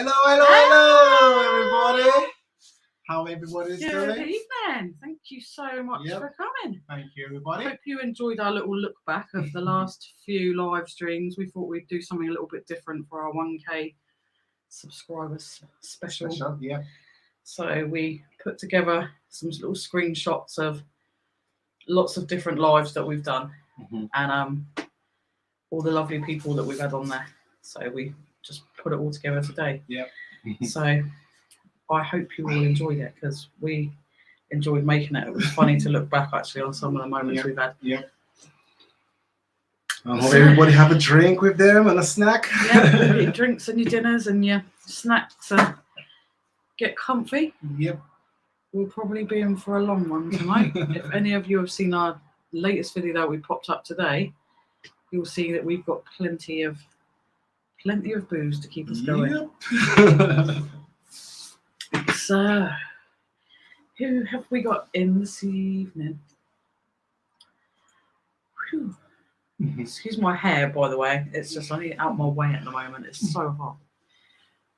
Hello, everybody. How everybody's doing? Good evening. Thank you so much for coming. Thank you, everybody. Hope you enjoyed our little look back of the last few live streams. We thought we'd do something a little bit different for our 1K subscribers special. Yeah. So we put together some little screenshots of lots of different lives that we've done and all the lovely people that we've had on there. So we just put it all together today. Yep. So I hope you all enjoyed it because we enjoyed making it. It was funny to look back actually on some of the moments we've had. Yep. I hope everybody have a drink with them and a snack. Yeah, your drinks and your dinners and your snacks and get comfy. Yep. We'll probably be in for a long one tonight. If any of you have seen our latest video that we popped up today, you'll see that we've got plenty of booze to keep us going. Yep. So, who have we got in this evening? Whew. Excuse my hair, by the way. It's just I need it out my way at the moment. It's so hot.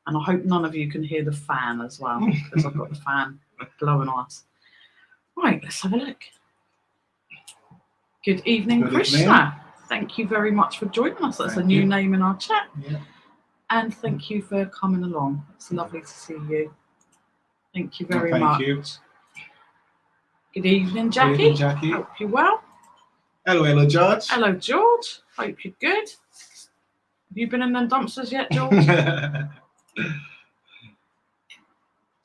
And I hope none of you can hear the fan as well, because I've got the fan blowing on us. Right, let's have a look. Good evening, Krishna. Thank you very much for joining us. That's a new name in our chat. Yeah. And thank you for coming along. It's lovely to see you. Thank you very much. Thank you. Good evening, Jackie. Good evening, Jackie. Hope you're well. Hello, George. Hello, George. Hope you're good. Have you been in them dumpsters yet, George?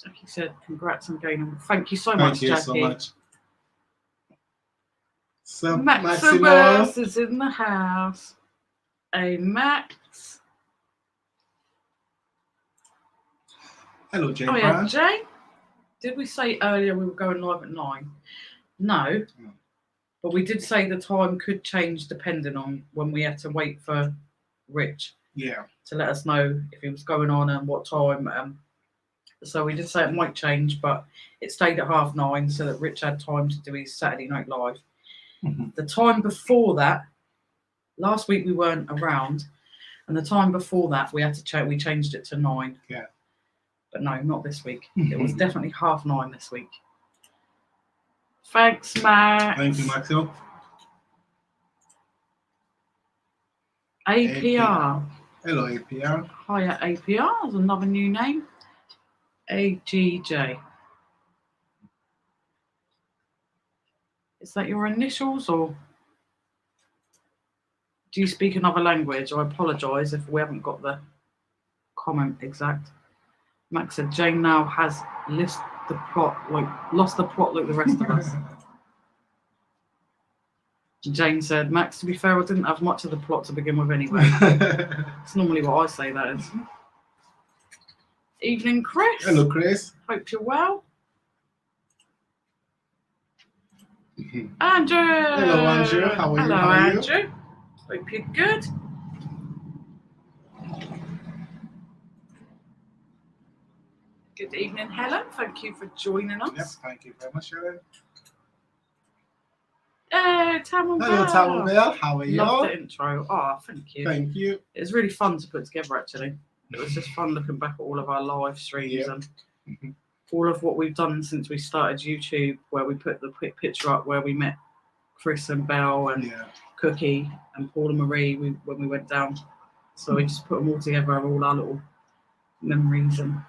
Jackie said, congrats on gaining. Thank you so much, Jackie. Thank you so much. So, Maximus is in the house. Hey, Max. Hello, Jay. Oh, yeah, Jay. Did we say earlier we were going live at 9? No. But we did say the time could change depending on when we had to wait for Rich. Yeah. To let us know if he was going on and what time. So we did say it might change, but it stayed at 9:30 so that Rich had time to do his Saturday night live. The time before that, last week we weren't around, and the time before that we had to we changed it to 9. Yeah. But no, not this week. It was definitely 9:30 this week. Thanks, Max. Thank you, Maxo. APR. Hello, APR. Hiya, APR. There's another new name. AGJ. Is that your initials or do you speak another language? I apologise if we haven't got the comment exact. Max said Jane now has lost the plot like the rest of us. Jane said, Max, to be fair, I didn't have much of the plot to begin with anyway. It's normally what I say, that is. Evening, Chris. Hello, Chris. Hope you're well. Andrew. Hello, Andrew. How are you? Hello, Andrew. Hope you're good. Good evening, Helen. Thank you for joining us. Yes, thank you very much, Helen. Hey, Tamil Bell. Hello, Tamil Bell. How are you? Love the intro. Oh, thank you. Thank you. It was really fun to put together, actually. It was just fun looking back at all of our live streams and all of what we've done since we started YouTube, where we put the picture up where we met Chris and Belle and Cookie and Paula Marie when we went down. So we just put them all together, all our little memories and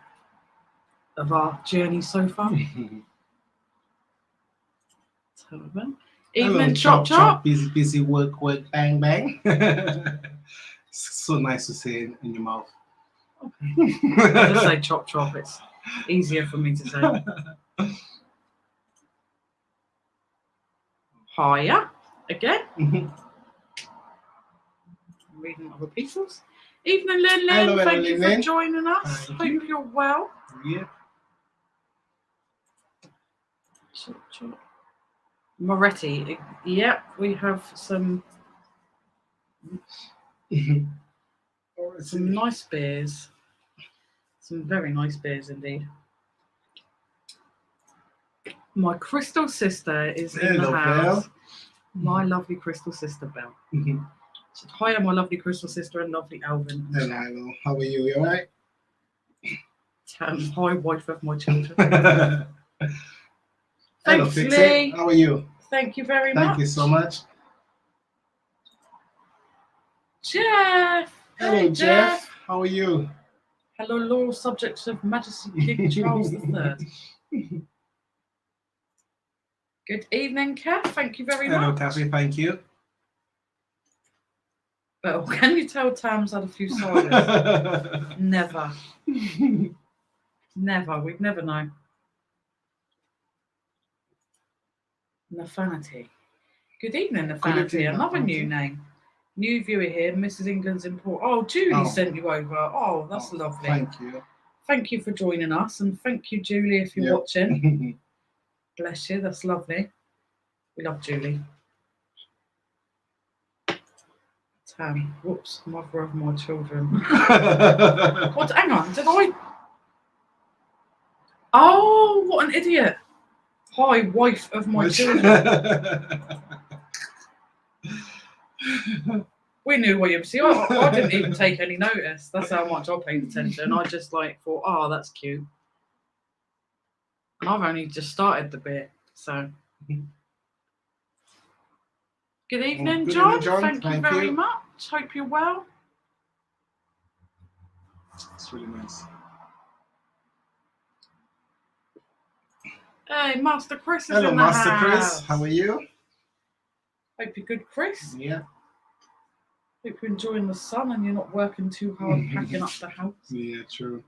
of our journey so far. Evening, Chop. Busy, work, bang, bang. It's so nice to say it in your mouth. Okay. I'll just say chop. It's easier for me to say. Hiya, again. Reading other people's. Evening, Lynn. Hello, thank you Lynn. for joining us. Hope you're well. Yeah. Chop. Moretti. Yep, we have some nice beers. Some very nice beers indeed. My crystal sister is in the house. Belle. My lovely crystal sister, Belle. So, hi, my lovely crystal sister and lovely Alvin. Hello. How are you? You alright? Hi, wife of my children. Hello, Thanks, Fix Lee. It. How are you? Thank you very much. Thank you so much. Jeff. Hello, Hey, Jeff. How are you? Hello, loyal subjects of Majesty King Charles III. Good evening, Kath. Thank you very Hello, much. Kathy. Thank you. But can you tell Tam's had a few ciders? Never. Never. We'd never know. Nafanity. Good evening, Nafanity. Another new name. New viewer here, Mrs. England's Import. Oh, Julie sent you over. Oh, that's lovely. Thank you. Thank you for joining us, and thank you, Julie, if you're watching. Bless you. That's lovely. We love Julie. Tam. Whoops. Mother of my children. What? Hang on. Did I? Oh, what an idiot. Hi, wife of my children. We knew William. See, I didn't even take any notice. That's how much I paid attention. I just thought, oh, that's cute. And I've only just started the bit, so. Good evening, John. Thank you very much. Hope you're well. It's really nice. Hey, Master Chris is Hello, in the Master house. Chris. How are you? Hope you're good, Chris. Yeah. Hope you're enjoying the sun and you're not working too hard packing up the house. Yeah, true.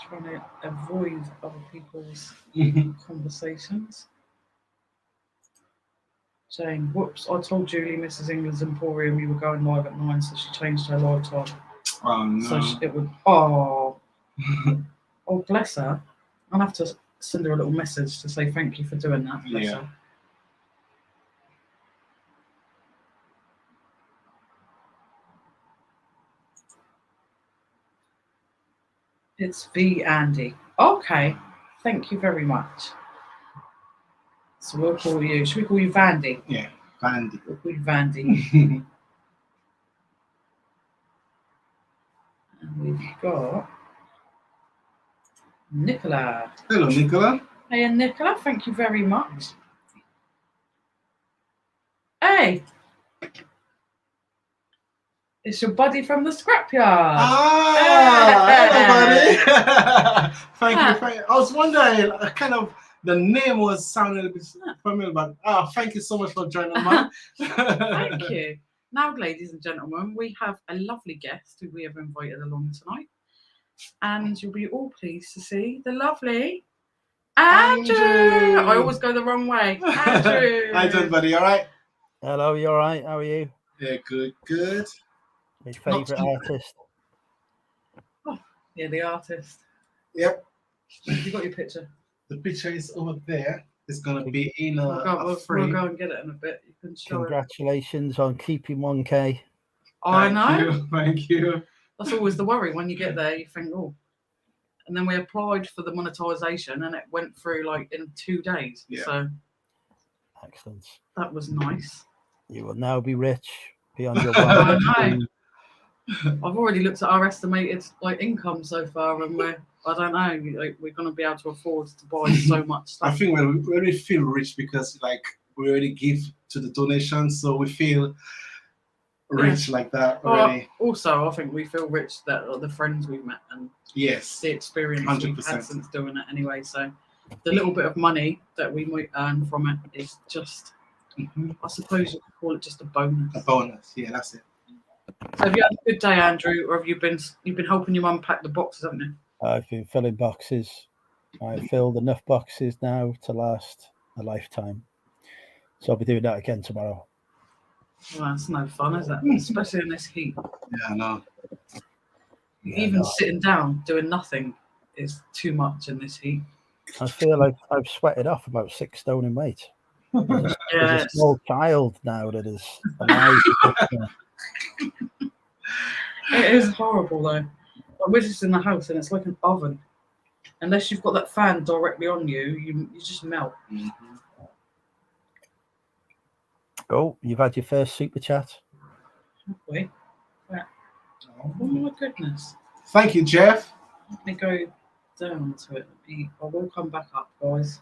Trying to avoid other people's conversations. Saying, whoops, I told Julie, Mrs. England's Emporium, you were going live at 9, so she changed her live time. Oh, no. So it would, oh, bless her. I'll have to send her a little message to say thank you for doing that. Bless her. It's V. Andy. Okay, thank you very much. So we'll call you, should we call you Vandy? Yeah, Vandy. We'll call you Vandy. And we've got Nicola. Hello, Nicola. Hey, Nicola, thank you very much. Hey, it's your buddy from the scrapyard. Ah, hello, buddy. Thank you. I was wondering, the name was sounding a bit familiar, but thank you so much for joining, man. Thank you. Now, ladies and gentlemen, we have a lovely guest who we have invited along tonight, and you'll be all pleased to see the lovely Andrew. I always go the wrong way. Andrew. Hi, John, buddy. All right? Hello, you all right? How are you? Yeah, good, good. My favourite artist. Oh, yeah, the artist. Yep. Have you got your picture? The picture is over there. It's going to be in we'll frame. go and get it in a bit. You can show Congratulations on keeping 1K. I know. Thank you. That's always the worry when you get there. You think, oh. And then we applied for the monetization and it went through like in 2 days. Yeah. So excellent. That was nice. You will now be rich beyond your I wildest know. I've already looked at our estimated income so far, and I don't know, we're going to be able to afford to buy so much stuff. I think we already feel rich because we already give to the donations, so we feel rich like that already. Also, I think we feel rich that the friends we've met and the experience 100%. we've had since doing it anyway. So the little bit of money that we might earn from it is just, I suppose you could call it just a bonus. A bonus, yeah, that's it. So have you had a good day, Andrew, or have you've been helping your mum pack the boxes, haven't you? I've been filling boxes. I've filled enough boxes now to last a lifetime. So I'll be doing that again tomorrow. Well, that's no fun, is it? Especially in this heat. Yeah, no. Even sitting down doing nothing is too much in this heat. I feel like I've sweated off about 6 stone in weight. There's a small child now that is alive. It is horrible though. We're just in the house and it's like an oven. Unless you've got that fan directly on you, you just melt. Oh, you've had your first super chat. Have we? Yeah. Oh my goodness. Thank you, Jeff. Let me go down to it. I will come back up, guys.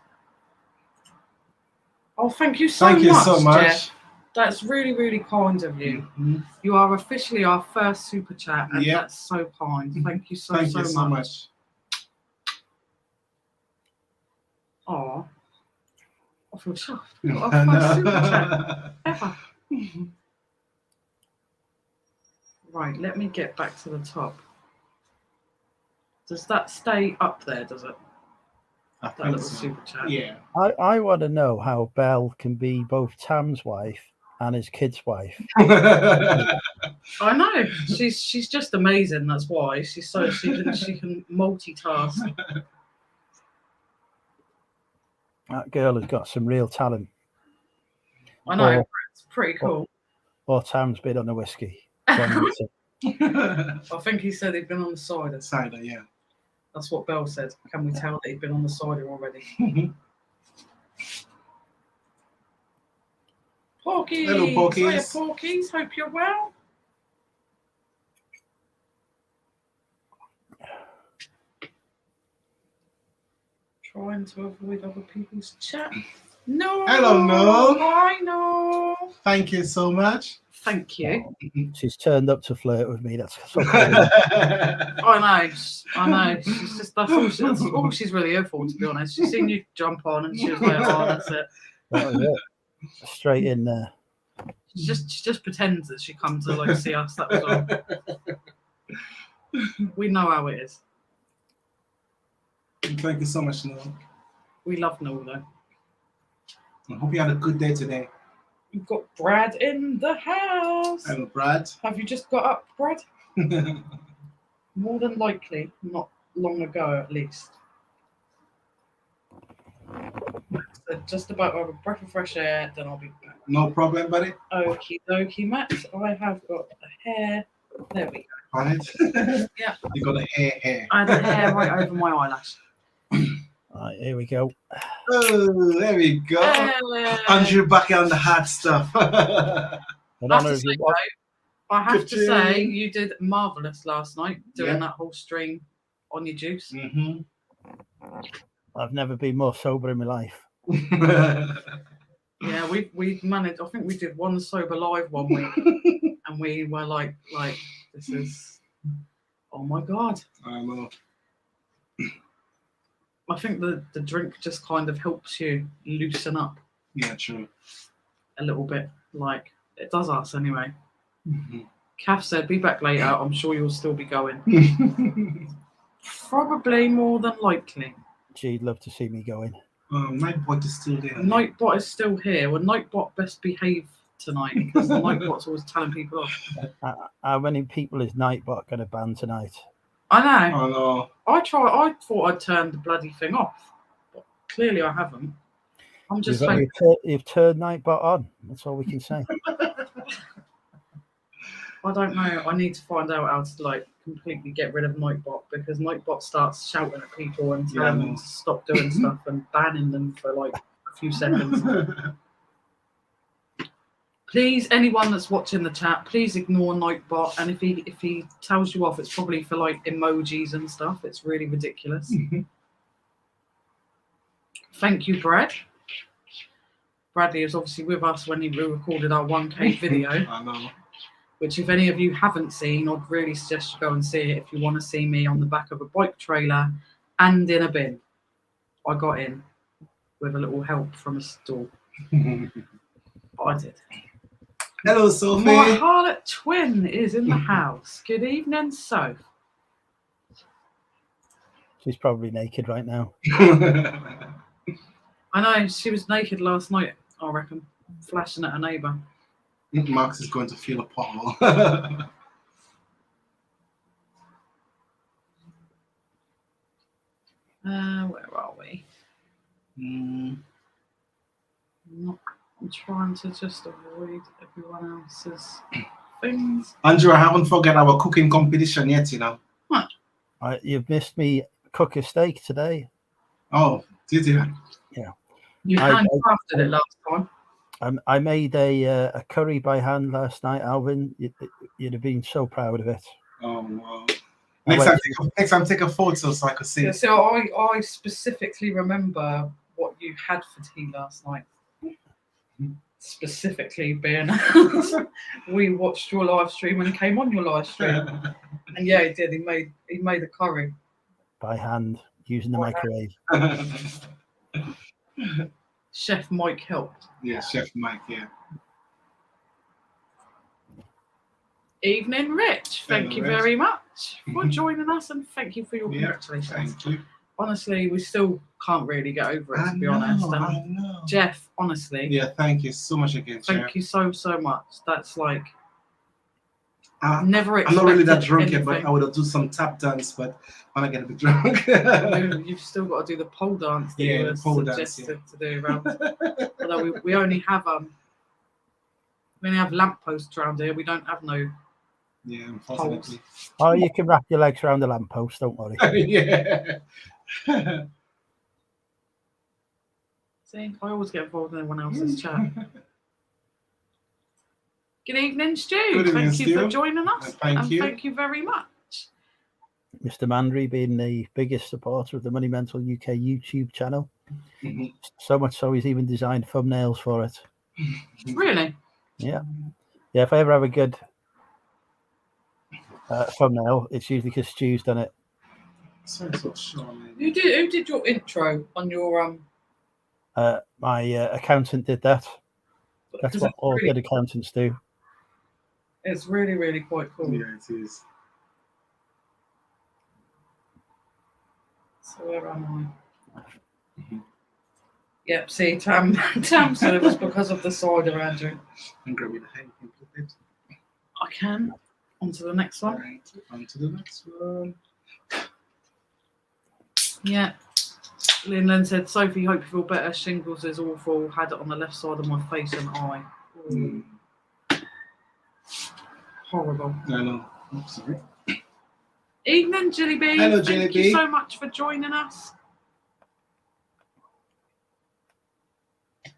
Oh, thank you so Thank you much, so much. Jeff. That's really, really kind of you. Mhm. You are officially our first super chat, and Yep. that's so kind. Thank you so, Thank you so much. much. Oh, I feel chuffed. I Our first know. super chat ever. Right, let me get back to the top. Does that stay up there, does it? I That think little so. super chat? Yeah. I want to know how Belle can be both Tam's wife and his kid's wife. I know. She's just amazing, that's why. She's so she can multitask. That girl has got some real talent. I know, Or, it's pretty cool. or Tam's been on the whiskey. I think he said he'd been on the cider. Cider, yeah. That's what Belle said. Can we tell that he'd been on the cider already? Porkies! Hello, Porkies. Hiya, Porkies. Hope you're well. Trying to avoid other people's chat. No. Hello, No. Hi, No. Thank you so much. Thank you. She's turned up to flirt with me. That's so cool. I know. She's just that's all she's really here for, to be honest. She's seen you jump on and she was like, oh, that's it. That was it. Straight in there. She just pretends that she comes to like see us. That was all. We know how it is. Thank you so much, Noel. We love Noel though. I hope you had a good day today. We've got Brad in the house. Hello, Brad. Have you just got up, Brad? More than likely, not long ago at least. So just about to have a breath of fresh air, then I'll be back. No problem, buddy. Okie dokie, Max. I have got a hair. There we go. On it. Yeah. You got a hair. I had a hair right over my eyelash. Right, here we go. Oh, there we go. Andrew back on the hot stuff. I don't know if you watched. I have to say, Ka-ching. you did marvellous last night doing Yeah. that whole stream on your juice. Mm-hmm. I've never been more sober in my life. Yeah, we managed. I think we did one sober live one week, and we were like this is, oh my god. I know. I think the drink just kind of helps you loosen up Yeah, true. a little bit, like it does us anyway. Mm-hmm. Kath said, "Be back later. I'm sure you'll still be going." Probably more than likely. She'd love to see me going. Nightbot is still there. Nightbot is still here. Well, Nightbot best behave tonight because the Nightbot's always telling people off. How many people is Nightbot going to ban tonight? I know. Oh no. I thought I'd turned the bloody thing off, but clearly I haven't. I'm just like, You've turned Nightbot on. That's all we can say. I don't know. I need to find out how to like completely get rid of Nightbot because Nightbot starts shouting at people and telling them to stop doing stuff and banning them for like a few seconds. Please, anyone that's watching the chat, please ignore Nightbot. And if he tells you off, it's probably for like emojis and stuff. It's really ridiculous. Thank you, Brad. Bradley is obviously with us when we recorded our 1K video. I know. Which if any of you haven't seen, I'd really suggest you go and see it if you want to see me on the back of a bike trailer and in a bin. I got in with a little help from a stall. I did. Hello, Sophie. My harlot twin is in the house. Good evening, Soph. She's probably naked right now. I know, she was naked last night, I reckon, flashing at a neighbour. Max is going to feel a pothole. Where are we? I'm trying to just avoid everyone else's things. Andrew, I haven't forgot our cooking competition yet, you know. You've missed me cook a steak today. Oh, did you? Yeah. You handcrafted it last time. I made a curry by hand last night, Alvin. You'd have been so proud of it. Oh wow! I Next time, take a photo so I could see. Yeah, so I specifically remember what you had for tea last night. Specifically being we watched your live stream and came on your live stream. And yeah, he did. He made a curry by hand using the microwave. Chef Mike helped. Yeah, Chef Mike. Yeah. Evening, Rich. Thank you very much for joining us, and thank you for your congratulations. Thank you. Honestly, we still can't really get over it, to be honest. I know. Jeff, honestly. Yeah, thank you so much again, Thank you so much. That's like I'm never not expected really that drunk anything. yet, but I would have do some tap dance, but when I get a bit drunk. You've still got to do the pole dance that you were suggested to do around. Although we only have lampposts around here. We don't have no. Yeah, unfortunately. Oh, you can wrap your legs around the lamppost. Don't worry. Yeah. See, I always get involved in everyone else's chat. Good evening, Stu. Thank you for joining us. Thank you very much. Mr. Mandry being the biggest supporter of the Money Mental UK YouTube channel. Mm-hmm. So much so he's even designed thumbnails for it. Really? Yeah. Yeah, if I ever have a good thumbnail, it's usually because Stu's done it. Who did your intro on your my accountant did that. That's what all good accountants do. It's really, really quite cool. Yeah, it is. So where am I? Yep, see, Tam said it was because of the cider, Andrew. And grab me the hay, it. I can. On to the next one. Right, on to the next one. Yeah. Lynn said, Sophie, hope you feel better. Shingles is awful. Had it on the left side of my face and eye. Horrible. I know. I'm sorry. Evening, Jilly B. Hello, Jilly B. Thank you so much for joining us.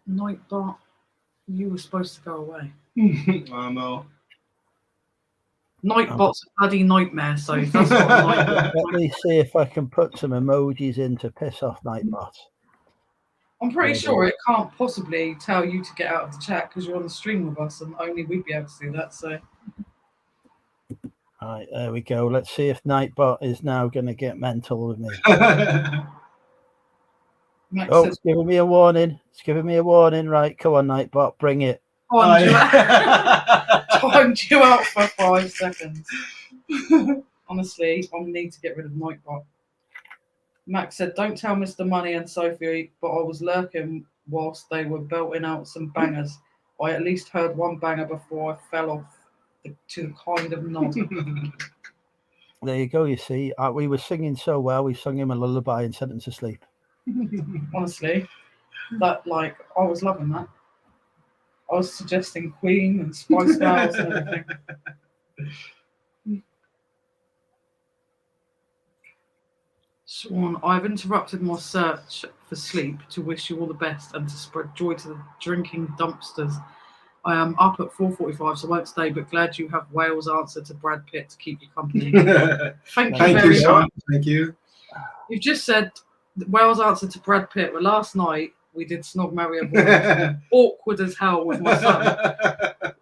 Nightbot, you were supposed to go away. I know. Nightbot's a bloody nightmare, so that's what Nightbot. Let me see if I can put some emojis in to piss off Nightbot. I'm pretty sure it can't possibly tell you to get out of the chat because you're on the stream with us, and only we'd be able to do that. So. All right, there we go. Let's see if Nightbot is now going to get mental with me. It's giving me a warning. It's giving me a warning. Right, come on, Nightbot, bring it. Timed you out for 5 seconds. Honestly, I need to get rid of Nightbot. Max said, don't tell Mr. Money and Sophie, but I was lurking whilst they were belting out some bangers. I at least heard one banger before I fell off to the kind of nod. There you go, you see. We were singing so well, we sung him a lullaby and sent him to sleep. Honestly, I was loving that. I was suggesting Queen and Spice Girls and everything. Swan, I've interrupted my search for sleep to wish you all the best and to spread joy to the drinking dumpsters. I am up at 4:45, so I won't stay, but glad you have Wales' answer to Brad Pitt to keep you company. Thank you very Sean. much. Thank you. You've just said Wales' answer to Brad Pitt. Well, last night we did Snog, Marry, Avoid. Awkward as hell with my son.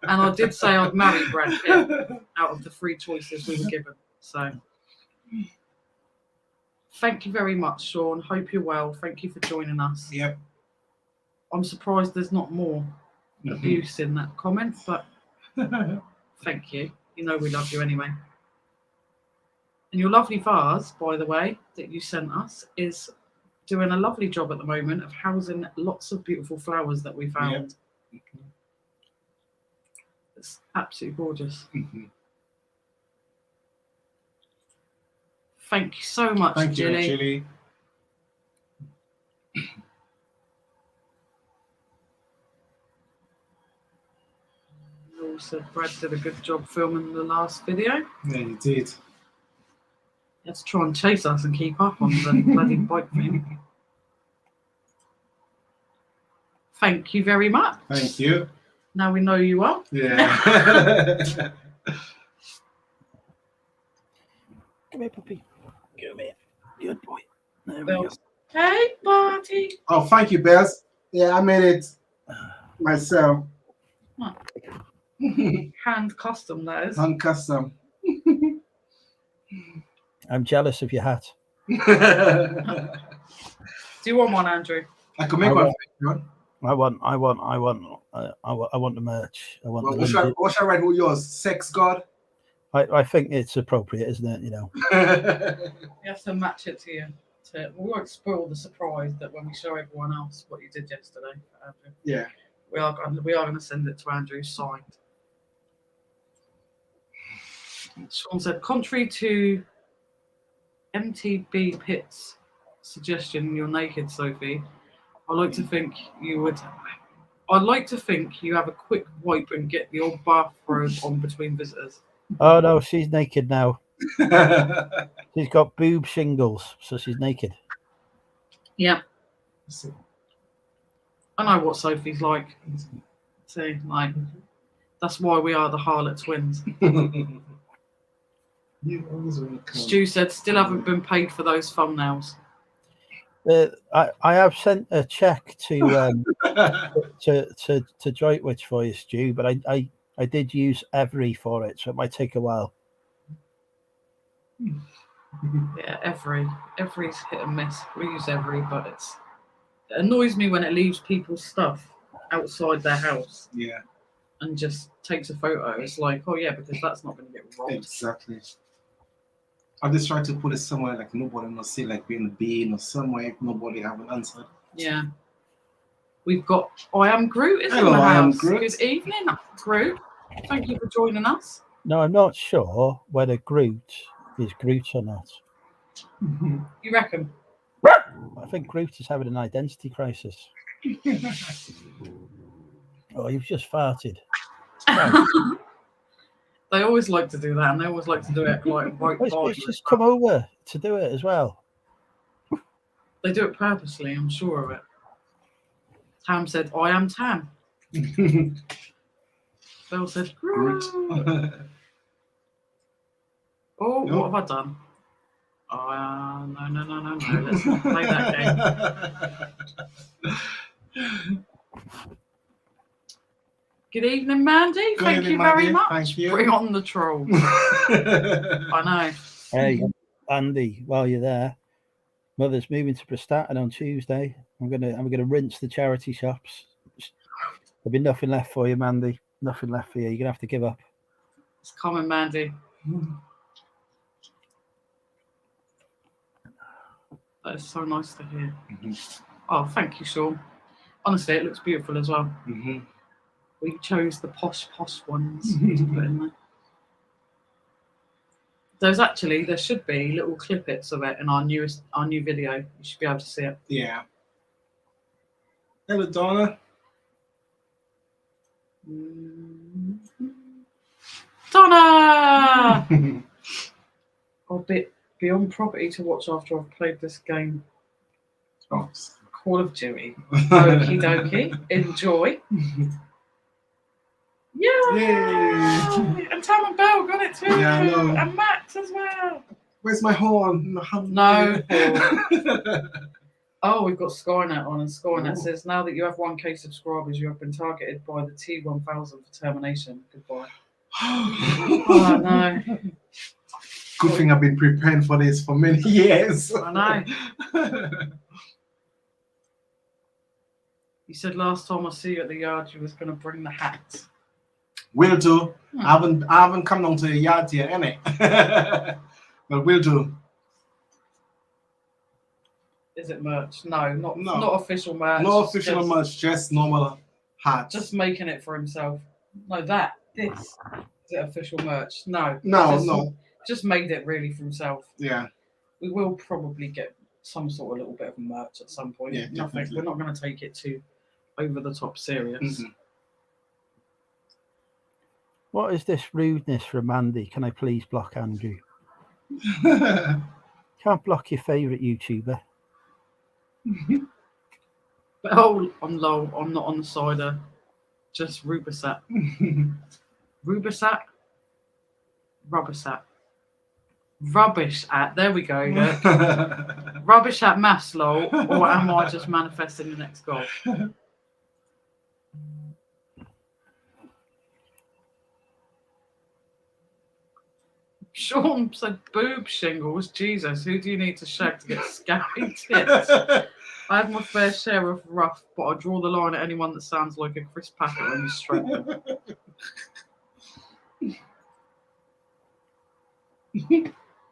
And I did say I'd marry Brad Pitt out of the 3 choices we were given. So thank you very much, Sean. Hope you're well. Thank you for joining us. Yep. I'm surprised there's not more abuse in that comment, but thank you. You know we love you anyway. And your lovely vase, by the way, that you sent us is doing a lovely job at the moment of housing lots of beautiful flowers that we found. Yep. It's absolutely gorgeous. Thank you so much, Jilly. Thank you, Jilly. Also, Brad did a good job filming the last video. Yeah, you did. Let's try and chase us and keep up on the bloody bike thing. Thank you very much. Thank you. Now we know who you are. Yeah. Come here, puppy. Come here. Good boy. There we Well, go. hey, Marty. Oh, thank you, Bez. Yeah, I made it myself. Hand custom, those. Hand custom. I'm jealous of your hat. Do you want one, Andrew? I could make one. I want the merch. I want Well, the what shall I write with yours? Sex God? I think it's appropriate, isn't it? You know. You have to match it to you. We won't spoil the surprise that when we show everyone else what you did yesterday, Andrew. Yeah. We are going to send it to Andrew signed. Sean said, contrary to MTB Pitt's suggestion, you're naked, Sophie. I'd like to think you have a quick wipe and get the old bathrobe on between visitors. Oh no, she's naked now. She's got boob shingles, so she's naked. Yeah. I know what Sophie's like. See, like, that's why we are the Harlot twins. Stu said, still haven't been paid for those thumbnails. I have sent a check to Droitwich for you, Stu, but I did use Every for it, so it might take a while. Yeah, Every's hit and miss. We use Every, but it annoys me when it leaves people's stuff outside their house. Yeah. And just takes a photo. It's like, oh yeah, because that's not going to get robbed. Exactly. I just try to put it somewhere like nobody will see, like being a bean or somewhere if nobody haven't answered. Yeah. We've got I Am Groot is Hello, in the I Am house. Groot. Good evening, Groot. Thank you for joining us. No, I'm not sure whether Groot is Groot or not. You reckon? I think Groot is having an identity crisis. Oh, you've just farted. They always like to do that, and they always like to do it like right by It's just come over to do it as well. They do it purposely, I'm sure of it. Tam said, I am Tam. Bill said, Groot. Oh, No. what have I done? Oh, no. Let's not play that game. Good evening, Mandy. Thank you very much. Thank you. Bring on the troll. I know. Hey, Andy, while you're there, Mother's moving to Prestatyn on Tuesday. I'm gonna rinse the charity shops. There'll be nothing left for you, Mandy. Nothing left for you. You're gonna have to give up. It's coming, Mandy. That is so nice to hear. Oh, thank you, Sean. Honestly, it looks beautiful as well. We chose the posh ones to put in there. There should be little clippets of it in our new video. You should be able to see it. Yeah. Hello, Donna. Donna! I'll be on property to watch after I've played this game. Oh. Call of Duty. Okie dokie. Enjoy. Yeah. Yay. And Tam and Belle got it too. Yeah, I know. And Max as well. Where's my horn? No horn. Oh, we've got Skynet on, and Skynet says, now that you have 1K subscribers, you have been targeted by the T1000 for termination. Goodbye. Oh, no. Good thing I've been preparing for this for many years. I know. You said last time I see you at the yard, you was going to bring the hats. Will do. I haven't come down to the yard yet, innit? But will do. Is it merch? No, not official merch. No official merch, just normal hats. Just making it for himself. No, this. Is it official merch? No. No. Just made it really for himself. Yeah. We will probably get some sort of little bit of merch at some point. Yeah, definitely. We're not going to take it too over the top serious. What is this rudeness from Andy? Can I please block Andrew? Can't block your favourite YouTuber. But oh, I'm low. I'm not on the cider. Just Rubisat. Rubisat? Rubbersat. Rubbish at. There we go. Rubbish at Maslow, or am I just manifesting the next goal? Sean said boob shingles. Jesus, who do you need to shag to get scabby tits? I have my fair share of rough, but I draw the line at anyone that sounds like a crisp packet when you stroke them.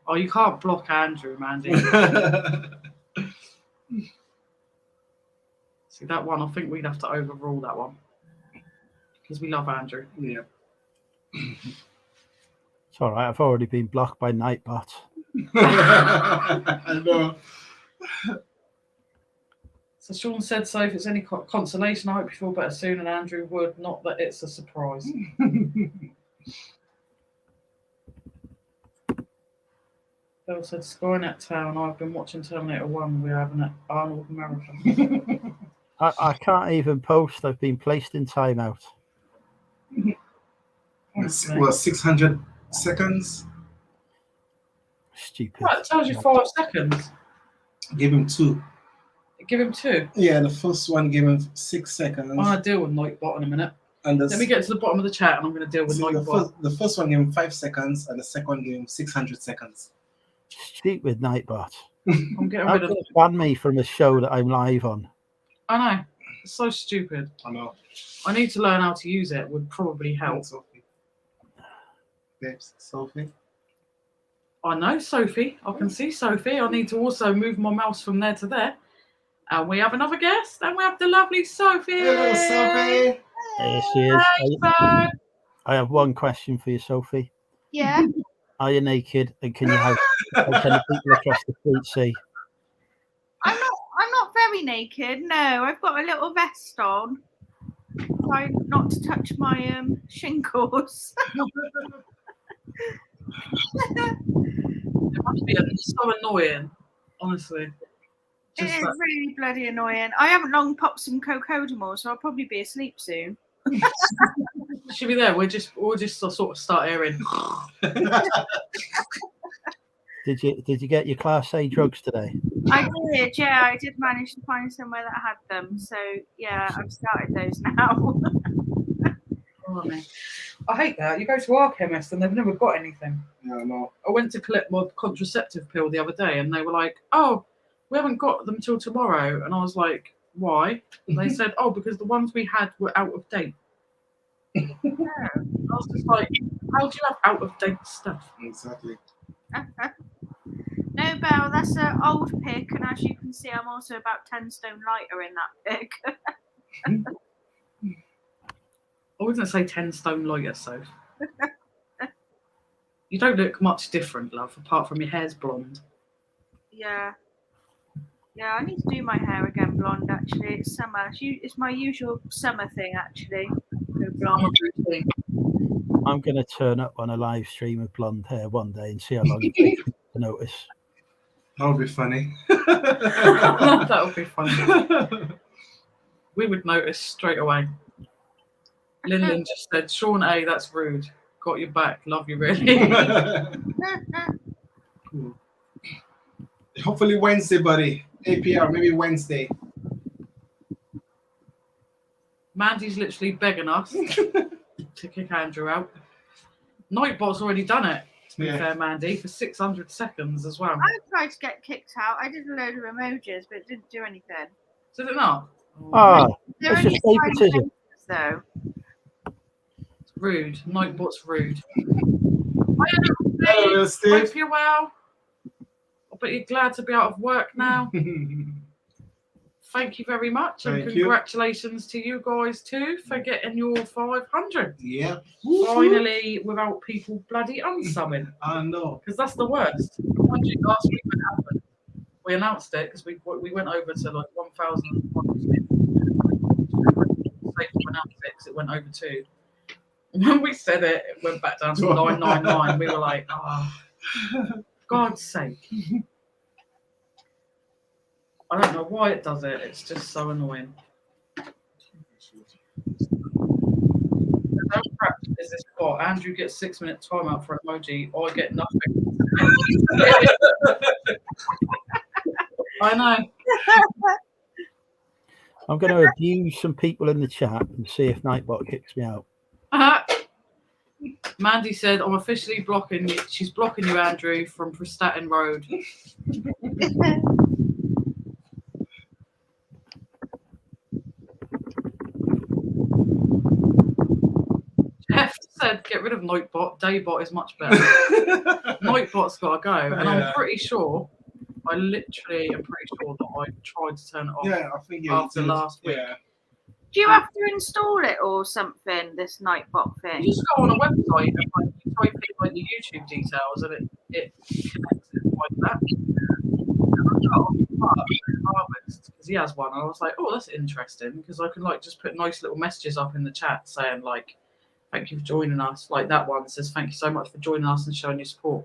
Oh, you can't block Andrew, Mandy. See, that one, I think we'd have to overrule that one. Because we love Andrew. Yeah. It's all right. I've already been blocked by Nightbot. I know. So Sean said, so if it's any consolation, I hope you feel better soon, and Andrew would. Not that it's a surprise. Bill said, Skynet Town, I've been watching Terminator 1. We're having an Arnold marathon. I can't even post. I've been placed in timeout. Well, 600 seconds. Stupid. Right, it tells you 5 seconds. Give him 2. Give him 2. Yeah, the first one gave him 6 seconds. I'm going to deal with Nightbot in a minute. And Let me get to the bottom of the chat and I'm going to deal with Nightbot. The first one gave him 5 seconds, and the second one gave him 600 seconds. Stupid Nightbot. I'm getting How rid of can it ban me from a show that I'm live on? I know. It's so stupid. I know. I need to learn how to use it. Would probably help. Sophie. Yes, Sophie. I know Sophie. I can see Sophie. I need to also move my mouse from there to there. And we have another guest. And we have the lovely Sophie. Hello, Sophie. There she is. Hi, I have one question for you, Sophie. Yeah. Are you naked, and can you how can the people across the street see? I'm not very naked. No, I've got a little vest on. Try not to touch my shingles. It must be so annoying, honestly. It is really bloody annoying. I haven't long popped some cocodamol, so I'll probably be asleep soon. Should be there. We'll just sort of start airing. Did you get your Class A drugs today? I did, yeah. I did manage to find somewhere that had them. So yeah, I've started those now. I hate that. You go to our chemist and they've never got anything. Yeah, no. I went to collect my contraceptive pill the other day and they were like, oh, we haven't got them till tomorrow. And I was like, why? And they said, oh, because the ones we had were out of date. I was just like, how do you have out of date stuff? Exactly. No, Belle, that's an old pic, and as you can see, I'm also about 10 stone lighter in that pic. I wasn't say 10 stone lighter, so. You don't look much different, love, apart from your hair's blonde. Yeah. Yeah, I need to do my hair again blonde, actually. It's summer. It's my usual summer thing, actually. Go blonde. I'm going to turn up on a live stream of blonde hair one day and see how long it takes me to notice. That would be funny. That would be funny. We would notice straight away. Lyndon just said, Sean A, that's rude. Got your back. Love you, really. Cool. Hopefully Wednesday, buddy. APR, maybe Wednesday. Mandy's literally begging us to kick Andrew out. Nightbot's already done it, to be fair, Mandy, for 600 seconds as well. I tried to get kicked out. I did a load of emojis, but it didn't do anything. Did it not? Oh, They're it's just only favoritism. though. It's rude. Nightbot's rude. Hello, Steve. Hope you're well. But you're glad to be out of work now. Thank you very much, and Thank you. congratulations to you guys too for getting your 500. Yeah. Finally, without people bloody unsubbing, I know. because that's the worst. Mind you, last week when it happened, we announced it because we went over to like 1,000. It went over 2. When we said it, it went back down to 999. We were like, oh, God's sake. I don't know why it does it. It's just so annoying. How crap is this bot? Andrew gets 6-minute timeout for emoji. I get nothing. I know. I'm going to abuse some people in the chat and see if Nightbot kicks me out. Mandy said, I'm officially blocking you. She's blocking you, Andrew, from Prestatyn Road. Jeff said, get rid of Nightbot. Daybot is much better. Nightbot's got to go. And I'm pretty sure, I literally am pretty sure that I tried to turn it off I think after last week. Yeah. Do you have to install it or something, this Nightbot thing? You just go on a website and like, you type in like your YouTube details and it connects it like that. Because he has one, and I was like, oh, that's interesting, because I can like just put nice little messages up in the chat saying like, thank you for joining us. Like that one says, thank you so much for joining us and showing your support.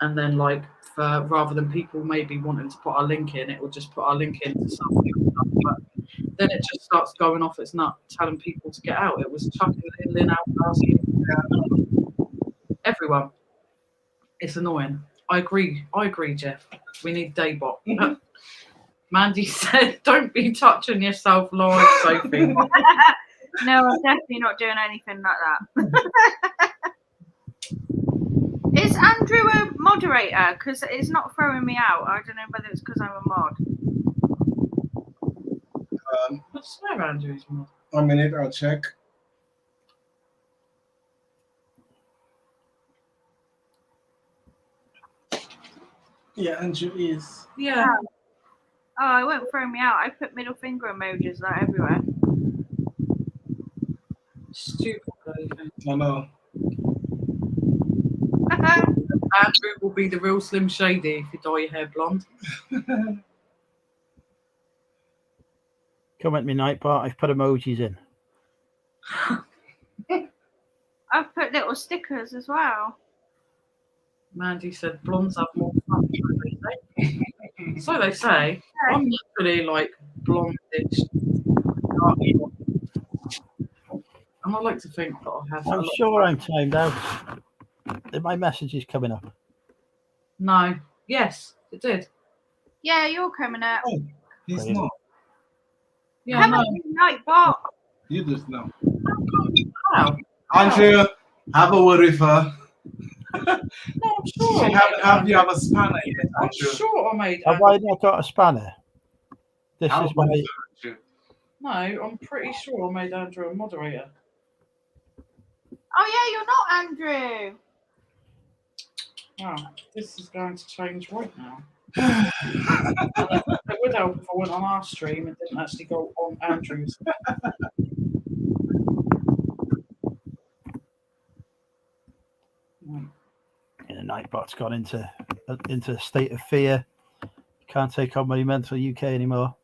And then like, rather than people maybe wanting to put our link in, it will just put our link into something. But then it just starts going off its nut, telling people to get out. It was chucking Lynn out, everyone. It's annoying. I agree, Jeff. We need Daybot. Mandy said, don't be touching yourself live, Sophie. No, I'm definitely not doing anything like that. Is Andrew a moderator? Because it's not throwing me out. I don't know whether it's because I'm a mod. I swear Andrew's mod. 1 minute, I'll check. Yeah, Andrew is. Yeah. Oh, it won't throw me out. I put middle finger emojis like everywhere. Stupid bloody thing. I know. Andrew will be the real Slim Shady if you dye your hair blonde. Come at me, Nightbot. I've put emojis in. I've put little stickers as well. Mandy said blondes have more fun, so they say. I'm literally like blondish. And I like to think that I have. I'm sure I'm timed out. Are my messages coming up? No. Yes, it did. Yeah, you're coming up. Oh, he's Brilliant. not. Yeah, Come no. on, Nightbot. You just know. How? Andrew, have a word with her. No, I'm sure. You have a spanner yet, I'm Andrew? sure I made. Have I not got a spanner? This Have is a why. word with her, Andrew. No, I'm pretty sure I made Andrew a moderator. Oh, yeah, you're not Andrew. Wow, this is going to change right now. It would help if I went on our stream and didn't actually go on Andrew's. Yeah, Nightbot's gone into a state of fear. Can't take on Monumental UK anymore.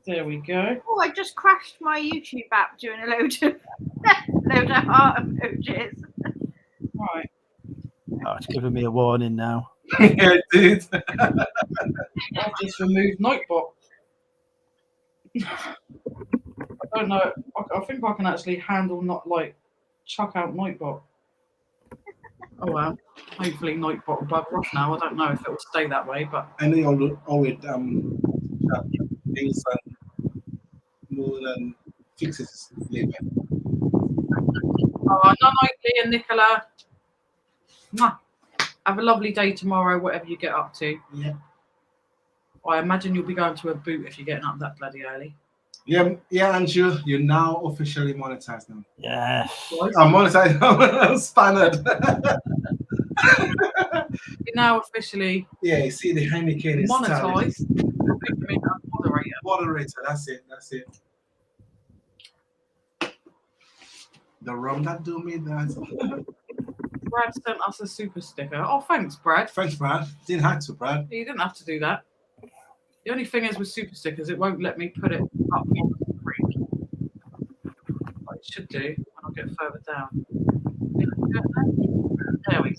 There we go. Oh, I just crashed my YouTube app doing a load of heart emojis. Right. Oh, it's giving me a warning now. Yeah, it did. I've just removed Nightbot. I don't know. I think I can actually handle not like chuck out Nightbot. Oh well. Hopefully Nightbot will bugger off now. I don't know if it will stay that way, but I know you always things and moon and fixes living. no, Nightly and Nicola. Mwah. Have a lovely day tomorrow, whatever you get up to. Yeah. I imagine you'll be going to a boot if you're getting up that bloody early. Yeah, Andrew, you're now officially monetized now. Yes. I'm monetized. I'm spannered. You're now officially Yeah, you see the Heineken is monetized. Moderator. Moderator, that's it. The rum that do me that. Brad sent us a super sticker. Oh, thanks, Brad. Thanks, Brad. Didn't have to, Brad. You didn't have to do that. The only thing is with super stickers, it won't let me put it up on the screen. Like it should do when I get further down. There we go.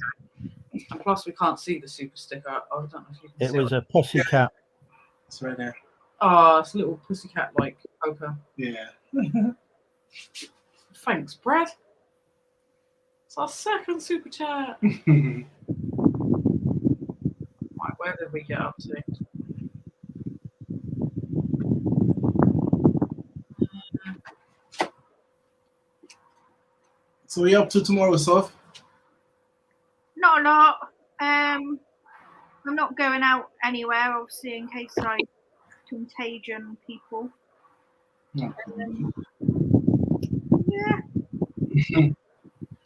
And plus, we can't see the super sticker. I don't know if you can It see was a pussycat. It's right there. Oh, it's a little pussycat like poker. Yeah. Thanks, Brad. It's our second super chat. Right, where did we get up to? So we up to tomorrow, Soph? Not a lot. I'm not going out anywhere, obviously, in case I contagion people. Yeah.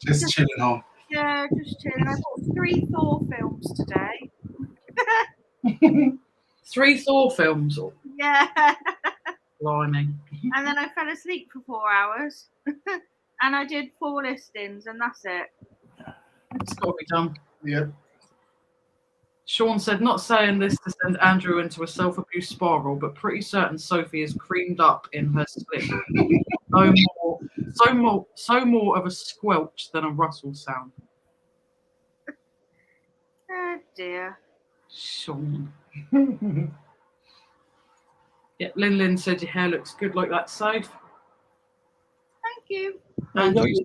Just chilling home. Yeah, just chilling. I bought 3 Thor films today. 3 Thor films. Yeah. Blimey. And then I fell asleep for 4 hours. And I did 4 listings, and that's it. It's got to be done. Yeah. Sean said, not saying this to send Andrew into a self-abuse spiral, but pretty certain Sophie is creamed up in her slip. So more of a squelch than a rustle sound. Oh dear. Sean. Yeah, Lynn said your hair looks good like that, Soph. Thank you. Andrew You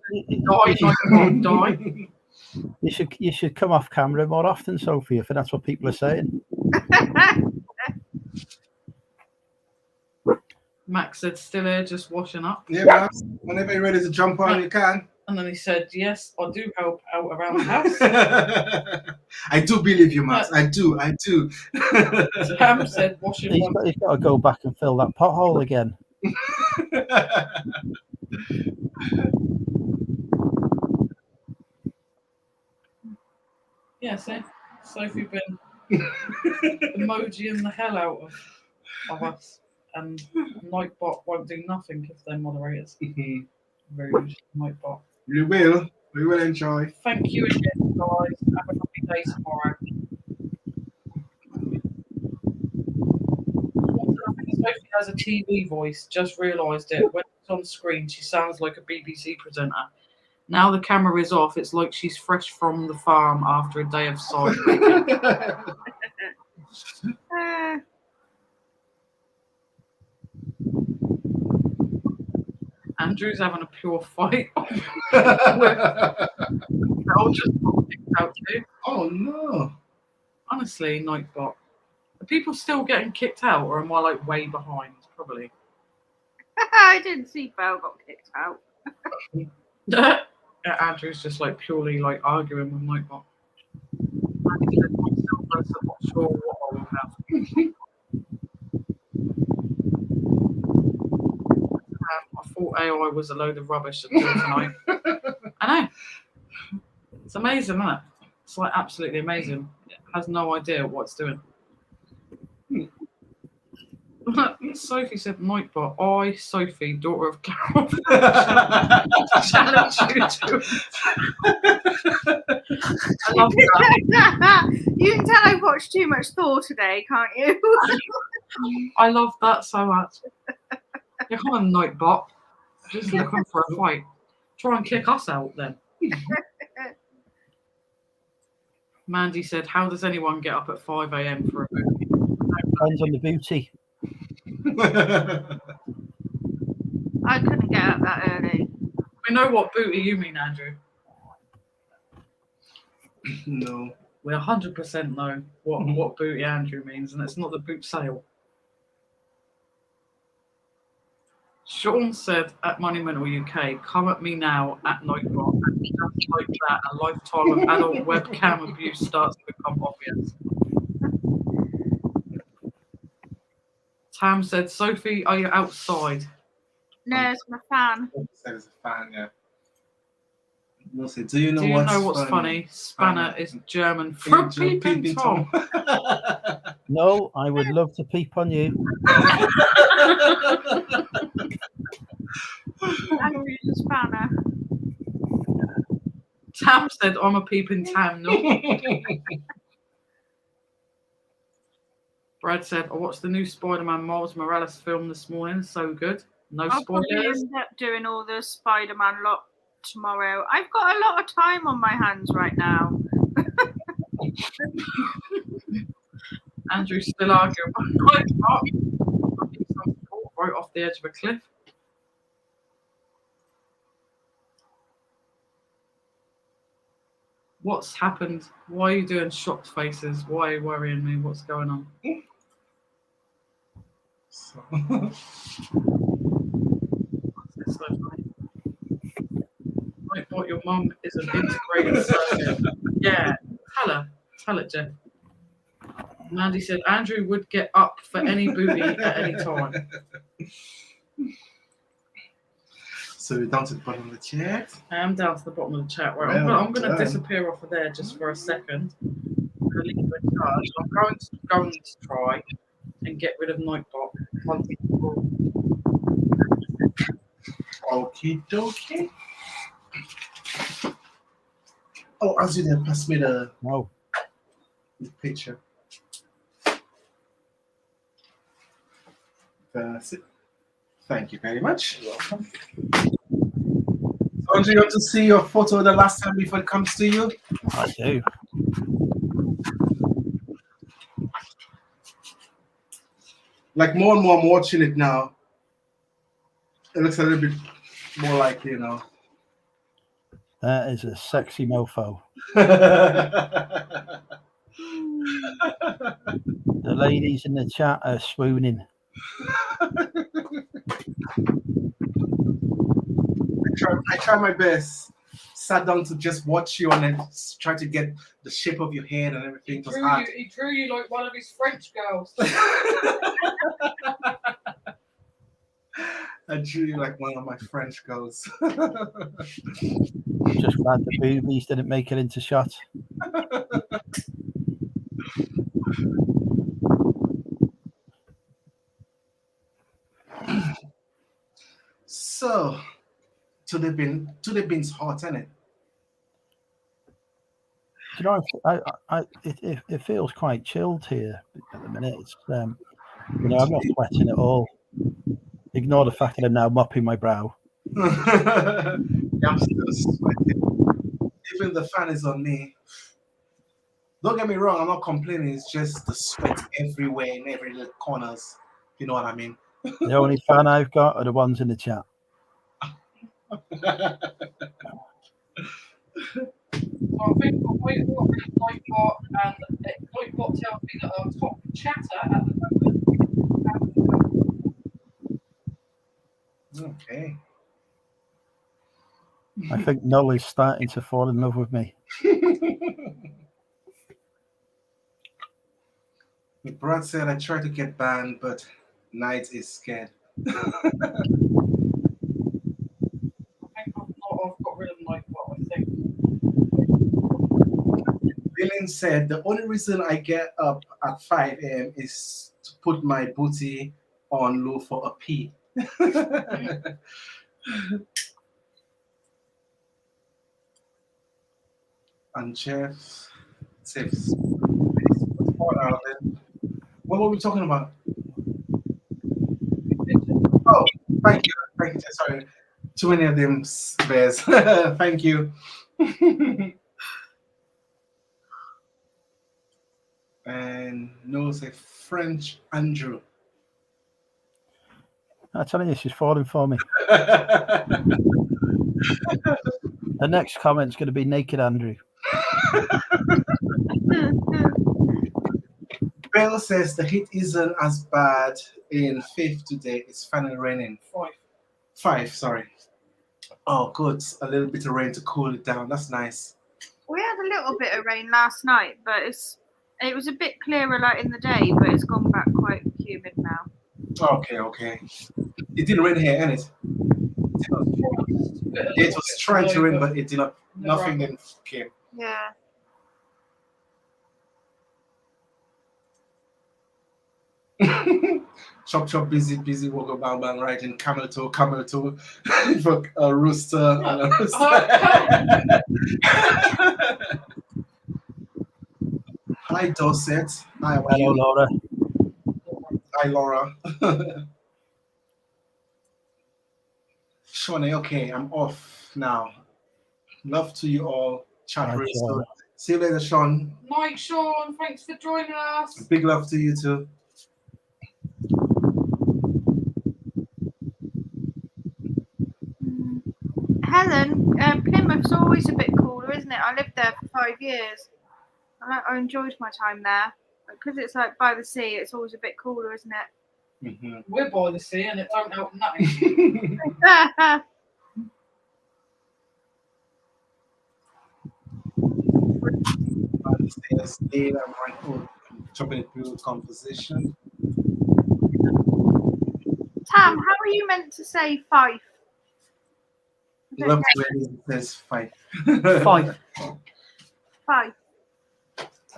said, die. should come off camera more often, Sophie, if that's what people are saying. Max said, still here, just washing up. Yeah, man. Whenever you're ready to jump on, you can. And then he said, yes, I do help out around the house. I do believe you, Max. I do. Sam said, washing He's got to go back and fill that pothole again. Yeah, see? Sophie been emojiing the hell out of us. And Nightbot won't do nothing if they're moderators. Rude, Nightbot. We will enjoy. Thank you again, guys. Have a lovely day tomorrow. Sophie has a TV voice. Just realised it. When it's on screen, she sounds like a BBC presenter. Now the camera is off. It's like she's fresh from the farm after a day of cycling. Andrew's having a pure fight. I'll just got kicked out too. Oh no. Honestly, Nightbot. Are people still getting kicked out, or am I like way behind? Probably. I didn't see Belle got kicked out. Yeah, Andrew's just like purely like arguing with Nightbot. I'm not sure what I will have. I thought AI was a load of rubbish until tonight. I know. It's amazing, isn't it? It's like absolutely amazing. It has no idea what it's doing. Sophie said, Nightbot, I, Sophie, daughter of Carol, challenge you to. I love that. You can tell I've watched too much Thor today, can't you? I love that so much. You're come on, Nightbot. Just looking for a fight. Try and kick us out then. Mandy said, how does anyone get up at 5 a.m. for a movie? Depends on the booty. I couldn't get up that early. We know what booty you mean, Andrew. No. We 100% know what booty Andrew means, and it's not the boot sale. Sean said at Money Mental UK, come at me now at Nightbot, and just like that, a lifetime of adult webcam abuse starts to become obvious. Tam said, Sophie, are you outside? No, it's my fan. Said it's a fan, yeah. No, say, do you know what's funny? Spanner is German for peeping Tom. No, I would love to peep on you. Andrew's a spanner. Tam said, I'm a peeping Tam. No. Brad said, I watched the new Spider-Man Miles Morales film this morning. So good. No I'll probably spoilers. end up doing all the Spider-Man lot tomorrow. I've got a lot of time on my hands right now. Andrew's still arguing. Right off the edge of a cliff. What's happened? Why are you doing shocked faces? Why are you worrying me? What's going on? So, It's so funny. Like what your mum is an integrated circuit. Yeah, tell it, Jeff. Mandy said Andrew would get up for any booty at any time. so we're down to the bottom of the chat. I am down to the bottom of the chat. Right, Well I'm going to done. disappear off of there just for a second. I'm going to leave you in charge. I'm going to try and get rid of Nightbot. Okie dokie. Oh, as you did, pass me the picture. That's it. Thank you very much. You're welcome. Andrew, you want to see your photo the last time before it comes to you? I do. Like more and more I'm watching it now. It looks a little bit more like, you know. That is a sexy mofo. The ladies in the chat are swooning. I try my best. Sat down to just watch you and then try to get the shape of your head and everything. He drew you like one of his French girls. I drew you like one of my French girls. Just glad the boobies didn't make it into shot. So, today beans hot, isn't it? You know, it feels quite chilled here at the minute. It's you know, I'm not sweating at all. Ignore the fact that I'm now mopping my brow. I'm still sweating. Even the fan is on me. Don't get me wrong, I'm not complaining. It's just the sweat everywhere in every little corners. You know what I mean? The only fan I've got are the ones in the chat. So I think Nightbot and Nightbot tells me that our top chatter at the moment. Okay. I think Null is starting to fall in love with me. Brad said I tried to get banned, but Knight is scared. I think I've got rid of Nightbot, I think. Billing said the only reason I get up at 5 a.m. is to put my booty on low for a pee. And Jeff says, what were we talking about? Oh, thank you. Sorry, too many of them bears. Thank you. And knows a French Andrew. I'm telling you, she's falling for me. The next comment's going to be naked Andrew. Bill says the heat isn't as bad in 5th today. It's finally raining. 5, sorry. Oh, good. A little bit of rain to cool it down. That's nice. We had a little bit of rain last night, but it was a bit clearer like in the day, but it's gone back quite humid now. Okay. It didn't rain here, innit? It was trying to rain, but it did not. Nothing then came. Yeah. Chop, busy, walk bang, bang, riding camel toe, for a rooster and a rooster. Hi, Dorset. Hi, how are Hello, you? Laura. Hi, Laura. Shawnee, okay, I'm off now. Love to you all. Chat Hi, real soon. See you later, Sean. Mike, Sean, thanks for joining us. Big love to you too. Helen, Plymouth's always a bit cooler, isn't it? I lived there for 5 years. I enjoyed my time there. Because it's like by the sea, it's always a bit cooler, isn't it? Mm-hmm. We're by the sea and it don't help nothing. Chopping it through composition. Tam, how are you meant to say five? Love the way it says five. 5. Five.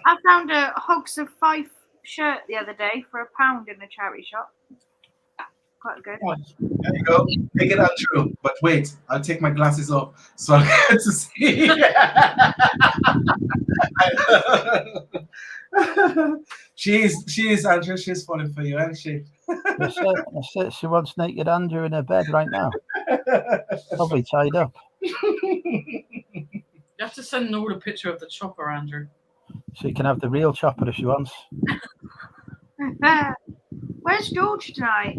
I found a Hogs of Fife shirt the other day for £1 in a charity shop. Quite good. There you go. Make it untrue. But wait, I'll take my glasses off so I get to see. She is, Andrew. She's falling for you, isn't she? That's it. She wants naked Andrew in her bed right now. Probably tied up. You have to send all a picture of the chopper, Andrew. So you can have the real chopper if she wants. Where's George tonight?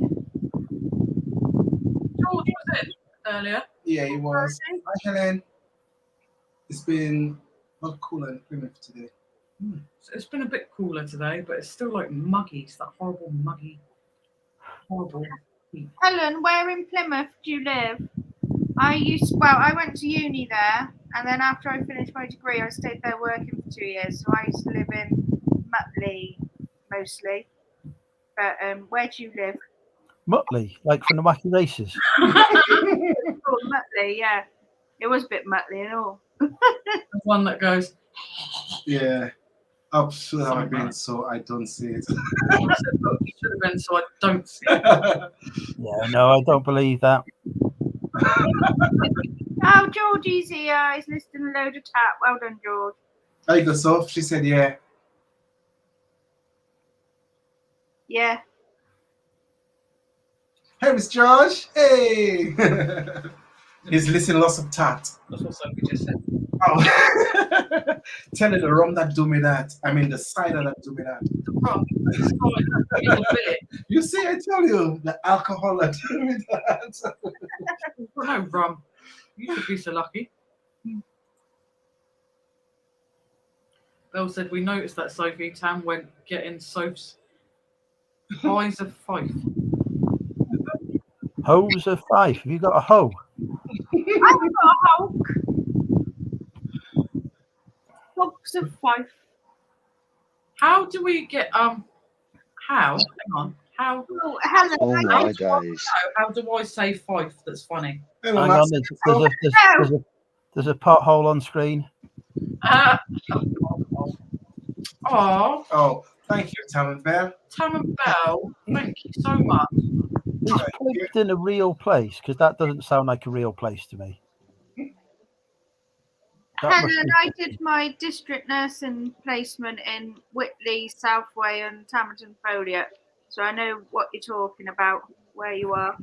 George was in earlier. Yeah, he was. Hi, Helen. It's been a lot cooler in Plymouth today. So it's been a bit cooler today, but it's still like muggy. It's that horrible horrible heat. Helen, where in Plymouth do you live? I went to uni there, and then after I finished my degree, I stayed there working for 2 years. So I used to live in Mutley mostly. But where do you live? Mutley, like from the Wacky Races. It's called Mutley, yeah. It was a bit Mutley and all. The one that goes. Yeah. I'm sure I've been, so I don't see it. Should have been, so I don't see it. Yeah, no, I don't believe that. Oh, Georgie's here. He's listening a load of tap. Well done, George. There you go, Soph. She said, yeah. Yeah. Hey, Miss George. Hey. He's listening lots of tat. That's what Sophie just said. Oh. Tell her the rum that do me that. I mean, the cider that do me that. The rum. It's like a little bit. You see, I tell you, the alcohol that do me that. No rum. You should be so lucky. Belle said, we noticed that Sophie Tam went getting Soph's highs of Fife. Hose of Fife. Have you got a hoe? I've got a Hulk. Hogs of Fife. How do we get how? Hang on. How Oh, Helen, Oh I my know. days. how do I say Fife that's funny? Hang Hang on, on, Max. there's a pothole on screen. Oh, thank you, Tam and Bear. Tam and Belle, thank you so much. He's placed in a real place because that doesn't sound like a real place to me. That must Helen, be- I did my district nursing placement in Whitley, Southway, and Tamerton Foliot, so I know what you're talking about, where you are.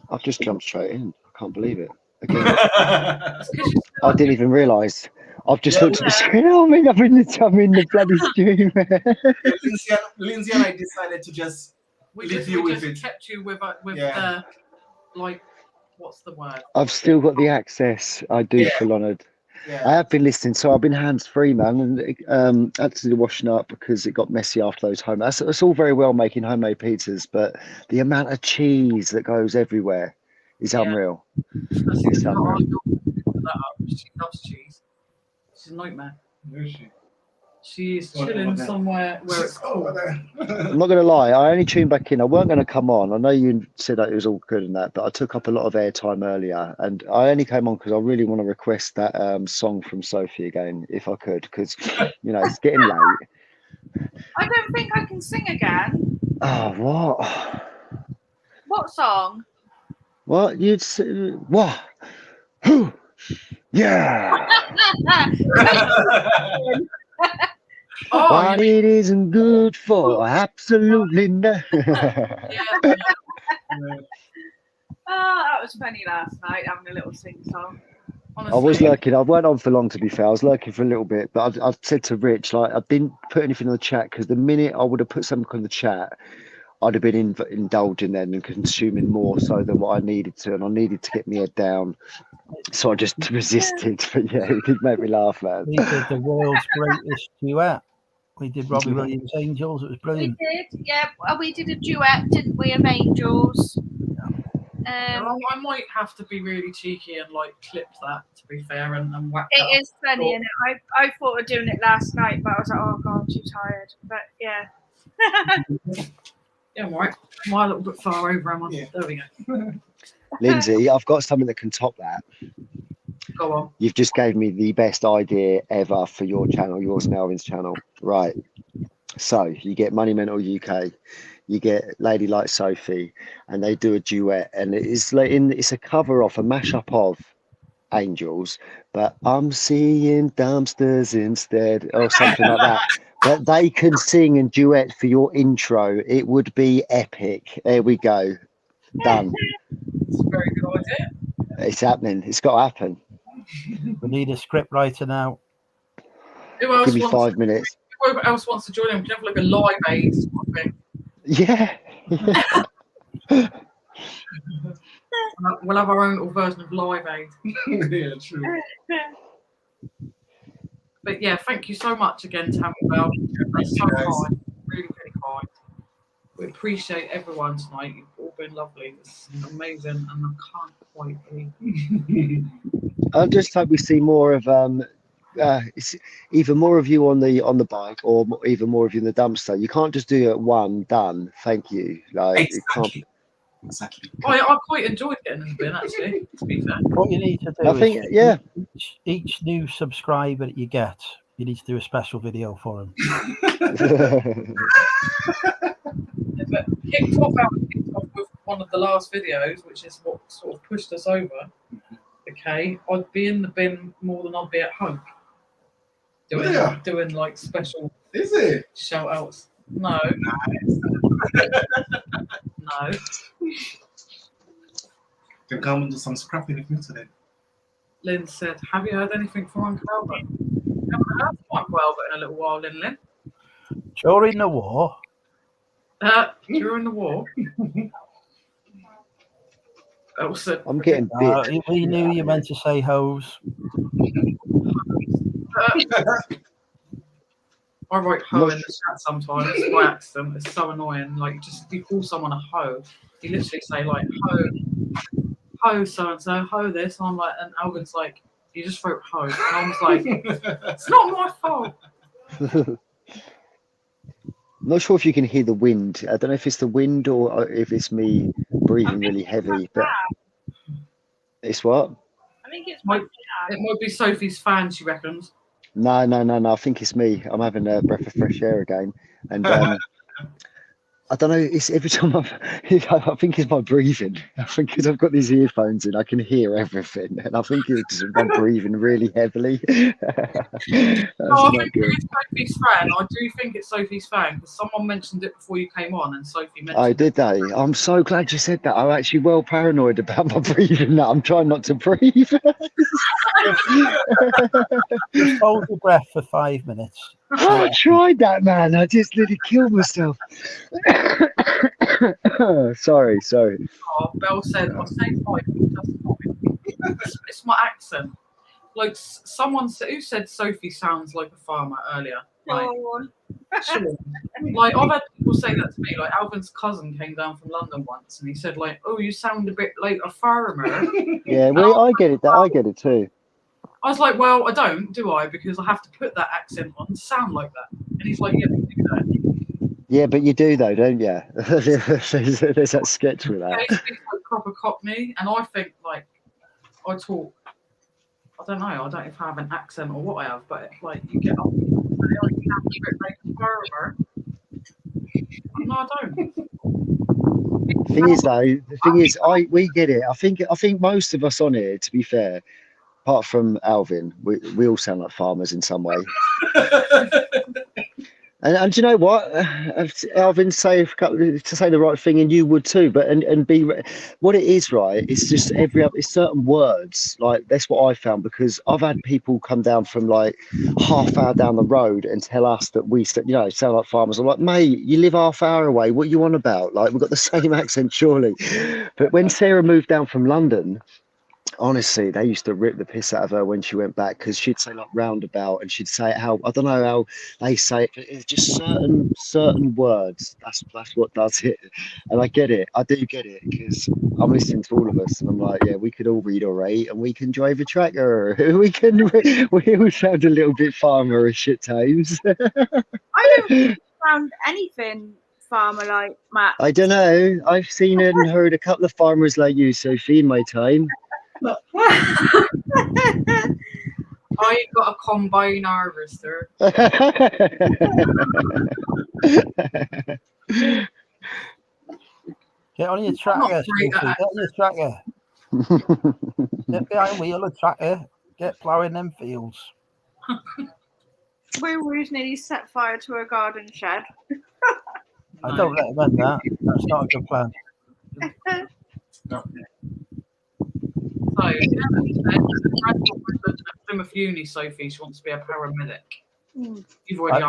I've just jumped straight in. I can't believe it. Again, That's 'cause you're still I didn't even realise. I've just Yeah, looked at the screen. Oh, I'm in the bloody stream. Lindsay and I decided to just we leave just, you we with just it. kept you with Yeah. the like what's the word? I've still got the access. I do Yeah. feel honoured. I Yeah. have been listening, so I've been hands-free, man, and had to do the washing up because it got messy after those home. It's all very well making homemade pizzas, but the amount of cheese that goes everywhere is Yeah. unreal. That's It's not unreal. that up. She loves cheese. She's a nightmare. Where is she? She is Over chilling there. somewhere where it's She's over cool. there. I'm not going to lie, I only tuned back in. I weren't going to come on. I know you said that it was all good and that, but I took up a lot of airtime earlier, and I only came on because I really want to request that song from Sophie again, if I could, because it's getting late. I don't think I can sing again. Oh, what? What song? What you'd say? What? Who? Yeah. Oh, But it isn't good for absolutely nothing. yeah. Oh, that was funny last night, having a little sing song. I was Honestly, lurking. I weren't on for long, to be fair. I was lurking for a little bit, but I've said to Rich, like, I didn't put anything in the chat because the minute I would have put something in the chat, I'd have been indulging then and consuming more so than what I needed to, and I needed to get my head down. So I just resisted. But yeah, it did make me laugh, man. We did the world's greatest duet. We did Robbie Williams' Angels. It was We brilliant. did, yeah. Well, we did a duet, didn't we, of Angels? I might have to be really cheeky and like clip that, to be fair, and whack that It is funny, and I thought of doing it last night, but I was like, oh god, I'm too tired. But yeah. Yeah, I'm alright. Am I a little bit far over? Am I? Yeah. There we go. Lindsay, I've got something that can top that. Go on. You've just gave me the best idea ever for your channel, yours and Alvin's channel. Right. So you get Money Mental UK, you get Lady Like Sophie, and they do a duet, and it's like it's a cover off a mashup of Angels, but I'm seeing dumpsters instead, or something like that. But they can sing and duet for your intro. It would be epic. There we go. Done. It's a very good idea. It's happening. It's got to happen. We need a script writer now. Who else Give me wants 5 minutes. Whoever else wants to join in, we can have like a live aid sort of thing. Yeah. We'll have our own little version of live aid. Yeah, true. But yeah, thank you so much again, Tammy Bell. That's so kind. Really, really kind. We appreciate everyone tonight. You've all been lovely. It's amazing, and I can't quite believe. I just hope we see more of it's either more of you on the bike or even more of you in the dumpster. You can't just do it one done. Thank you. Like Exactly. Exactly. I quite enjoyed getting in the bin, actually, to be fair. What you need to do I think, is yeah. each new subscriber that you get, you need to do a special video for them. But kicked off with one of the last videos, which is what sort of pushed us over. Okay, I'd be in the bin more than I'd be at home. Doing like special Is it? shout outs. No. No. Can come and do some scrapping with me today. Lynn said, have you heard anything from Uncle Albert? I haven't heard from Uncle Albert in a little while, Lynn. During the war, During the war. Elsa. I'm getting bit. we knew you meant to say hose. I write hoe in the chat sometimes by accident. It's so annoying. Like, just if you call someone a hoe, you literally say like hoe so and so, hoe this. And I'm like, and Alvin's like, you just wrote hoe. And I was like, it's not my fault. I'm not sure if you can hear the wind. I don't know if it's the wind or if it's me breathing really heavy, but it's what? I think it's my It might be Sophie's fan, she reckons. No. I think it's me. I'm having a breath of fresh air again, and I don't know. It's every time I think it's my breathing. I think because I've got these earphones in, I can hear everything, and I think it's just I'm breathing really heavily. That's I not think good. it is Sophie's fan. I do think it's Sophie's fan because someone mentioned it before you came on, and Sophie mentioned I did they? I'm so glad you said that. I'm actually well paranoid about my breathing now. I'm trying not to breathe. Just hold your breath for 5 minutes. I tried that, man. I just nearly killed myself. Sorry. Oh, Belle said, I'll say 5, just 5. It's my accent. Like, someone said, who said Sophie sounds like a farmer earlier? Like, sure. Like, I've had people say that to me. Like, Alvin's cousin came down from London once and he said, like, oh, you sound a bit like a farmer. Yeah, well, I get it. I get it too. I was like, well, I don't, do I? Because I have to put that accent on to sound like that. And he's like, yeah, you do that. Yeah, but you do though, don't you? There's that sketch with that. Yeah, he speaks like proper Cockney, and I think like I talk. I don't know. I don't know if I have an accent or what I have, but like you get up, like a farmer. No, I don't. The thing is, we get it. I think most of us on here, to be fair, apart from Alvin, we all sound like farmers in some way. And do you know what? Alvin say to say the right thing, and you would too. But and be what it is, right? It's just it's certain words. Like that's what I found, because I've had people come down from like half hour down the road and tell us that we sound like farmers. I'm like, mate, you live half hour away. What you on about? Like we've got the same accent, surely. But when Sarah moved down from London, honestly, they used to rip the piss out of her when she went back, because she'd say like roundabout, and she'd say it how I don't know how they say it. It's just certain words. That's what does it. And I get it. I do get it, because I'm listening to all of us, and I'm like, yeah, we could all read or write, and we can drive a tractor. We all sound a little bit farmerish at times. I don't sound anything farmer-like, Matt. I don't know. I've seen and heard a couple of farmers like you, Sophie, in my time. I got a combine harvester. Get on your tractor, free Sophie. to Get on your tractor. Get behind wheel of tractor. Get ploughing them fields. Woo-woo's nearly set fire to a garden shed. I don't recommend that. That's not a good plan. So, Plymouth Uni, Sophie, she wants to be a paramedic. You've already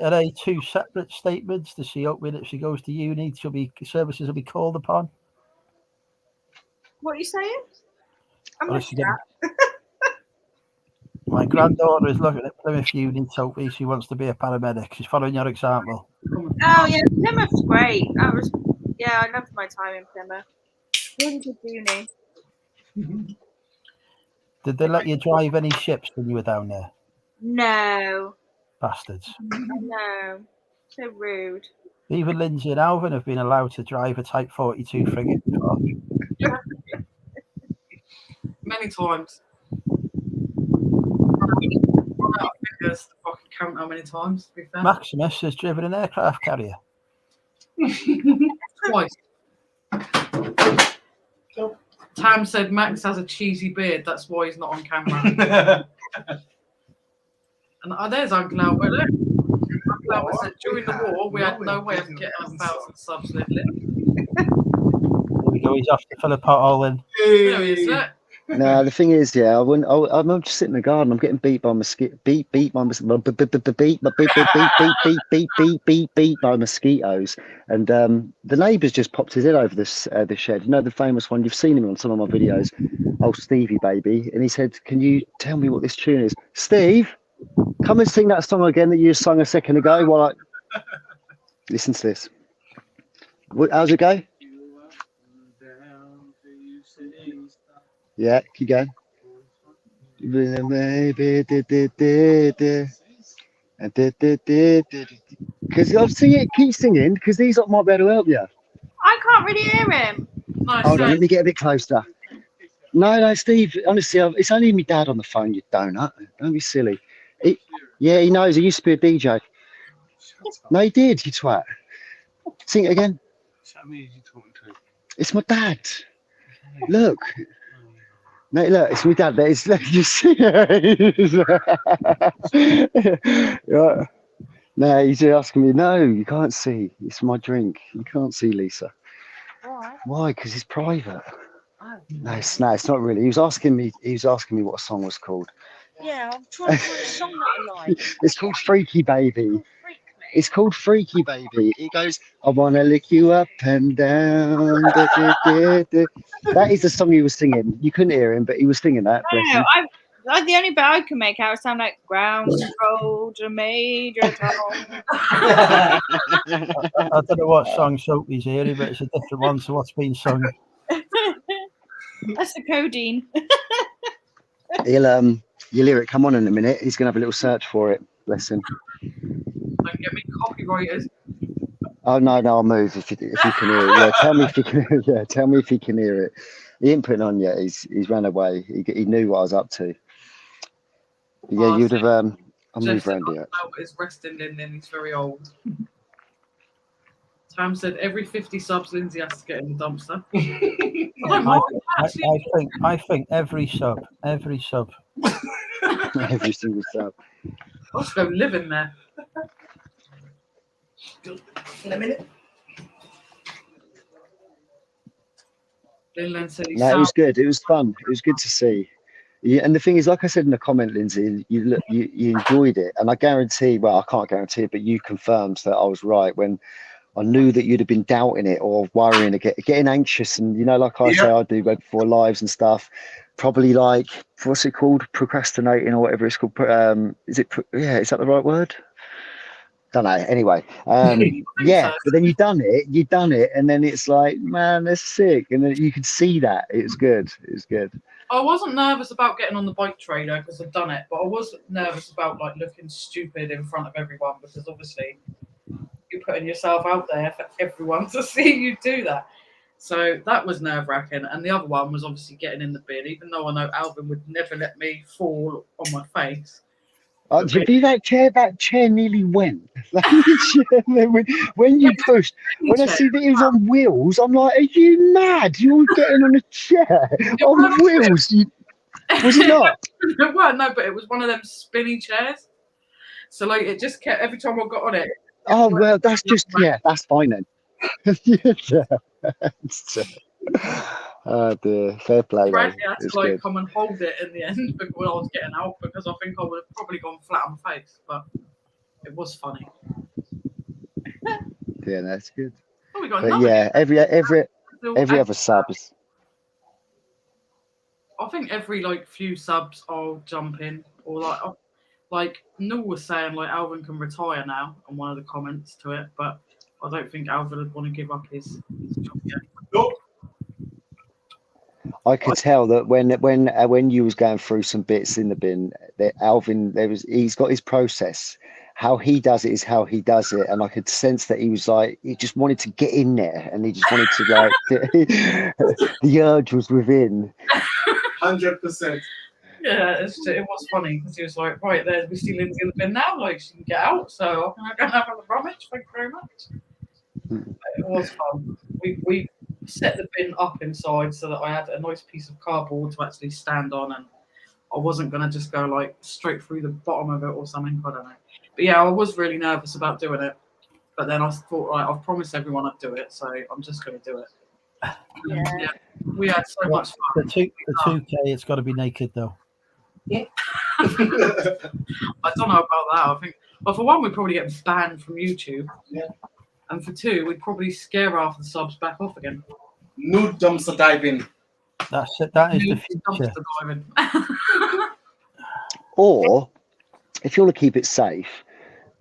Are they two separate statements? Does she hope that if she goes to uni, services will be called upon? What are you saying? I'm Or not is she sure. My granddaughter is looking at Plymouth Uni, Sophie. She wants to be a paramedic. She's following your example. Oh yeah, Plymouth's great. I loved my time in Plymouth. Really good uni. Did they let you drive any ships when you were down there? No, Bastards. no, so rude. Even Lindsay and Alvin have been allowed to drive a Type 42 frigate. many times. I fingers to fucking count how many times, to be fair. Maximus has driven an aircraft carrier. Twice. Tam said Max has a cheesy beard, that's why he's not on camera. And there's Uncle Albert. Look. Uncle Albert said during the war we had no way of getting 1,000 subs in Lit. There we go. He's off to fill a pothole in. There he is, look. No, the thing is, yeah, I'm just sitting in the garden. I'm getting beat by mosquitoes. Beat by mosquitoes, and the neighbour's just popped his head over the shed. You know, the famous one. You've seen him on some of my videos. Oh, Stevie baby, and he said, "Can you tell me what this tune is?" Steve, come and sing that song again that you just sung a second ago. While I listen to this. How's it go? Yeah, keep going. Because I'll sing it, keep singing, because these lot might be able to help you. I can't really hear him. Nice. Hold on, let me get a bit closer. No, Steve, honestly, it's only my dad on the phone, you donut. Don't be silly. He knows. He used to be a DJ. No, he did, you twat. Sing it again. It's my dad. Look. No, look, it's my dad. It's like you see. Yeah. No, he's asking me. No, you can't see. It's my drink. You can't see, Lisa. Why? Why? Because it's private. Oh. No, it's not really. He was asking me what a song was called. Yeah, I'm trying to find a song that I like. It's called Freaky Baby. It's called Freaky Baby. It goes, I want to lick you up and down. That is the song he was singing. You couldn't hear him, but he was singing that. No, the only bit I can make out sound like ground control to Major Tom. I don't know what song Sophie's hearing, but it's a different one to what's been sung. That's the codeine. You'll hear it come on in a minute. He's gonna have a little search for it. Bless him. Don't get me copywriters. Oh no, I'll move if you can hear it. Yeah, tell me if you can. Yeah, tell me if you can hear it. He ain't putting on yet. He's ran away. He knew what I was up to. But yeah, you'd have. I'll move around here. Is resting in, and he's very old. Tam said every 50 subs Lindsay has to get in the dumpster. I think every sub. Every single sub. I'll just go live in there. In a minute. Linland said he No, it was good. It was fun. It was good to see. Yeah, and the thing is, like I said in the comment, Lindsay, you enjoyed it, and I guarantee. Well, I can't guarantee it, but you confirmed that I was right when I knew that you'd have been doubting it or worrying, getting anxious, and like I say, I do go before lives and stuff. Probably like what's it called, procrastinating or whatever it's called. Is it? Yeah, is that the right word? Don't know. Anyway, yeah. so. But then you done it, and then it's like, man, they're sick, and then you could see that it was good. It was good. I wasn't nervous about getting on the bike trailer because I'd done it, but I was nervous about like looking stupid in front of everyone because obviously you're putting yourself out there for everyone to see you do that. So that was nerve-wracking. And the other one was obviously getting in the bin, even though I know Alvin would never let me fall on my face. That chair nearly went. When you pushed, when I see that it was on wheels, I'm like, are you mad? You're getting on a chair on wheels. Was it not? It weren't, no, but it was one of them spinny chairs. So like it just kept, every time I got on it. Oh, well, that's just, yeah, that's fine then. Oh dear, fair play. Bradley had to like come and hold it in the end when I was getting out because I think I would have probably gone flat on my face, but it was funny. Yeah, that's good. Oh, we got but yeah, every other sub is. I think every like few subs I'll jump in or like Noel was saying like Alvin can retire now on one of the comments to it, but I don't think Alvin would want to give up his job yet. Nope. I could tell that when you was going through some bits in the bin, that Alvin he's got his process. How he does it is how he does it, and I could sense that he was like he just wanted to get in there, and he just wanted to like the urge was within. 100%. Yeah, it was funny because he was like, right, there's we see Lindsay in the bin now, like she can get out, so I'm going to have a rummage. Thank you very much. It was fun. We set the bin up inside so that I had a nice piece of cardboard to actually stand on, and I wasn't going to just go like straight through the bottom of it or something. I don't know. But yeah, I was really nervous about doing it. But then I thought, right, I've promised everyone I'd do it, so I'm just going to do it. Yeah. We had so much fun. The 2K, it's got to be naked though. I don't know about that. I think, well, for one, we'd probably get banned from YouTube. Yeah. And for two, we'd probably scare half the subs back off again. Nude dumpster diving. That's it. That is the future. Diving. Or, if you want to keep it safe,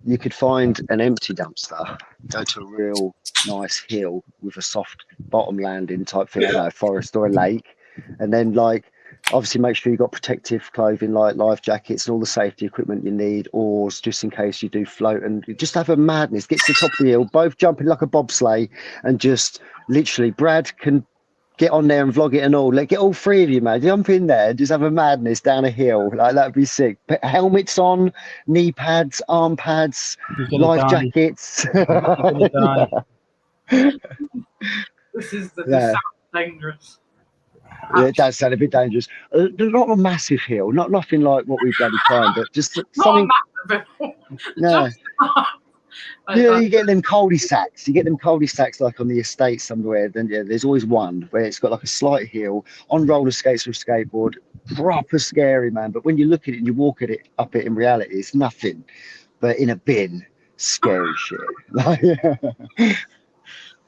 you could find an empty dumpster, go to a real nice hill with a soft bottom landing type thing, a forest or a lake, and then like obviously make sure you've got protective clothing like life jackets and all the safety equipment you need, oars just in case you do float, and just have a madness. Get to the top of the hill, both jumping like a bobsleigh, and just literally Brad can get on there and vlog it and all. Like, get all three of you, man. Jump in there and just have a madness down a hill. Like, that'd be sick. Put helmets on, knee pads, arm pads, life jackets. This is sounds dangerous. Yeah, it does sound a bit dangerous. Not a massive hill, nothing like what we've bloody climbed, but just something. No. Yeah, you get them cul-de-sacs. You get them cul-de-sacs like on the estate somewhere. Then yeah, there's always one where it's got like a slight hill on roller skates or skateboard. Proper scary, man. But when you look at it and you walk at it up it in reality, it's nothing. But in a bin, scary shit.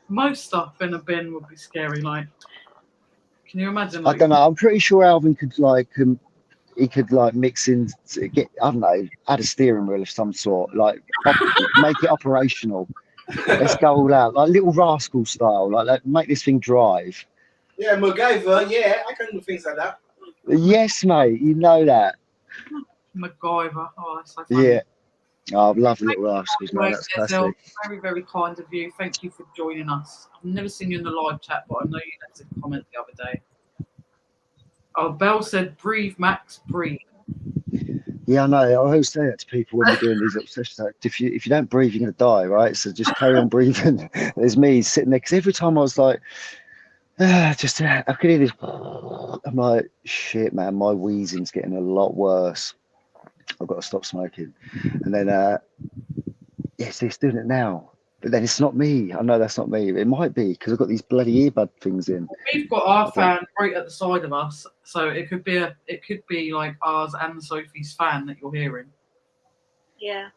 Most stuff in a bin would be scary. Like, can you imagine? I don't know. I'm pretty sure Alvin could like he could like mix in, get, I don't know, add a steering wheel of some sort, like make it operational. Let's go all out, like Little Rascal style, like make this thing drive. Yeah, MacGyver, yeah, I can do things like that. Yes, mate, you know that. MacGyver, oh, that's so funny. Yeah. Oh, I love Little Rascals, man, that's classic. Very, very kind of you. Thank you for joining us. I've never seen you in the live chat, but I know you left a comment the other day. Oh, Belle said, breathe, Max, breathe. Yeah, I know. I always say that to people when they're doing these obsessions. Like, if you don't breathe, you're going to die, right? So just carry on breathing. There's me sitting there. Because every time I was like, I could hear this. I'm like, shit, man, my wheezing's getting a lot worse. I've got to stop smoking. And then, yes, it's doing it now. But then it's not me. I know that's not me. It might be because I've got these bloody earbud things in. We've got our fan right at the side of us, so it could be like ours and Sophie's fan that you're hearing. Yeah.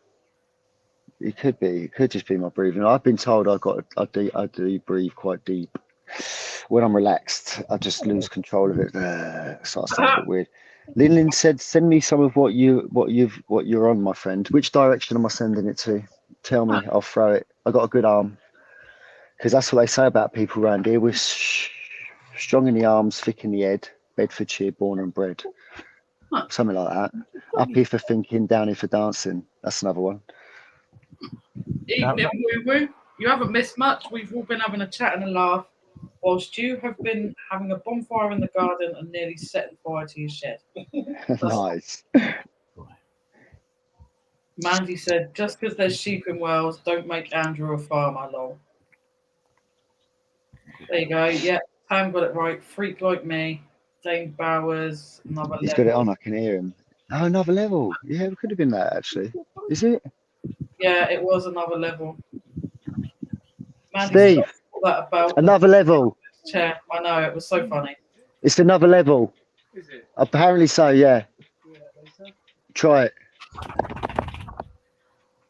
It could be. It could just be my breathing. I've been told I do breathe quite deep. When I'm relaxed, I just lose control of it. So I sound a bit weird. Lin said, "Send me some of what you're on, my friend. Which direction am I sending it to? Tell me. I'll throw it. I got a good arm, because that's what they say about people around here. We're strong in the arms, thick in the head. Bedfordshire, born and bred. Something like that. Up here for thinking, down here for dancing. That's another one. Evening, woo-woo. You haven't missed much. We've all been having a chat and a laugh, whilst you have been having a bonfire in the garden and nearly setting fire to your shed. Nice. Mandy said, just because there's sheep in Wales, don't make Andrew a farmer, lol. There you go. Yeah, Tam got it right. Freak like me. Dane Bowers, another He's level. got it on. I can hear him. Oh, another level. Yeah, it could have been that actually. Is it? Yeah, it was another level. Mandy Steve, thought that about another level. the chair. I know, it was so funny. It's another level. Is it? Apparently so. Yeah. Try it.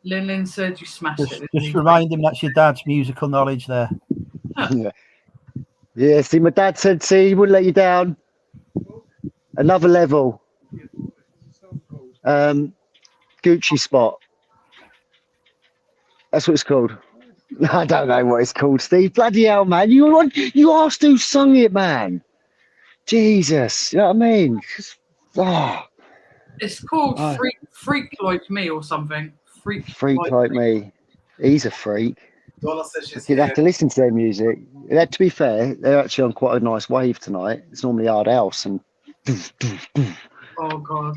Lin said you smashed it. Just remind him that's your dad's musical knowledge there. Yeah. Yeah. See, my dad said, "See, he wouldn't let you down." Another level. Gucci spot. That's what it's called. I don't know what it's called, Steve. Bloody hell, man! You asked who sung it, man. Jesus, you know what I mean? Oh, It's called Freak Like Me or something. Freak like me. He's a freak. Donna says she's You'd have here. to listen to their music. To be fair, they're actually on quite a nice wave tonight. It's normally hard house and Oh god.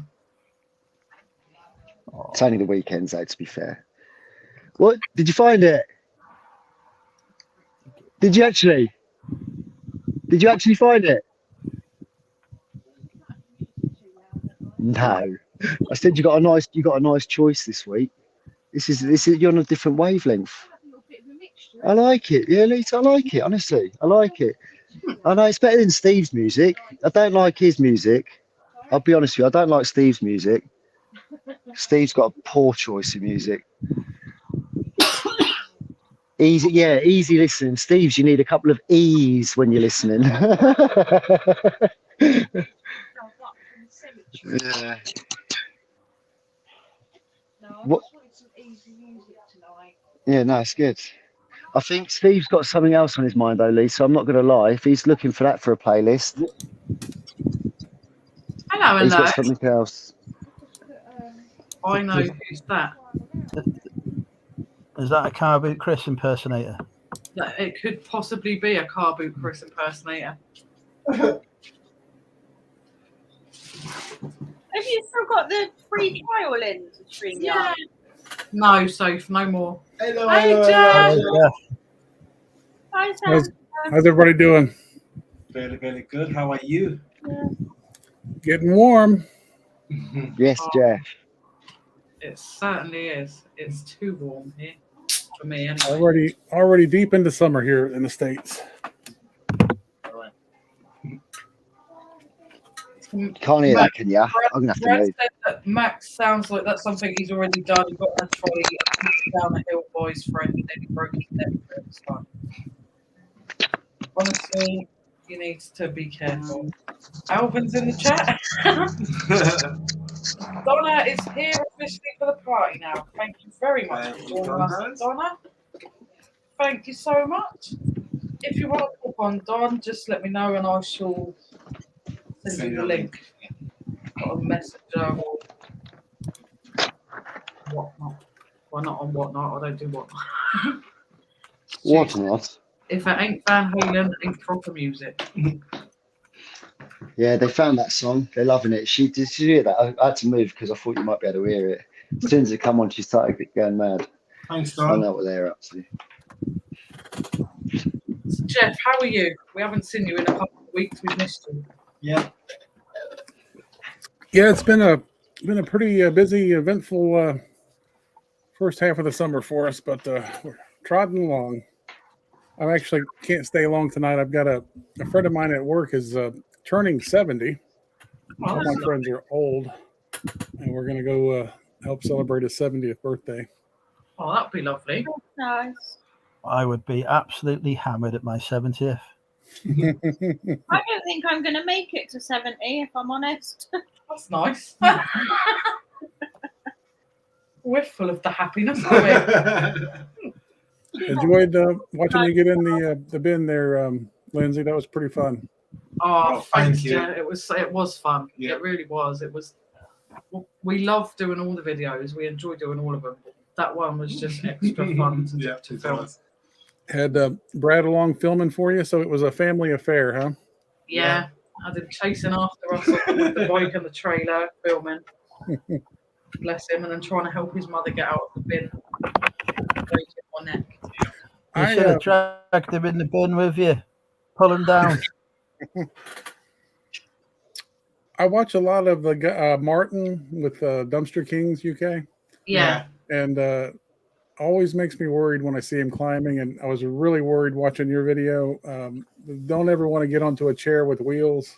it's only the weekends though, to be fair. What? Did you find it? Did you actually find it? No. I said you got a nice choice this week. This is you're on a different wavelength. I like it. Yeah, Lisa, I like it. Honestly, I like it. I know it's better than Steve's music. I don't like his music. I'll be honest with you. I don't like Steve's music. Steve's got a poor choice of music. Easy listening. Steve's, you need a couple of E's when you're listening. Yeah. What? Yeah, no, it's good. I think Steve's got something else on his mind, though, Lee, so I'm not going to lie. If he's looking for that for a playlist, Hello, he's got something else. I know who's that. Is that a Car Boot Chris impersonator? That it could possibly be a Car Boot Chris impersonator. Have you still got the free trial in to stream? Yeah. No, Soph, no more. Hello, Hi, hello, Jack. hello. Hi, Sam. How's everybody doing? Very, very good. How are you? Getting warm. Yes, Jeff. It certainly is. It's too warm here for me anyway. Already deep into summer here in the States. Can't hear that, can ya? I'm going to have to Brad move. said that Max sounds like that's something he's already done. He got a trolley down the hill by his friend and then he broke his neck at the time. Honestly, he needs to be careful. Alvin's in the chat. Donna is here officially for the party now. Thank you very much for joining us, Donna. Thank you so much. If you want to pop on, Don, just let me know and I shall send you the link. Got a messenger or whatnot. Well, not on whatnot. I don't do whatnot. What not? If it ain't Van Halen, it ain't proper music. Yeah, they found that song. They're loving it. Did you hear that? I had to move because I thought you might be able to hear it. As soon as it come on, she started going mad. Thanks, I Don. know what they're up to. Jeff, how are you? We haven't seen you in a couple of weeks. We've missed you. Yeah. Yeah, it's been a pretty busy, eventful first half of the summer for us, but trotting along. I actually can't stay long tonight. I've got a friend of mine at work is turning 70. Oh, All that's my friends are old, and we're going to go help celebrate his 70th birthday. Oh, that'd be lovely. Nice. I would be absolutely hammered at my 70th. I don't think I'm going to make it to 70, if I'm honest. That's nice. We're full of the happiness, aren't we? Enjoyed watching you get in the bin there, Lindsay. That was pretty fun. Oh, thank thanks, you. Joe. It was fun. Yeah. It really was. It was. We love doing all the videos. We enjoy doing all of them. That one was just extra fun to film. Had Brad along filming for you, so it was a family affair, huh? Yeah, I did chasing after us with the bike and the trailer, filming. Bless him, and then trying to help his mother get out of the bin. Breaking my neck. You should have dragged him in the bin with you. Pull him down. I watch a lot of the Martin with Dumpster Kings UK, Yeah. and always makes me worried when I see him climbing. And I was really worried watching your video. Don't ever want to get onto a chair with wheels.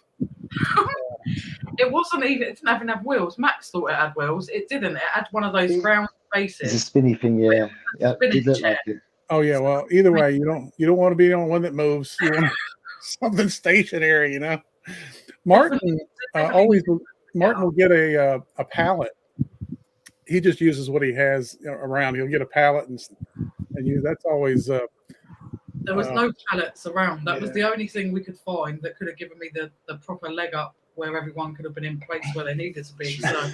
It wasn't even. It didn't even have wheels. Max thought it had wheels. It didn't. It had one of those round It's a faces. spinny thing, yeah. Yeah, Spinning did look chair. like it. Oh yeah, well, either way, you don't want to be on one that moves. You want something stationary, you know. Martin Martin will get a pallet. He just uses what he has around. He'll get a pallet and use. That's always. There was no pallets around. That was Yeah. the only thing we could find that could have given me the proper leg up where everyone could have been in place where they needed to be. So,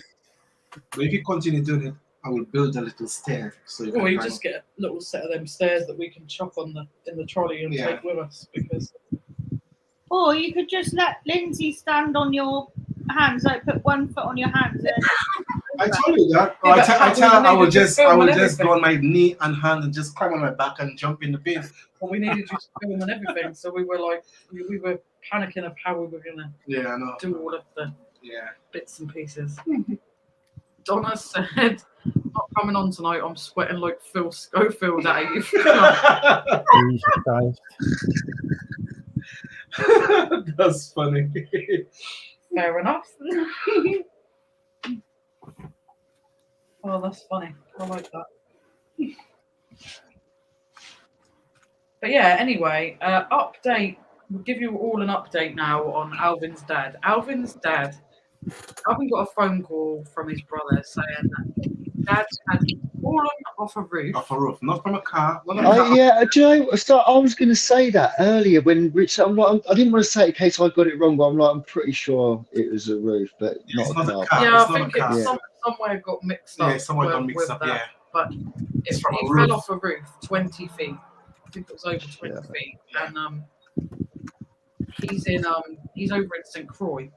But if you continue doing it, I will build a little stair. So you or can you climb just get a little set of them stairs that we can chuck on in the trolley and Yeah. take with us because Or you could just let Lindsay stand on your hands, like put one foot on your hands. And I told you that. Yeah, but I will just film and go everything. on my knee and hand and just climb on my back and jump in the bin. we needed you to film and everything. So we were like, we were panicking of how we were going to Yeah, I know. do all of the Yeah. bits and pieces. Donna said, not coming on tonight, I'm sweating like Phil Schofield at you. Jesus Christ. That's funny. Fair enough. Oh, that's funny. I like that. But yeah, anyway, update. We'll give you all an update now on Alvin's dad. Alvin got a phone call from his brother saying that his dad had fallen off a roof. Off a roof, not from a car. Not a car. Yeah, do you know? So I was going to say that earlier when Rich. I didn't want to say it in case I got it wrong, but I'm pretty sure it was a roof, but It's not a not a car. car. Yeah, it's I not think a car. it's somewhere got mixed up. Yeah, someone got with mixed up. that. Yeah. But It's he from a fell roof. off a roof 20 feet. I think it was over 20 Yeah. feet. And he's over in St. Croix.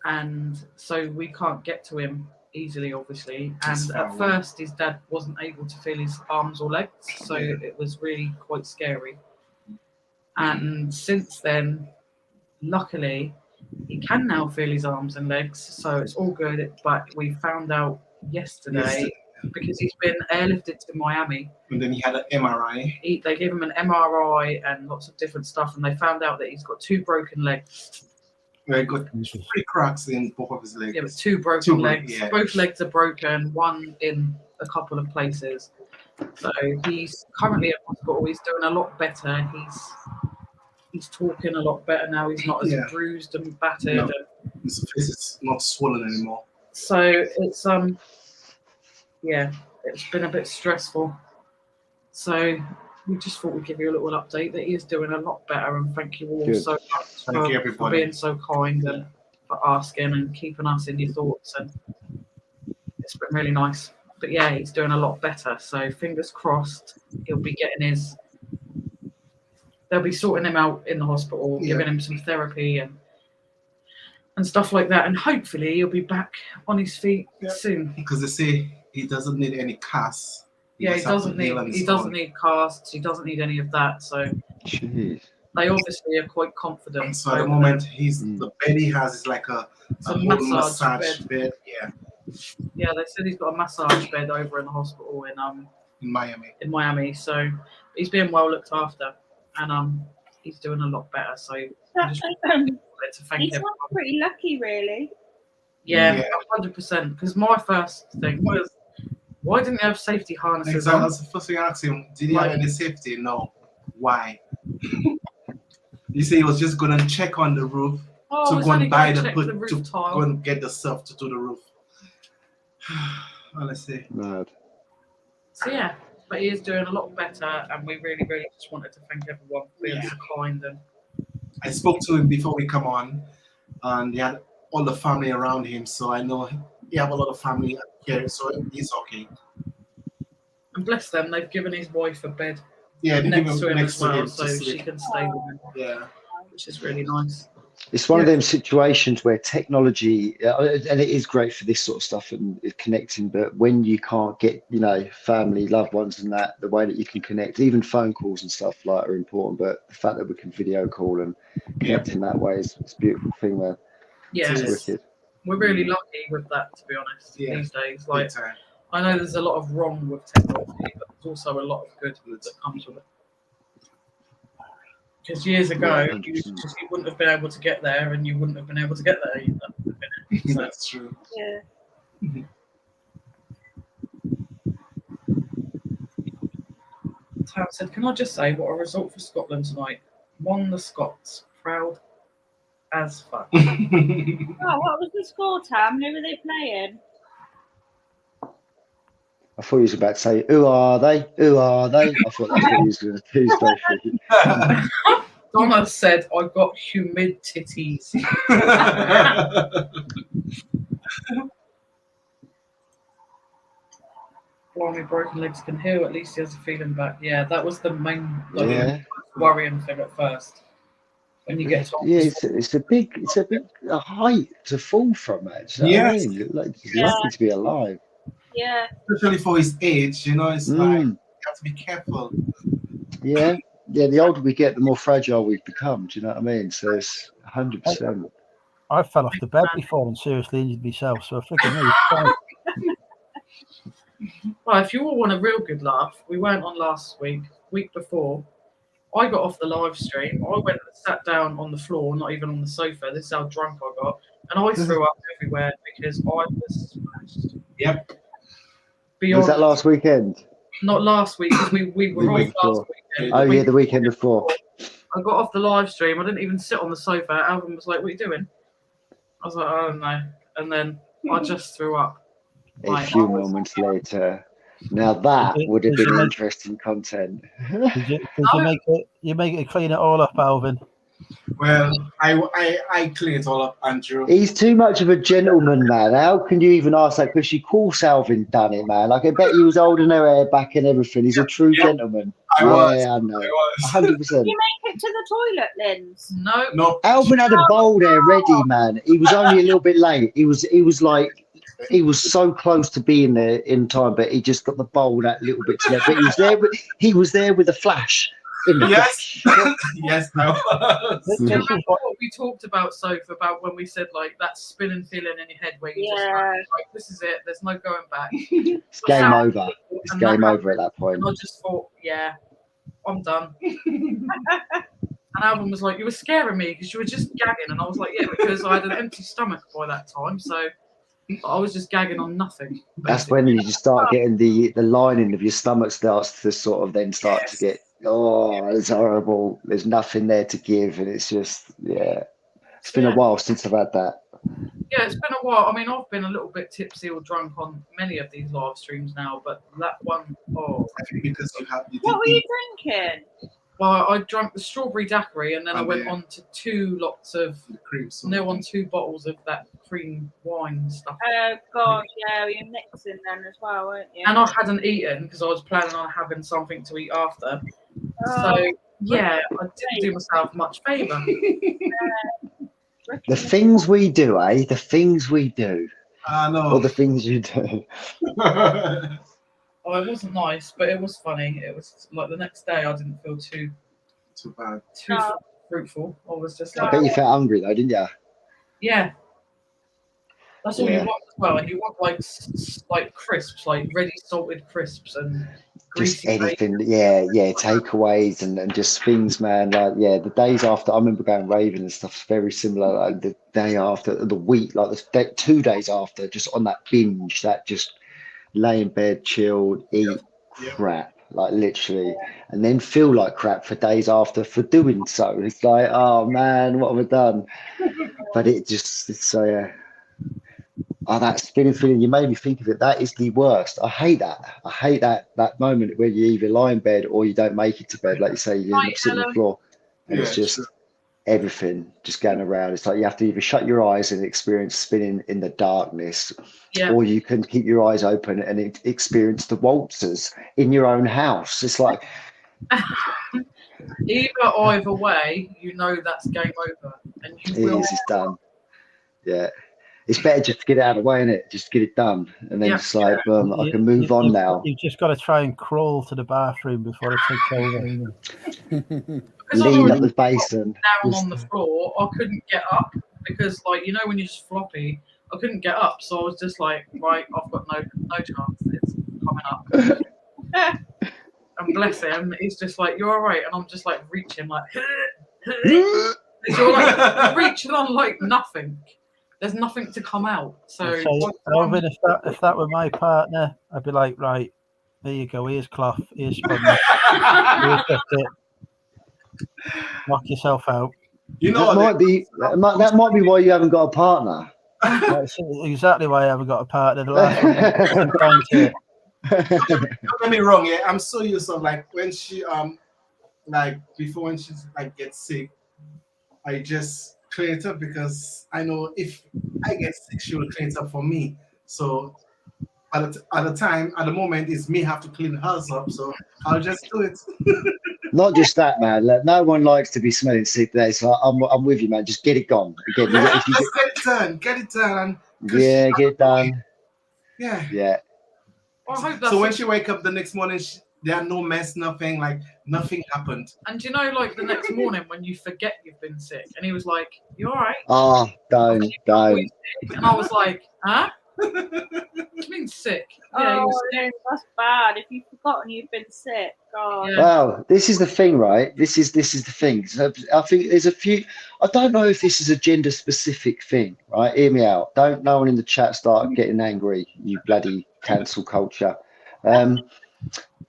And so we can't get to him easily, obviously. It's And far at away. first, his dad wasn't able to feel his arms or legs. So Yeah. it was really quite scary. And since then, luckily, he can now feel his arms and legs. So it's all good. But we found out yesterday because he's been airlifted to Miami. And then he had an MRI. They gave him an MRI and lots of different stuff, and they found out that he's got 2 broken legs. Where he got 3 cracks in both of his legs. Yeah, but 2 broken Two legs. yeah. Both legs are broken, one in a couple of places. So he's currently at hospital. He's doing a lot better. He's talking a lot better now. He's not as Yeah. bruised and battered. No. His face is not swollen anymore. So it's it's been a bit stressful. So we just thought we'd give you a little update that he is doing a lot better, and thank you all Good. so much Thank you, for everybody. being so kind and for asking and keeping us in your thoughts, and it's been really nice. But yeah, he's doing a lot better, so fingers crossed he'll be getting they'll be sorting him out in the hospital, Yeah. giving him some therapy and stuff like that, and hopefully he'll be back on his feet Yeah. soon. Because they say he doesn't need any casts. Yeah, he just has to doesn't heal on need his own. casts. He doesn't need any of that. So Jeez. they obviously are quite confident. So at the over moment, Mm. the bed he has is like a a whole massage bed. Yeah. Yeah, they said he's got a massage bed over in the hospital in in Miami. in Miami. So he's being well looked after, and he's doing a lot better. So I just wanted to thank He him. sounds pretty lucky, really. Yeah, Yeah. 100%. Because my first thing was, why didn't they have safety harnesses Exactly. on? That's the first thing I asked him. Did he have Like- any safety? No. Why? You see, he was just going to check on the roof Oh, to it's go only and buy gonna the check put the roof to tile. go and get the stuff to do the roof. Honestly. Mad. So yeah, but he is doing a lot better, and we really, really just wanted to thank everyone for being so kind. And I spoke to him before we come on, and he had all the family around him, so I know he have a lot of family here, so he's okay. bless them, they've given his wife a bed Yeah, they give next him to him next as to well, him so to she sleep. can stay with him, Yeah. which is really nice. It's one of Yeah. them situations where technology, and it is great for this sort of stuff and connecting, but when you can't get, family, loved ones and that, the way that you can connect, even phone calls and stuff like are important, but the fact that we can video call and connect in that way is it's a beautiful thing, man. Yeah, It's Yes. wicked. we're really lucky with that, to be honest, Yeah. these days. Big Like, time. I know there's a lot of wrong with technology, but there's also a lot of good that comes with it. Because years ago, Yeah, you 100%. wouldn't have been able to get there, and you wouldn't have been able to get there either. So, That's true. Yeah. Tam said, can I just say what a result for Scotland tonight? Won the Scots. Proud as fuck. Oh, what was the score, Tam? Who were they playing? I thought he was about to say, who are they? Who are they? I thought that's what he was going to do, Sophie. Donna said, I got humid titties. Blimey, broken legs can heal. At least he has a feeling back. Yeah, that was the main Yeah. worrying thing at first. When you get told. Yeah, it's a big height to fall from, man. Do you know what I Yes. mean? Like, he's Yeah. lucky to be alive. Yeah. Especially for his age, it's like you Mm, have to be careful. yeah. Yeah, the older we get, the more fragile we've become. Do you know what I mean? So it's 100%. I fell off the bed before and seriously injured myself, so freaking me. It's fine. Well, if you all want a real good laugh, we weren't on last week before. I got off the live stream. I went and sat down on the floor, not even on the sofa. This is how drunk I got. And I threw up everywhere because I was smashed. Yep. Beyond, Was that last weekend? not last week, because we were The off week last before. weekend. Oh, The yeah, week the weekend before. I got off the live stream. I didn't even sit on the sofa. Alvin was like, what are you doing? I was like, I don't know. And then I just threw up. A Like, few I was- moments later. Now that would have Did you been make- interesting content. Did you make it clean it all up, Alvin? Well, I clean it all up, Andrew. He's too much of a gentleman, man. How can you even ask that question? Of course, Alvin done it, man. Like, I bet he was holding her hair back and everything. He's a true gentleman. I was. Yeah, I know. I was. 100%. You make it to the toilet, Linz. No. No. Alvin had a bowl there ready, man. He was only a little bit late. He was so close to being there in time, but he just got the bowl that little bit too late. But he was there with a flash in the Yes. flash. Yes, I was. This Do you is remember what- what we talked about, Soph, about when we said like that spinning feeling in your head where you just Yeah. like, this is it, there's no going back. It's game over. It's And game that over at that point. And I just thought, yeah, I'm done. And Alvin was like, you were scaring me because you were just gagging. And I was like, yeah, because I had an empty stomach by that time. So I was just gagging on nothing. That's when you just start getting the lining of your stomach starts to sort of then start to get, oh, it's horrible. There's nothing there to give. And it's just, yeah. It's been a while since I've had that. Yeah, it's been a while. I mean, I've been a little bit tipsy or drunk on many of these live streams now, but that one, oh. I think because you What were you drinking? Well, I drank the strawberry daiquiri and then I Oh, went yeah. on to 2 lots of, the cream. So no, on 2 bottles of that cream wine stuff. Oh, God, yeah, you're mixing then as well, weren't you? And I hadn't eaten because I was planning on having something to eat after. Oh, So, yeah, I didn't do myself much favour. The things we do, eh? The things we do. I Or know. the things you do. Oh, it wasn't nice, but it was funny. It was like the next day I didn't feel too Too bad. fruitful. I was just I like, bet you felt hungry though, didn't you? yeah. That's all Yeah. you want as well, and you want like crisps, like ready salted crisps and Just greasy bacon. anything, takeaways and just things, man. Like, the days after, I remember going raving and stuff, very similar. Like the day after, the week, like the 2 days after, just on that binge, that just lay in bed, chilled, eat Yep. crap, like literally, and then feel like crap for days after for doing so. It's like, oh man, what have I done? But it's so yeah. Oh, that spinning feeling, you made me think of it. That is the worst. I hate that. I hate that moment where you either lie in bed or you don't make it to bed. Like you say, you end up sitting on the floor and it's just everything just going around. It's like you have to either shut your eyes and experience spinning in the darkness, or you can keep your eyes open and experience the waltzers in your own house. It's like either way, you know that's game over, and you will. it's done. Yeah. It's better just to get it out of the way, innit? Just get it done. And then just like, I can move on now. You've just got to try and crawl to the bathroom before it takes over. Lean up the basin. Down on the floor, I couldn't get up because, like, you know, when you're just floppy, I couldn't get up. So I was just like, right, I've got no chance. It's coming up. And bless him, he's just like, you're all right. And I'm just like reaching, like, you're like reaching on like nothing. There's nothing to come out. So Alvin, if that were my partner, I'd be like, right, there you go. Here's cloth. Here's sponge. Here's it. Knock yourself out. You know, that might be why you haven't got a partner. That's exactly why I haven't got a partner. The last one. Don't get me wrong, I'm so used to like when she like before when she like gets sick, I just clean it up because I know if I get sick, she will clean it up for me. So at the moment, it's me have to clean hers up. So I'll just do it. Not just that, man. No one likes to be smelling sick there. So I'm with you, man. Just get it gone. Get it done. Get it done. Yeah, get it done. Yeah. Well, I hope that's so when she wake up the next morning, there are no mess, nothing, like nothing happened. And you know, like the next morning when you forget you've been sick, and he was like, "You all right?" Oh, don't. And I was like, "Huh? What do you mean sick?" Yeah, that's bad. If you've forgotten you've been sick, God. Yeah. Well, this is the thing, right? This is the thing. So I think there's a few. I don't know if this is a gender-specific thing, right? Hear me out. Don't no one in the chat start getting angry. You bloody cancel culture.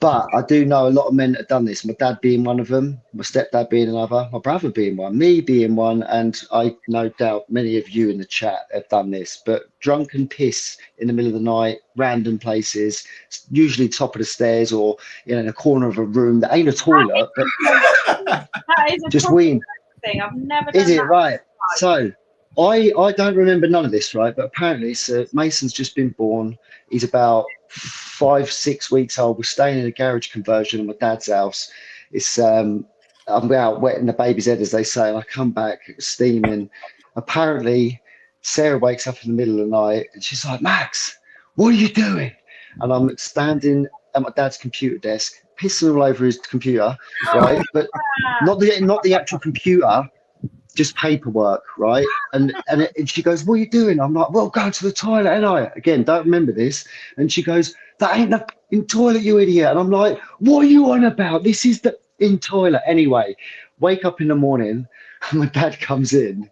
But I do know a lot of men that have done this. My dad being one of them, my stepdad being another, my brother being one, me being one, and I no doubt many of you in the chat have done this. But drunken piss in the middle of the night, random places, usually top of the stairs or in a corner of a room that ain't a toilet, but that is a just weeing. Thing. I've never done Is it that. right? So I don't remember none of this, right? But apparently, Mason's just been born. He's about 5-6 weeks old. We're staying in a garage conversion at my dad's house. It's I'm out wetting the baby's head, as they say, and I come back steaming. Apparently, Sarah wakes up in the middle of the night and she's like, "Max, what are you doing?" And I'm standing at my dad's computer desk, pissing all over his computer, right? But not the actual computer. Just paperwork, right? And she goes, "What are you doing?" I'm like, "Well, go to the toilet." And I, again, don't remember this. And she goes, "That ain't the in toilet, you idiot." And I'm like, "What are you on about? This is the in toilet." Anyway, wake up in the morning and my dad comes in.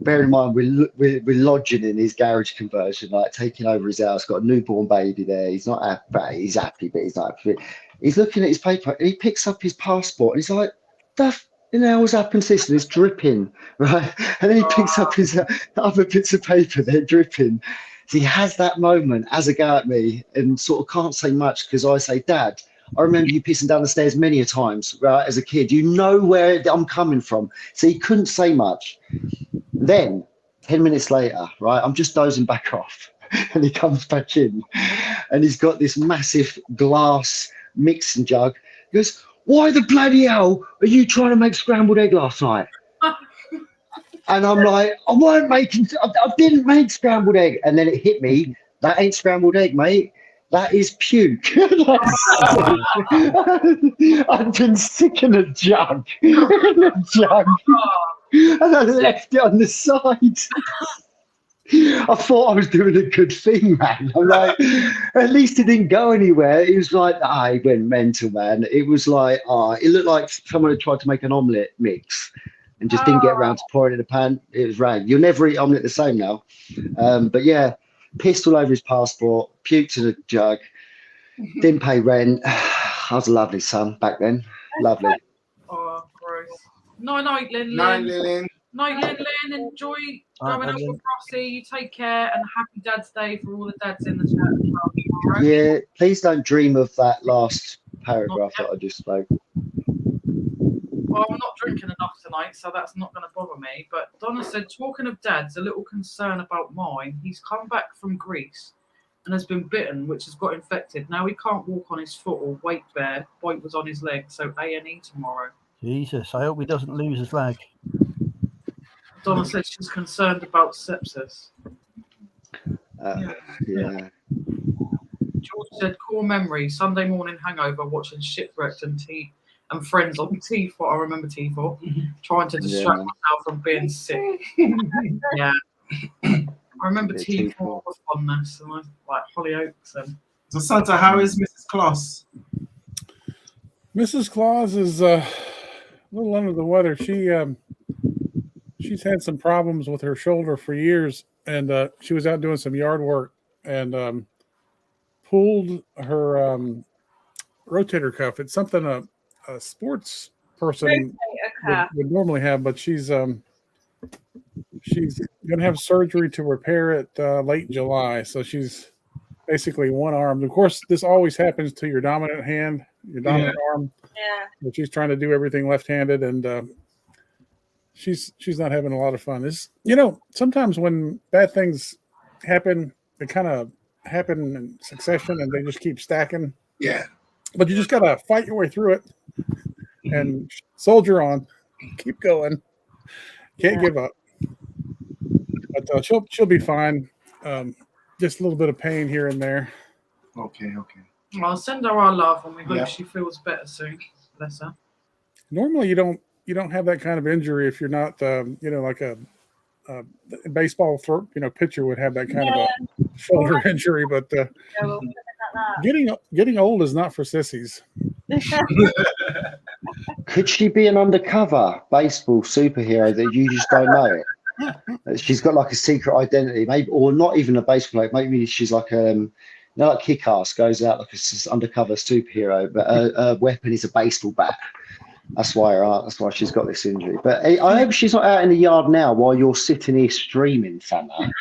Bear in mind, we're lodging in his garage conversion, like taking over his house. Got a newborn baby there. He's not happy. He's happy, but he's not happy. He's looking at his paper and he picks up his passport and he's like, what's happened to this? And it's dripping, right? And then he picks up his other bits of paper, they're dripping. So he has that moment as a go at me and sort of can't say much because I say, "Dad, I remember you pissing down the stairs many a times, right, as a kid. You know where I'm coming from." So he couldn't say much. Then 10 minutes later, right, I'm just dozing back off and he comes back in and he's got this massive glass mixing jug. He goes, "Why the bloody hell are you trying to make scrambled egg last night?" And I'm like, I didn't make scrambled egg. And then it hit me, that ain't scrambled egg, mate. That is puke. I've been sick in a jug. And I left it on the side. I thought I was doing a good thing, man. I'm like, at least it didn't go anywhere. It was like, he went mental, man. It was like, it looked like someone had tried to make an omelette mix and just didn't get around to pouring it in a pan. It was rag. You'll never eat omelette the same now. But yeah, pissed all over his passport, puked in a jug, didn't pay rent. I was a lovely son back then. Lovely. Oh, gross. Night, Lynn. Night, Lynn. Night, Lynn. Enjoy going out with Rossi. You take care, and happy Dad's Day for all the dads in the chat as well. Right? Yeah, please don't dream of that last paragraph that I just spoke. Well, I'm not drinking enough tonight, so that's not going to bother me. But Donna said, talking of dads, a little concern about mine. He's come back from Greece and has been bitten, which has got infected. Now he can't walk on his foot or weight bear. Bite was on his leg, so A&E tomorrow. Jesus, I hope he doesn't lose his leg. Donna said she's concerned about sepsis. Yeah. George said, core memory, Sunday morning hangover, watching Shipwrecked and Friends on T4. I remember T4, trying to distract myself from being sick. Yeah. I remember T4 with fondness and like Hollyoaks. And So Santa, how is Mrs. Claus? Mrs. Claus is a little under the weather. She's had some problems with her shoulder for years, and she was out doing some yard work and pulled her rotator cuff. It's something a sports person would normally have, but she's going to have surgery to repair it late July. So she's basically one arm. Of course, this always happens to your dominant hand, your dominant arm. Yeah. But she's trying to do everything left-handed, and she's not having a lot of fun. This, sometimes when bad things happen, they kind of happen in succession, and they just keep stacking. Yeah. But you just gotta fight your way through it and soldier on, keep going. Can't give up. But she'll be fine. Just a little bit of pain here and there. Okay. I'll send her our love, and we hope she feels better soon. Bless her. Normally, you don't have that kind of injury if you're not, like a baseball pitcher would have that kind of a shoulder injury. But getting old is not for sissies. Could she be an undercover baseball superhero that you just don't know it? She's got like a secret identity, maybe, or not even a baseball player. Maybe she's like like Kick-Ass goes out like an undercover superhero, but her weapon is a baseball bat. That's why she's got this injury. But I hope she's not out in the yard now while you're sitting here streaming, Santa.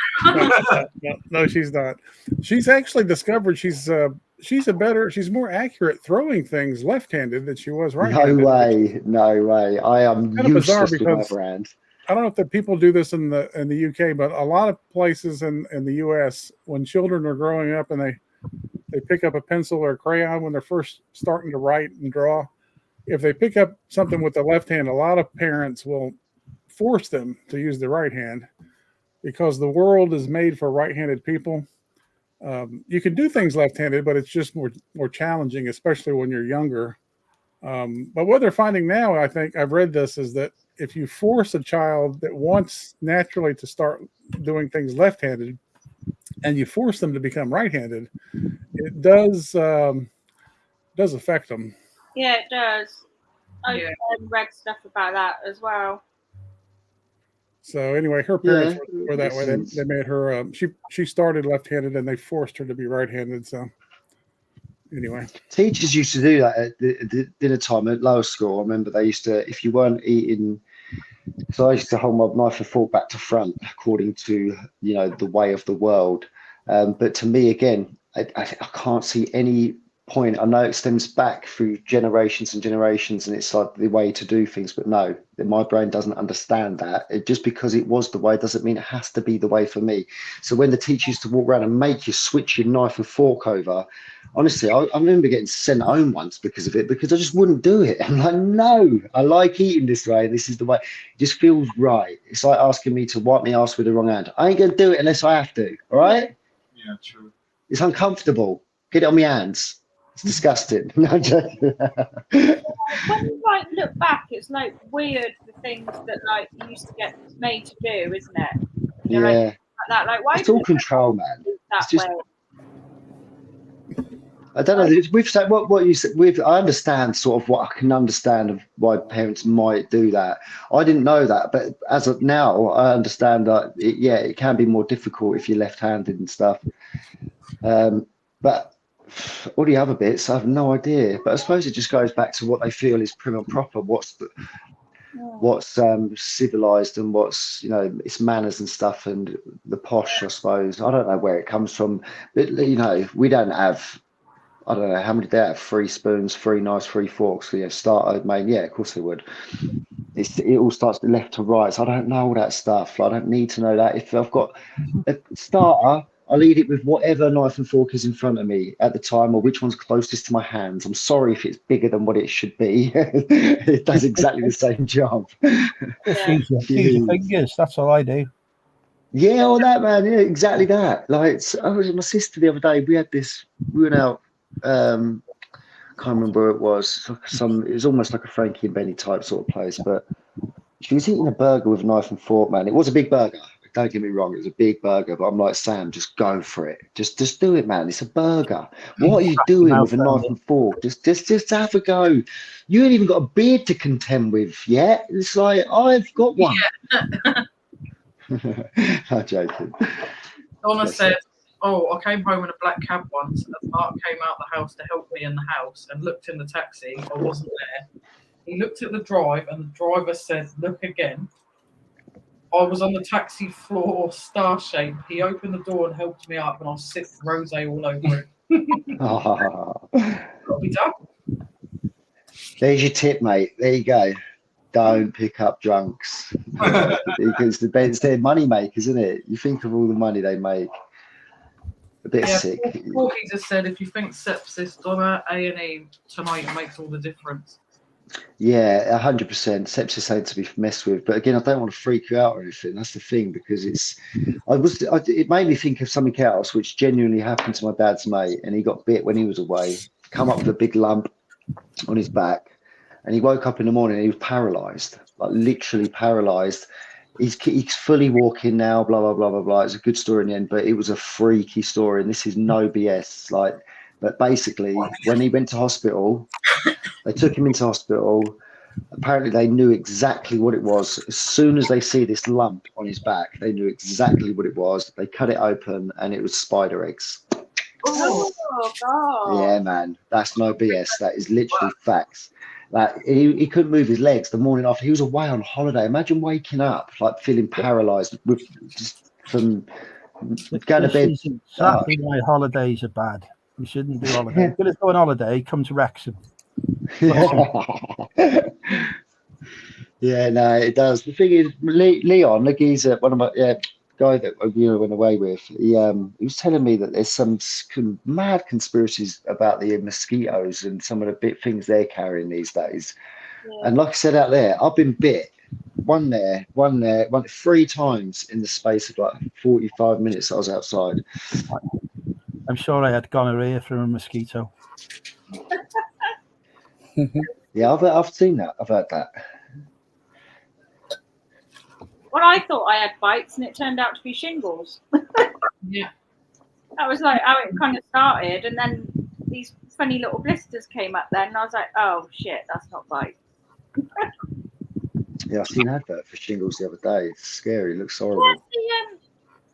No, she's not. She's actually discovered she's more accurate throwing things left-handed than she was right-handed. No way. I am useless with my brand. I don't know if the people do this in the UK, but a lot of places in the US, when children are growing up and they pick up a pencil or a crayon when they're first starting to write and draw, if they pick up something with the left hand, a lot of parents will force them to use the right hand because the world is made for right-handed people. You can do things left-handed, but it's just more challenging, especially when you're younger. But what they're finding now, I think I've read this, is that if you force a child that wants naturally to start doing things left-handed and you force them to become right-handed, it does affect them. Yeah, it does. I've read stuff about that as well. So anyway, her parents were that way. They made her. She started left-handed, and they forced her to be right-handed. So anyway, teachers used to do that at the dinner time at lower school. I remember they used to, if you weren't eating, so I used to hold my knife and fork back to front according to the way of the world. But to me, again, I can't see any point. I know it stems back through generations and generations, and it's like the way to do things, but no, my brain doesn't understand that. Just because it was the way doesn't mean it has to be the way for me. So when the teacher used to walk around and make you switch your knife and fork over, honestly, I remember getting sent home once because of it, because I just wouldn't do it. I'm like, no, I like eating this way. This is the way. It just feels right. It's like asking me to wipe my ass with the wrong hand. I ain't going to do it unless I have to. All right? Yeah, true. It's uncomfortable. Get it on my hands. It's disgusting. When you look back, it's weird the things that you used to get made to do, isn't it? that. Like, why It's do all you control, man. do it that It's just, way? I don't know. We've said what you said. I understand sort of what I can understand of why parents might do that. I didn't know that, but as of now, I understand that. It can be more difficult if you're left-handed and stuff. But all the other bits, I have no idea. But I suppose it just goes back to what they feel is prim and proper. What's civilized and what's it's manners and stuff and the posh. I suppose I don't know where it comes from, but we don't have. I don't know how many they have. 3 spoons, 3 knives, 3 forks. Starter, main. Yeah, of course they would. It all starts to left to right. So I don't know all that stuff. I don't need to know that. If I've got a starter, I'll eat it with whatever knife and fork is in front of me at the time, or which one's closest to my hands. I'm sorry if it's bigger than what it should be. It does exactly the same job. Just use your fingers. That's all I do. Yeah, all that, man. Yeah, exactly that. Like, I was with my sister the other day. We went out. Can't remember where it was. It was almost like a Frankie and Benny type sort of place. But she was eating a burger with a knife and fork, man. It was a big burger. Don't get me wrong, it was a big burger. But I'm like, Sam, just go for it. Just do it, man. It's a burger. What are you doing with a knife and fork? Just have a go. You ain't even got a beard to contend with yet. It's like, I've got one. Yeah. I'm joking. Donna said, I came home in a black cab once, and Mark came out the house to help me in the house and looked in the taxi. I wasn't there. He looked at the drive, and the driver said, look again. I was on the taxi floor, star shape. He opened the door and helped me up, and I sipped rosé all over it. Got to be done. There's your tip, mate. There you go. Don't pick up drunks. Because it's their money makers, isn't it? You think of all the money they make. A bit sick. Corky just said, if you think sepsis, Donna, A&E tonight makes all the difference. Yeah, 100%. Sepsis ain't to be messed with. But again, I don't want to freak you out or anything. That's the thing, because it made me think of something else, which genuinely happened to my dad's mate, and he got bit when he was away. Come up with a big lump on his back, and he woke up in the morning and he was paralyzed, like literally paralyzed. He's fully walking now, blah, blah, blah, blah, blah. It's a good story in the end, but it was a freaky story. And this is no BS. But basically, when he went to hospital, they took him into hospital. Apparently, they knew exactly what it was. As soon as they see this lump on his back, they knew exactly what it was. They cut it open, and it was spider eggs. Oh, God. Yeah, man. That's no BS. That is literally facts. Like he couldn't move his legs the morning after. He was away on holiday. Imagine waking up like feeling paralyzed with just from going to bed. This is exactly why holidays are bad. You shouldn't do holidays. You're going to go on holiday, come to Wrexham. Yeah, no, it does. The thing is, Leon, look, he's one of my guy that we went away with. He was telling me that there's some mad conspiracies about the mosquitoes and some of the big things they're carrying these days. Yeah. And like I said out there, I've been bit. One there, 3 times in the space of like 45 minutes I was outside. I'm sure I had gonorrhea from a mosquito. Yeah, I've seen that. I've heard that. Well, I thought I had bites, and it turned out to be shingles. Yeah. That was like how it kind of started, and then these funny little blisters came up then, and I was like, oh, shit, that's not bites. Yeah, I've seen an advert for shingles the other day. It's scary. It looks horrible. Yeah,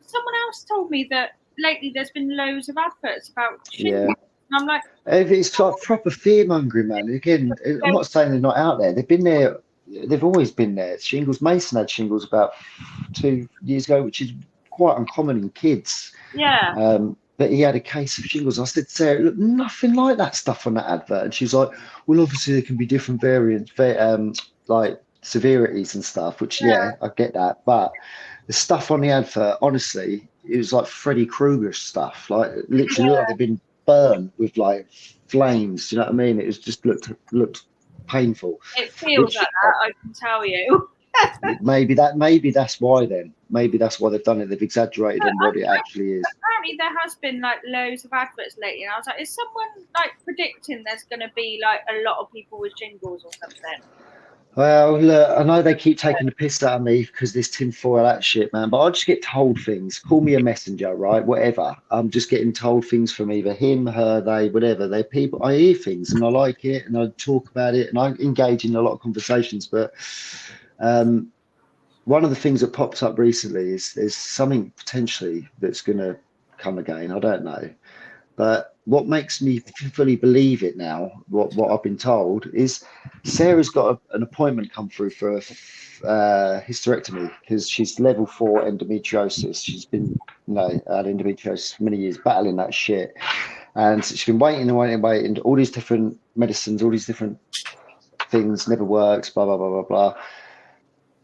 someone else told me that lately there's been loads of adverts about shingles. Yeah. And I'm like... It's like proper fear-mongering, man. Again, I'm not saying they're not out there. They've been there. They've always been there. Shingles. Mason had shingles about 2 years ago, which is quite uncommon in kids. Yeah. But he had a case of shingles. I said, Sarah, look, nothing like that stuff on that advert. And she's like, well, obviously there can be different variants, like severities and stuff, which, yeah, I get that. But the stuff on the advert, honestly, it was like Freddy Krueger stuff. Like, literally, like they've been burned with, like, flames. Do you know what I mean? It was just looked painful. It feels like that, I can tell you. maybe that's why then. Maybe that's why they've done it. They've exaggerated on what it actually is. Apparently there has been like loads of adverts lately, and I was like, is someone like predicting there's going to be like a lot of people with shingles or something? Well, look, I know they keep taking the piss out of me because this tinfoil that shit, man. But I just get told things. Call me a messenger, right? Whatever. I'm just getting told things from either him, her, they, whatever. They're people. I hear things and I like it and I talk about it and I engage in a lot of conversations. But one of the things that popped up recently is there's something potentially that's going to come again. I don't know. But what makes me fully believe it now, what I've been told, is Sarah's got an appointment come through for a hysterectomy because she's level 4 endometriosis. She's been, had endometriosis for many years, battling that shit. And she's been waiting and waiting and waiting. All these different medicines, all these different things never works, blah, blah, blah, blah, blah.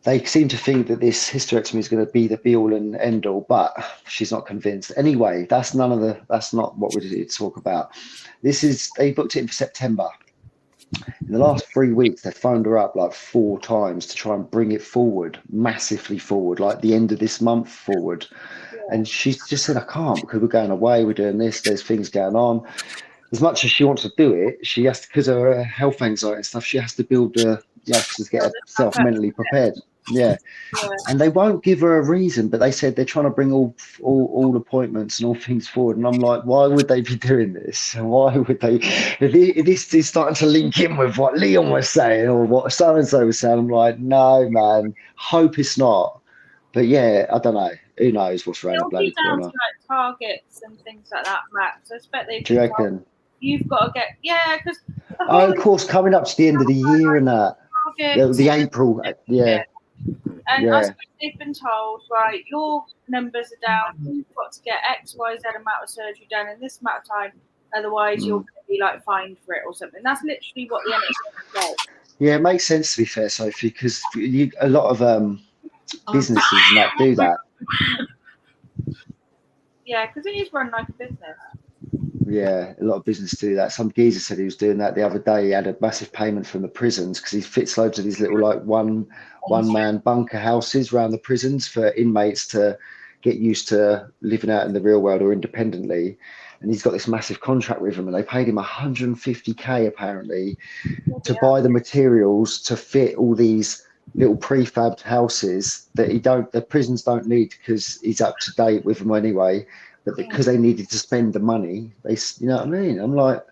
They seem to think that this hysterectomy is going to be the be all and end all, but she's not convinced. Anyway, that's not what we're here to talk about. They booked it in for September. In the last 3 weeks, they phoned her up like 4 times to try and bring it forward, massively forward, like the end of this month forward. And she's just said, I can't because we're going away, we're doing this, there's things going on. As much as she wants to do it, she has to, because of her health anxiety and stuff, she has to build to get herself mentally prepared. Yeah. And they won't give her a reason, but they said they're trying to bring all appointments and all things forward. And I'm like, why would they be doing this? Why would they? If this is starting to link in with what Leon was saying or what so and so was saying, I'm like, no, man. Hope it's not. But yeah, I don't know. Who knows what's around the bloody corner? Down to like targets and things like that, Max. I expect they. Do you reckon? You've got to get because. Oh, of course, coming up to the end of the year and that. The April, yeah. And I suppose they've been told, right, your numbers are down, you've got to get X, Y, Z amount of surgery done in this amount of time, otherwise you're going to be like fined for it or something. That's literally what the NHS says. Yeah, it makes sense to be fair, Sophie, because a lot of businesses not do that. Yeah, because it is run like a business. Yeah, a lot of businesses do that. Some geezer said he was doing that the other day. He had a massive payment from the prisons because he fits loads of these little like one-man bunker houses around the prisons for inmates to get used to living out in the real world or independently. And he's got this massive contract with them, and they paid him 150k apparently to buy the materials to fit all these little prefabbed houses that the prisons don't need because he's up to date with them anyway. But because they needed to spend the money, you know what I mean? I'm like,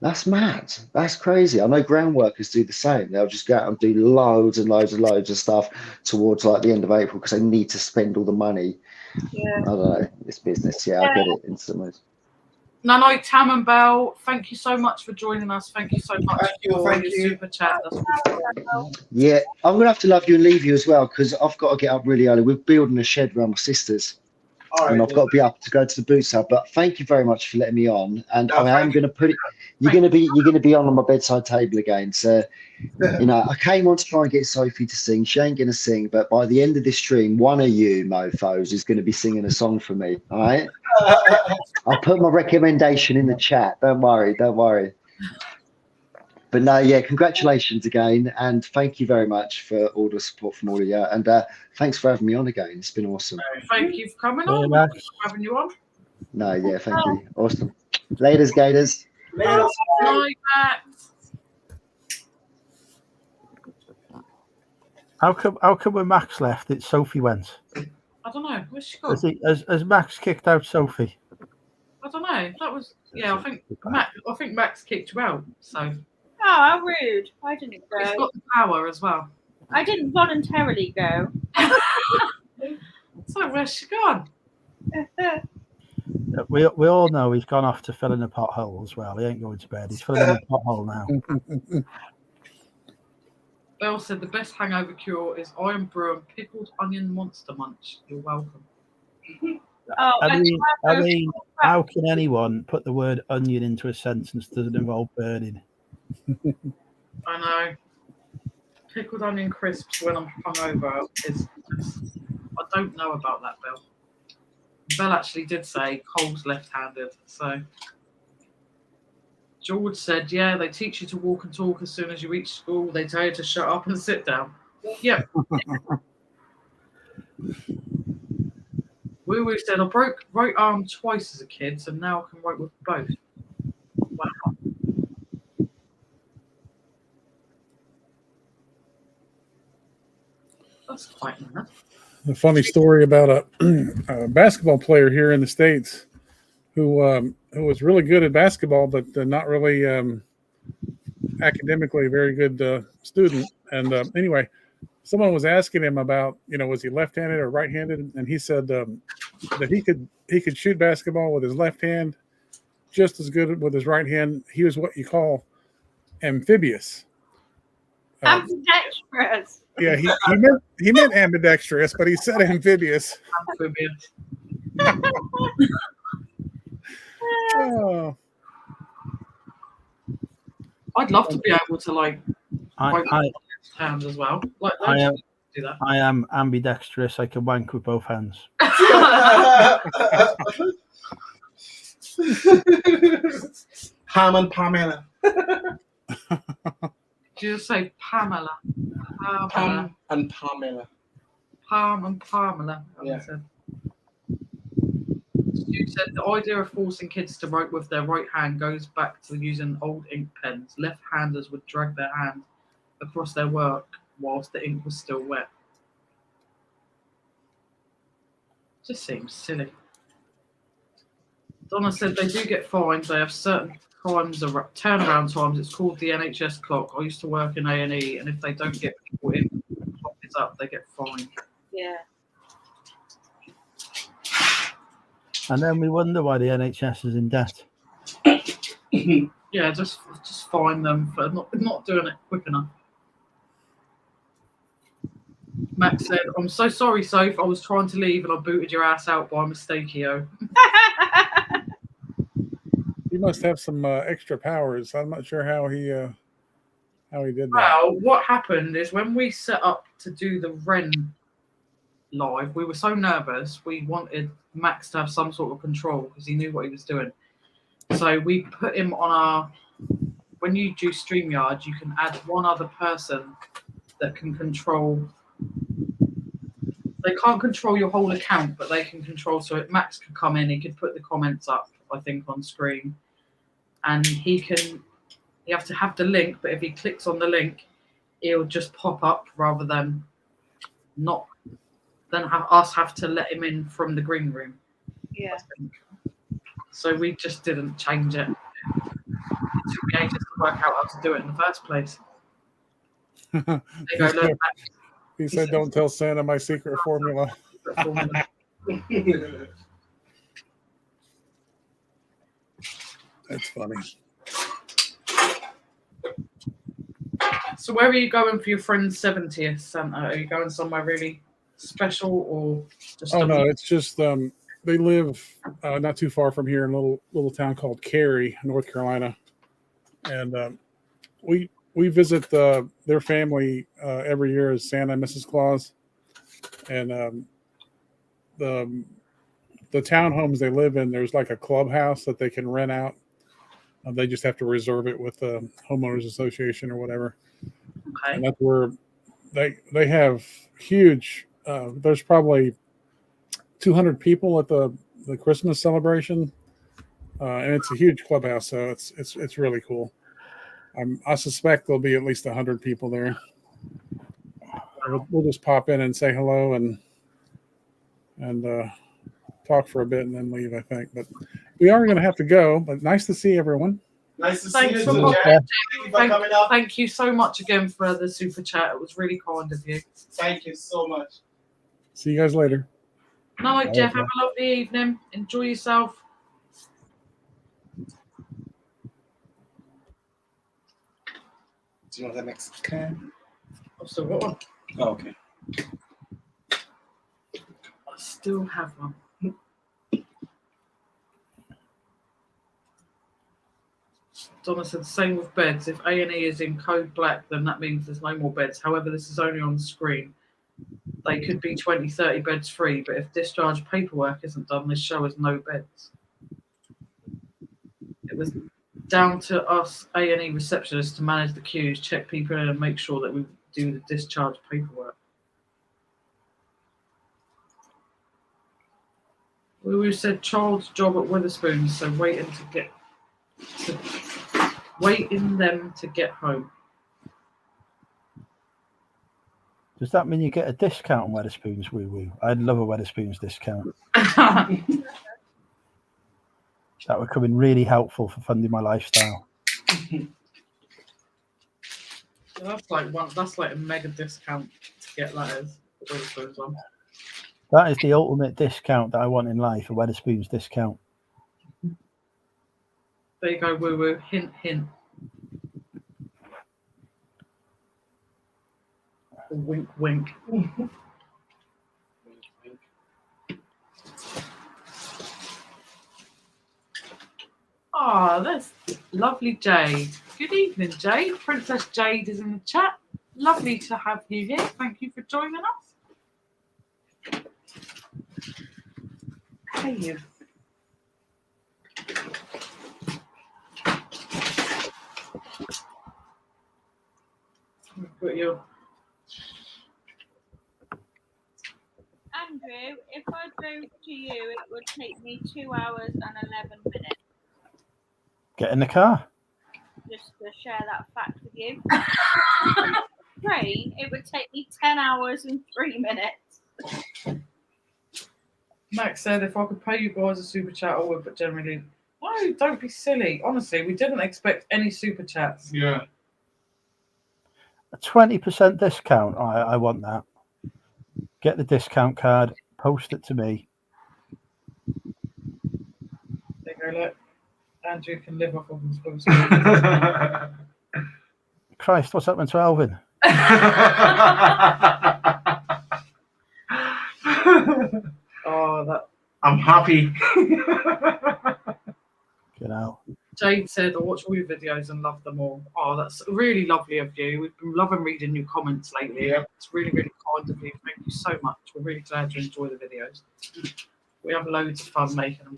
that's mad. That's crazy. I know ground workers do the same. They'll just go out and do loads and loads and loads of stuff towards like the end of April because they need to spend all the money. Yeah. I don't know. It's business. Yeah, I get it in some ways. No, Tam and Bell, thank you so much for joining us. Thank you so much for your super chat. Yeah, I'm going to have to love you and leave you as well because I've got to get up really early. We're building a shed around my sister's. And I've got to be up to go to the boots hub. But thank you very much for letting me on. And I am going to put it. You're going to be on my bedside table again. So, I came on to try and get Sophie to sing. She ain't going to sing. But by the end of this stream, one of you mofos is going to be singing a song for me. All right. I'll put my recommendation in the chat. Don't worry. But no, yeah, congratulations again. And thank you very much for all the support from all of you. And thanks for having me on again. It's been awesome. Thank you for coming on. Thanks for having you on. No, yeah, thank you. Awesome. Laters, Gators. Bye, Max. How come when Max left, it's Sophie went? I don't know. Where's she gone? Has Max kicked out Sophie? I don't know. That was I think Max kicked you out. So. Oh, how rude. I didn't go. He's got the power as well. I didn't voluntarily go. So where's she gone? We all know he's gone off to fill in a pothole as well. He ain't going to bed. He's filling in a pothole now. Belle said the best hangover cure is iron brew and pickled onion monster munch. You're welcome. I mean, how can anyone put the word onion into a sentence that doesn't involve burning? I know. Pickled onion crisps when I'm hungover is just, I don't know about that, Belle. Belle actually did say Cole's left-handed, so. George said, yeah, they teach you to walk and talk as soon as you reach school. They tell you to shut up and sit down. Yep. Woo said, I broke right arm twice as a kid, so now I can write with both. Wow. That's quite nice. A funny story about a basketball player here in the States who was really good at basketball, but not really academically a very good student. And anyway, someone was asking him about, was he left-handed or right-handed, and he said that he could shoot basketball with his left hand just as good with his right hand. He was what you call amphibious. Ambidextrous. Yeah, he meant ambidextrous, but he said amphibious. Amphibious. Oh. I'd love to be able to like I hands as well. Like I am do that. I am ambidextrous. I can wank with both hands. Ham and Pamela. Did you just say Pamela? Pam and Pamela. Pam and Pamela. Yeah. You said the idea of forcing kids to write with their right hand goes back to using old ink pens. Left-handers would drag their hand across their work whilst the ink was still wet. Just seems silly. Donna said they do get fined. They have certain times, turnaround times. It's called the NHS clock. I used to work in A&E, and if they don't get people in, the clock is up, they get fined. Yeah. And then we wonder why the NHS is in debt. Yeah, just fine them for not doing it quick enough. Max said, "I'm so sorry, Soph. I was trying to leave and I booted your ass out by mistake, yo." He must have some extra powers. I'm not sure how he did that. Well, what happened is when we set up to do the Ren live, we were so nervous. We wanted Max to have some sort of control because he knew what he was doing. So we put him on our. When you do StreamYard, you can add one other person that can control. They can't control your whole account, but they can control. So Max could come in, he could put the comments up, I think, on screen, and he can. You have to have the link, but if he clicks on the link, it'll just pop up rather than not. Then have to let him in from the green room. Yeah. So we just didn't change it. It took me ages to work out how to do it in the first place. There you go, look, Max. He said, "Don't tell Santa my secret formula." That's funny. So where are you going for your friend's 70th, Santa? Are you going somewhere really special or just? Oh no, it's just they live not too far from here in a little town called Cary, North Carolina, and we visit their family every year as Santa and Mrs. Claus, and the townhomes they live in, there's like a clubhouse that they can rent out. They just have to reserve it with the homeowners association or whatever. Okay. And that's where they have huge. There's probably 200 people at the Christmas celebration, and it's a huge clubhouse, so it's really cool. I suspect there'll be at least 100 people there. We'll just pop in and say hello and talk for a bit and then leave, I think. But we are going to have to go. But nice to see everyone. Nice to see Thanks you. for Jack. coming. Thank you for coming up. Thank you so much again for the super chat. It was really kind of you. Thank you so much. See you guys later. Night, Jeff. Have a lovely evening. Enjoy yourself. Do you want the next can? I've still got one. Oh, okay. I still have one. Donna said, same with beds. If A&E is in code black, then that means there's no more beds. However, this is only on the screen. They could be 20, 30 beds free, but if discharge paperwork isn't done, this show has no beds. It was down to us A&E receptionists to manage the queues, check people in and make sure that we do the discharge paperwork. We said child's job at Witherspoon, so waiting them to get home. Does that mean you get a discount on Wetherspoons Woo Woo? I'd love a Wetherspoons discount. That would come in really helpful for funding my lifestyle. That's like a mega discount to get letters. That is the ultimate discount that I want in life, a Wetherspoons discount. There you go, woo woo. Hint, hint. Wink, wink. Oh, that's lovely, Jade. Good evening, Jade. Princess Jade is in the chat. Lovely to have you here. Thank you for joining us. Hey, you. Got you. Andrew, if I drove to you, it would take me 2 hours and 11 minutes. Get in the car. Just to share that fact with you. Train, it would take me 10 hours and 3 minutes. Max said if I could pay you guys a super chat, I would, but generally, no, don't be silly. Honestly, we didn't expect any super chats. Yeah. A 20% discount. I want that. Get the discount card. Post it to me. There you go, look. Andrew can live off of him. Christ, what's happened to Alvin? Oh, that. I'm happy. You know. Jade said, I watch all your videos and love them all. Oh, that's really lovely of you. We've been loving reading your comments lately. Yep. It's really, really kind of you. Thank you so much. We're really glad you enjoy the videos. We have loads of fun making them.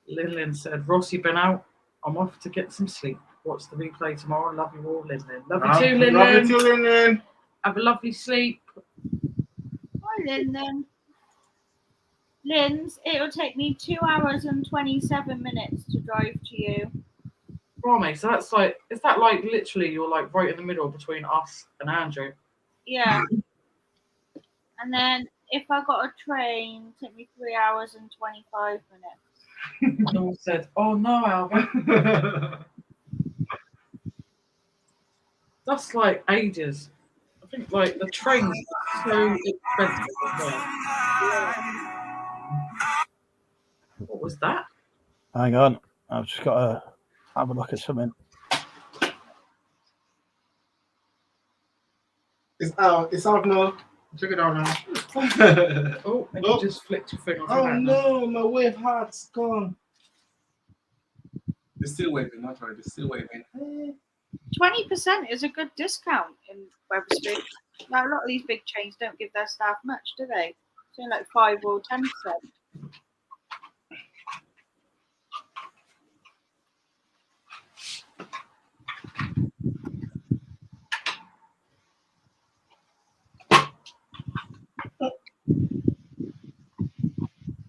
Lin said, Rossi been out. I'm off to get some sleep. Watch the replay tomorrow. Love you all, Lin. Love you too, Lin. Love you too, Lin. Have a lovely sleep. Hi, Lynn. Lynn's, it'll take me 2 hours and 27 minutes to drive to you. Rami, so that's like, is that like literally you're like right in the middle between us and Andrew? Yeah. And then if I got a train, it'll take me 3 hours and 25 minutes. And all said, oh no, Alvin. That's like ages. I think like the trains are so expensive as well. What was that? Hang on. I've just got to have a look at something. It's out. It's out now. Check it out now. Oh, and Oh. you just flicked your finger. Oh no, my wave heart's gone. It's still waving, not right. It's still waving. 20% is a good discount in Wetherspoons. Like, a lot of these big chains don't give their staff much, do they? It's only like 5 or 10%.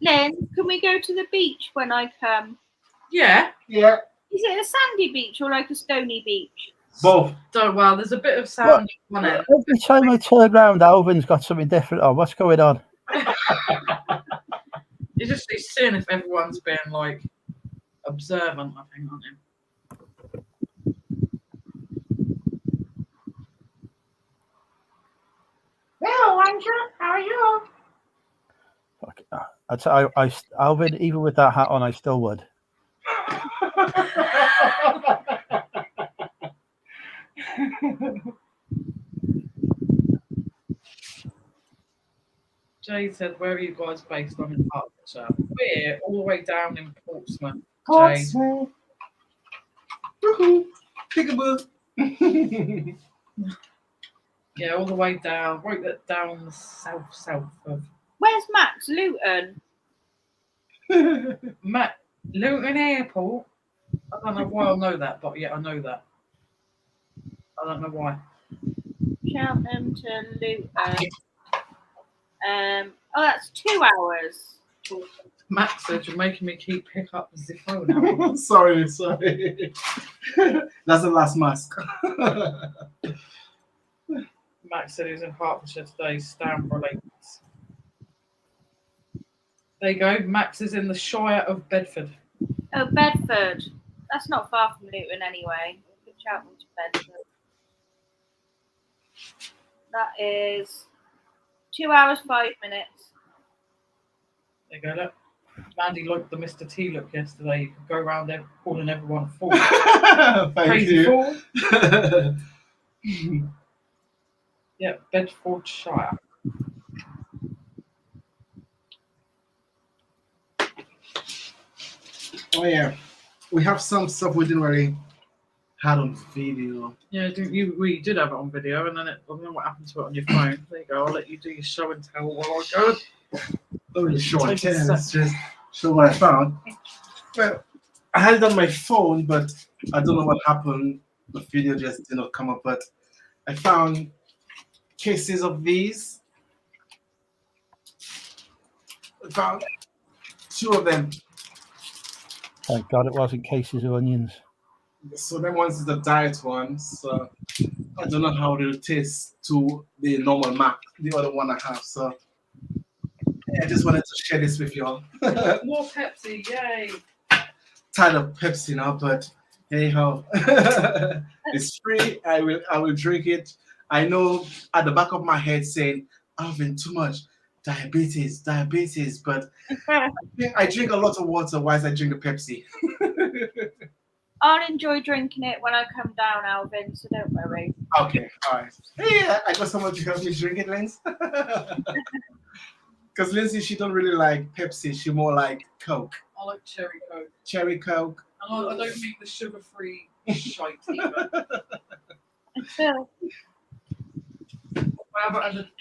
Lynn, can we go to the beach when I come? Yeah. Yeah. Is it a sandy beach or like a stony beach? Both. Don't well, there's a bit of sound on it. Every time I turn around, Alvin's got something different on. What's going on? You're just seeing if everyone's being like observant, I think, aren't you? Hello, Andrew. How are you? Alvin, even with that hat on, I still would. Jay said, where are you guys based? I'm in Hertfordshire. We're all the way down in Portsmouth. Jay. Portsmouth. Woohoo. Peekaboo. Yeah, all the way down, right down the south of Where's Max? Luton? Luton Airport. I don't know why I know that, but yeah, I know that. I don't know why. Cheltenham to Luton. Oh, that's 2 hours. Max said you're making me keep pick up the phone now. sorry. That's the last mask. Max said he was in Hertfordshire today. Stan relates. There you go. Max is in the Shire of Bedford. Oh, Bedford. That's not far from Luton anyway. Good shout to Bedford. That is 2 hours, 5 minutes. There you go. Look. Mandy liked the Mr. T look yesterday. You could go around there calling everyone a fool. Thank Crazy you. fool. Yeah, Bedfordshire. Oh yeah, we have some stuff we didn't really had on video. Yeah, we did have it on video, and then I don't know what happened to it on your phone. There you go. I'll let you do your show and tell while I go. Oh, really short Take a ten. sec. Let's just show what I found. Well, I had it on my phone, but I don't know what happened. The video just did not come up. But I found cases of these. I found 2 of them. Thank God it wasn't cases of onions. So them ones is the diet ones. So I don't know how they'll taste to the normal Mac, the other one I have. So yeah, I just wanted to share this with y'all. More Pepsi, yay! Tired of Pepsi now, but hey ho. It's free. I will drink it. I know at the back of my head saying I've been too much diabetes, but I drink a lot of water whilst I drink the Pepsi. I'll enjoy drinking it when I come down, Alvin, so don't worry. Okay, all right. Hey, I got someone to help me drink it, Linz. Because Lindsay, she don't really like Pepsi. She more like Coke. I like cherry Coke. Cherry Coke. And I don't make the sugar-free shite either.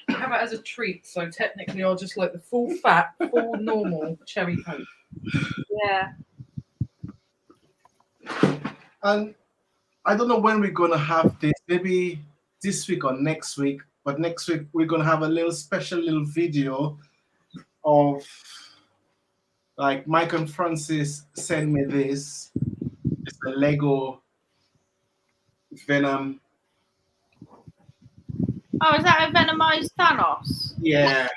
How about as a treat? So technically, I'll just like the full fat, full normal cherry Coke. Yeah. And I don't know when we're gonna have this. Maybe this week or next week. But next week we're gonna have a little special little video of like Mike and Francis sent me this. It's a Lego Venom. Oh, is that a Venomized Thanos? Yeah,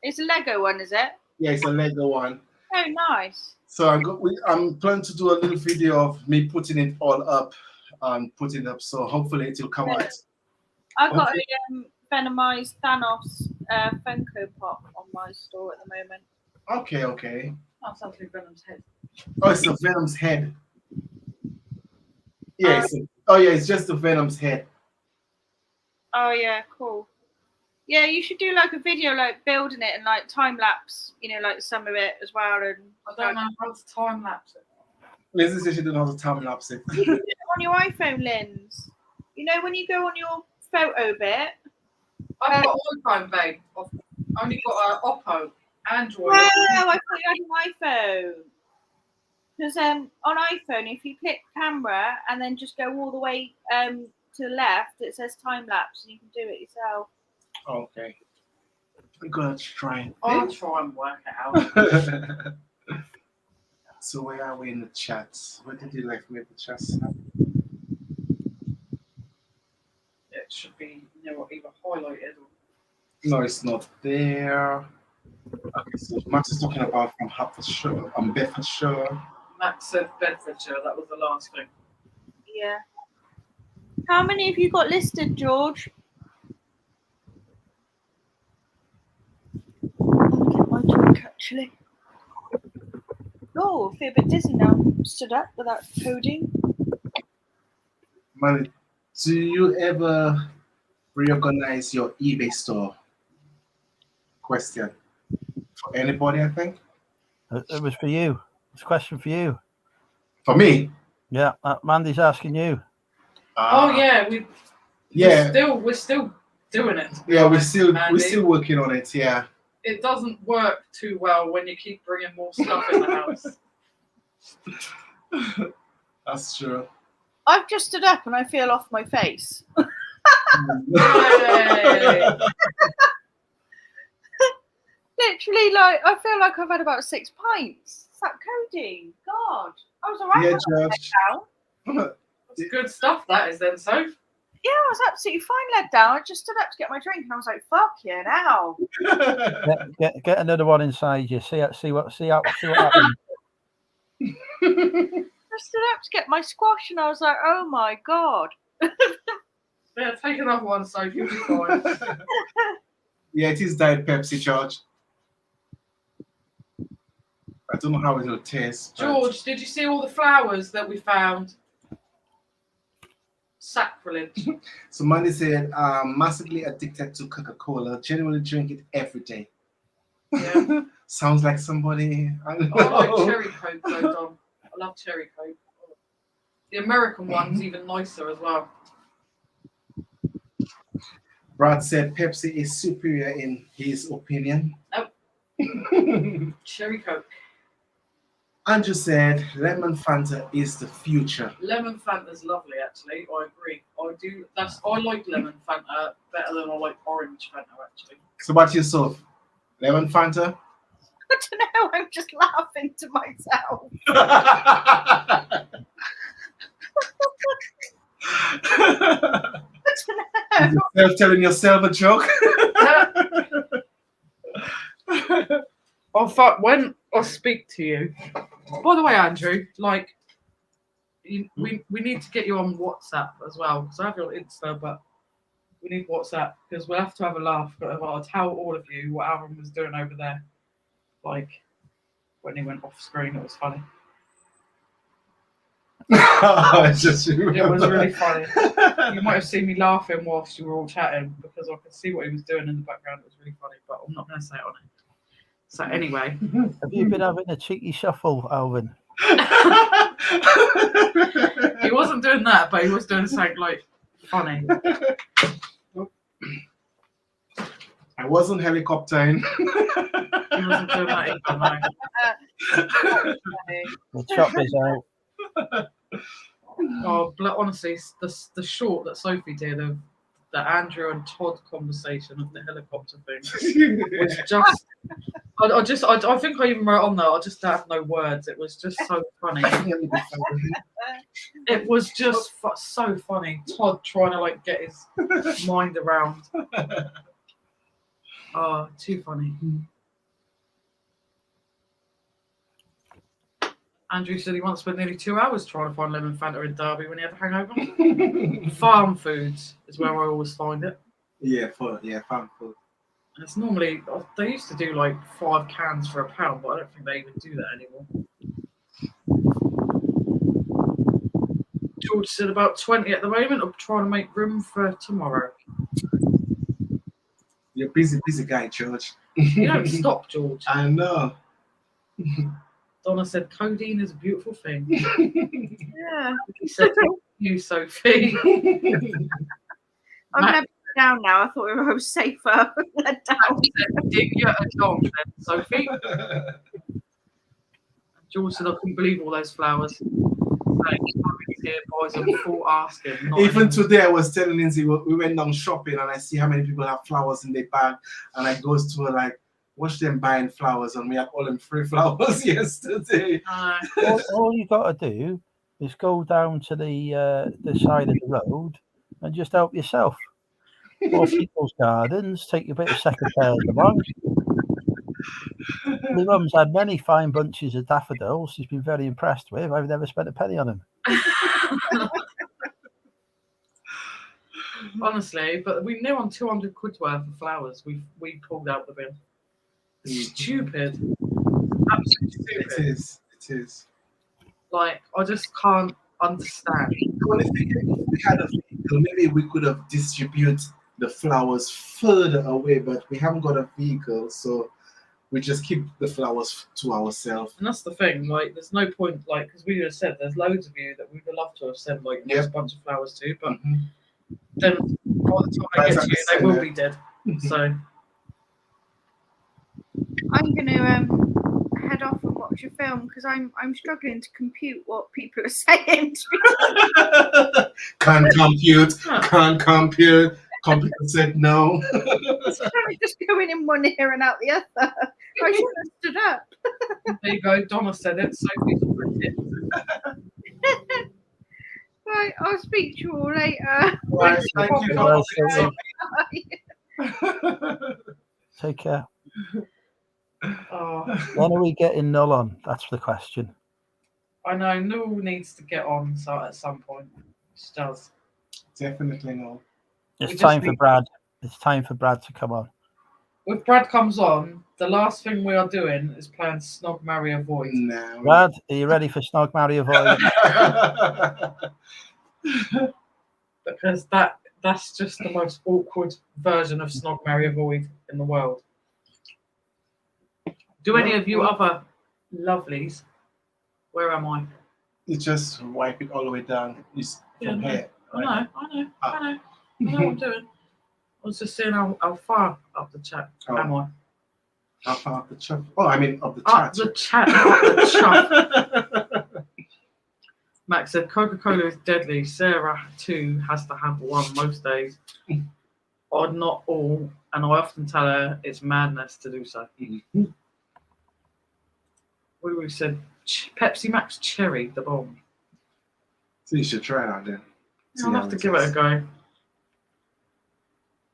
It's a Lego one, is it? yeah, it's a Lego one. Oh, nice. So I'm planning to do a little video of me putting it all up and putting it up. So hopefully it will come out. I've got a Venomized Thanos Funko Pop on my store at the moment. Okay. Oh, sounds like Venom's head. Oh, it's the Venom's head. Yeah. It's just the Venom's head. Oh, yeah, cool. Yeah, you should do like a video like building it and like time lapse, like some of it as well. And I don't know how to time lapse it. Lindsay says she doesn't know how to time lapse it. You can do it on your iPhone lens. When you go on your photo bit. I've got iPhone, babe. I've only got an Oppo, Android. No, I thought you had an iPhone. Because on iPhone, if you click camera and then just go all the way to the left, it says time lapse, and you can do it yourself. Okay. I'm gonna try. I'll try and work it out. So where are we in the chat? Where did you left me the chat? It should be either highlighted or. No, it's not there. Okay, so Max is talking about from Hertfordshire, Bedfordshire. Max said Bedfordshire. That was the last thing. Yeah. How many have you got listed, George? I'll get my drink actually. Oh, I feel a bit dizzy now. Stood up without coding. Man, do you ever reorganize your eBay store? Question for anybody, I think. It was for you. It's a question for you. For me. Yeah, Mandy's asking you. Oh yeah, we're still doing it. Yeah, we're still working on it. Yeah. It doesn't work too well when you keep bringing more stuff in the house. That's true. I've just stood up and I feel off my face. Literally, I feel like I've had about 6 pints. Is that codeine? God, I was alright. Yeah, Josh. That's good stuff, that is then, Soph. Yeah, I was absolutely fine, led down. I just stood up to get my drink, and I was like, "Fuck yeah, now!" Get another one inside you. See what happens. I stood up to get my squash, and I was like, "Oh my god!" Yeah, take another one, Sophie. You'll be fine. Yeah, it is Diet Pepsi, George. I don't know how it'll taste. but- George, did you see all the flowers that we found? Sacrilege. So Mandy said, massively addicted to Coca-Cola. Genuinely drink it every day. Yeah. Sounds like somebody. I don't I like know. cherry Coke though, Dom. I love cherry Coke. The American one's even nicer as well. Brad said Pepsi is superior in his opinion. Cherry Coke. Andrew said lemon Fanta is the future. Lemon Fanta's lovely, actually. I agree. I like lemon Fanta better than I like orange Fanta, actually. So about yourself? Lemon Fanta? I don't know. I'm just laughing to myself. I don't know. Yourself telling yourself a joke? Oh fuck! When I speak to you, by the way, Andrew, like, we need to get you on WhatsApp as well because I have your Insta, but we need WhatsApp because we'll have to have a laugh. But I'll tell all of you what Aaron was doing over there, like when he went off screen. It was funny. I just It remember. was really funny. You might have seen me laughing whilst you were all chatting because I could see what he was doing in the background. It was really funny, but I'm not going to say it on it. So anyway, Have you been having a cheeky shuffle, Alvin? he wasn't doing that, but he was doing something like funny. I wasn't helicoptering. He wasn't doing that either, no. The chop is out. Oh, but honestly, the short that Sophie did of the Andrew and Todd conversation of the helicopter thing was just. I think I even wrote on there. I just have no words. It was just so funny. It was just so funny. Todd trying to like get his mind around. Oh, too funny. Andrew said he once spent nearly 2 hours trying to find lemon Fanta in Derby when he had a hangover. Farm foods is where I always find it. Yeah, farm food. And it's normally, they used to do like 5 cans for £1, but I don't think they even do that anymore. George said about 20 at the moment. I'm trying to make room for tomorrow. You're a busy guy, George. You don't stop, George. I know. Donna said codeine is a beautiful thing. Yeah. He said you, Sophie. I'm never down now. I thought I was safer. Led down. Dig you a dog then, Sophie. George said I couldn't believe all those flowers. Here, boys, I'm full asking. Even today, I was telling Lindsay we went down shopping and I see how many people have flowers in their bag, and I goes to her like, watch them buying flowers, and we had all them free flowers yesterday. All you got to do is go down to the side of the road and just help yourself. Or people's gardens, take a bit of second pairs along. My mum's had many fine bunches of daffodils she's been very impressed with. I've never spent a penny on them. Honestly, but we knew on 200 quid worth of flowers we pulled out the bin. Stupid. Absolutely stupid. It is. Like, I just can't understand. Well, if we had a vehicle, maybe we could have distributed the flowers further away, but we haven't got a vehicle, so we just keep the flowers to ourselves. And that's the thing, like, there's no point, like, because we just said there's loads of you that we would love to have sent, like, a nice bunch of flowers to, but then by the time they get to you, they will be dead. So I'm going to head off and watch a film because I'm struggling to compute what people are saying. Can't compute. Computer said no. It's kind of just going in one ear and out the other. I should have stood up. there you go, Donna said it, Sophie's already it. right, I'll speak to you all later. Right, thank you for Bye, watching. Take care. Oh, When are we getting Null on? That's the question. I know Noel needs to get on so at some point. She does. Definitely no. It's We time just for need- Brad. It's time for Brad to come on. If Brad comes on, the last thing we are doing is playing Snog, Marry, Avoid. No. Brad, are you ready for Snog, Marry, Avoid? Because that's just the most awkward version of Snog, Marry, Avoid in the world. Do any of you other lovelies? Where am I? You just wipe it all the way down. It's from Yeah, here. I know what I'm doing. I was just saying how far up the chat am I? How far up the chat? Oh, I mean up the Up chat. the chat, not the chat. Max said Coca-Cola is deadly. Sarah too has to have one most days. Or not all, and I often tell her it's madness to do so. We said Pepsi Max Cherry, the bomb. So you should try it out then. I'll have to give it a go.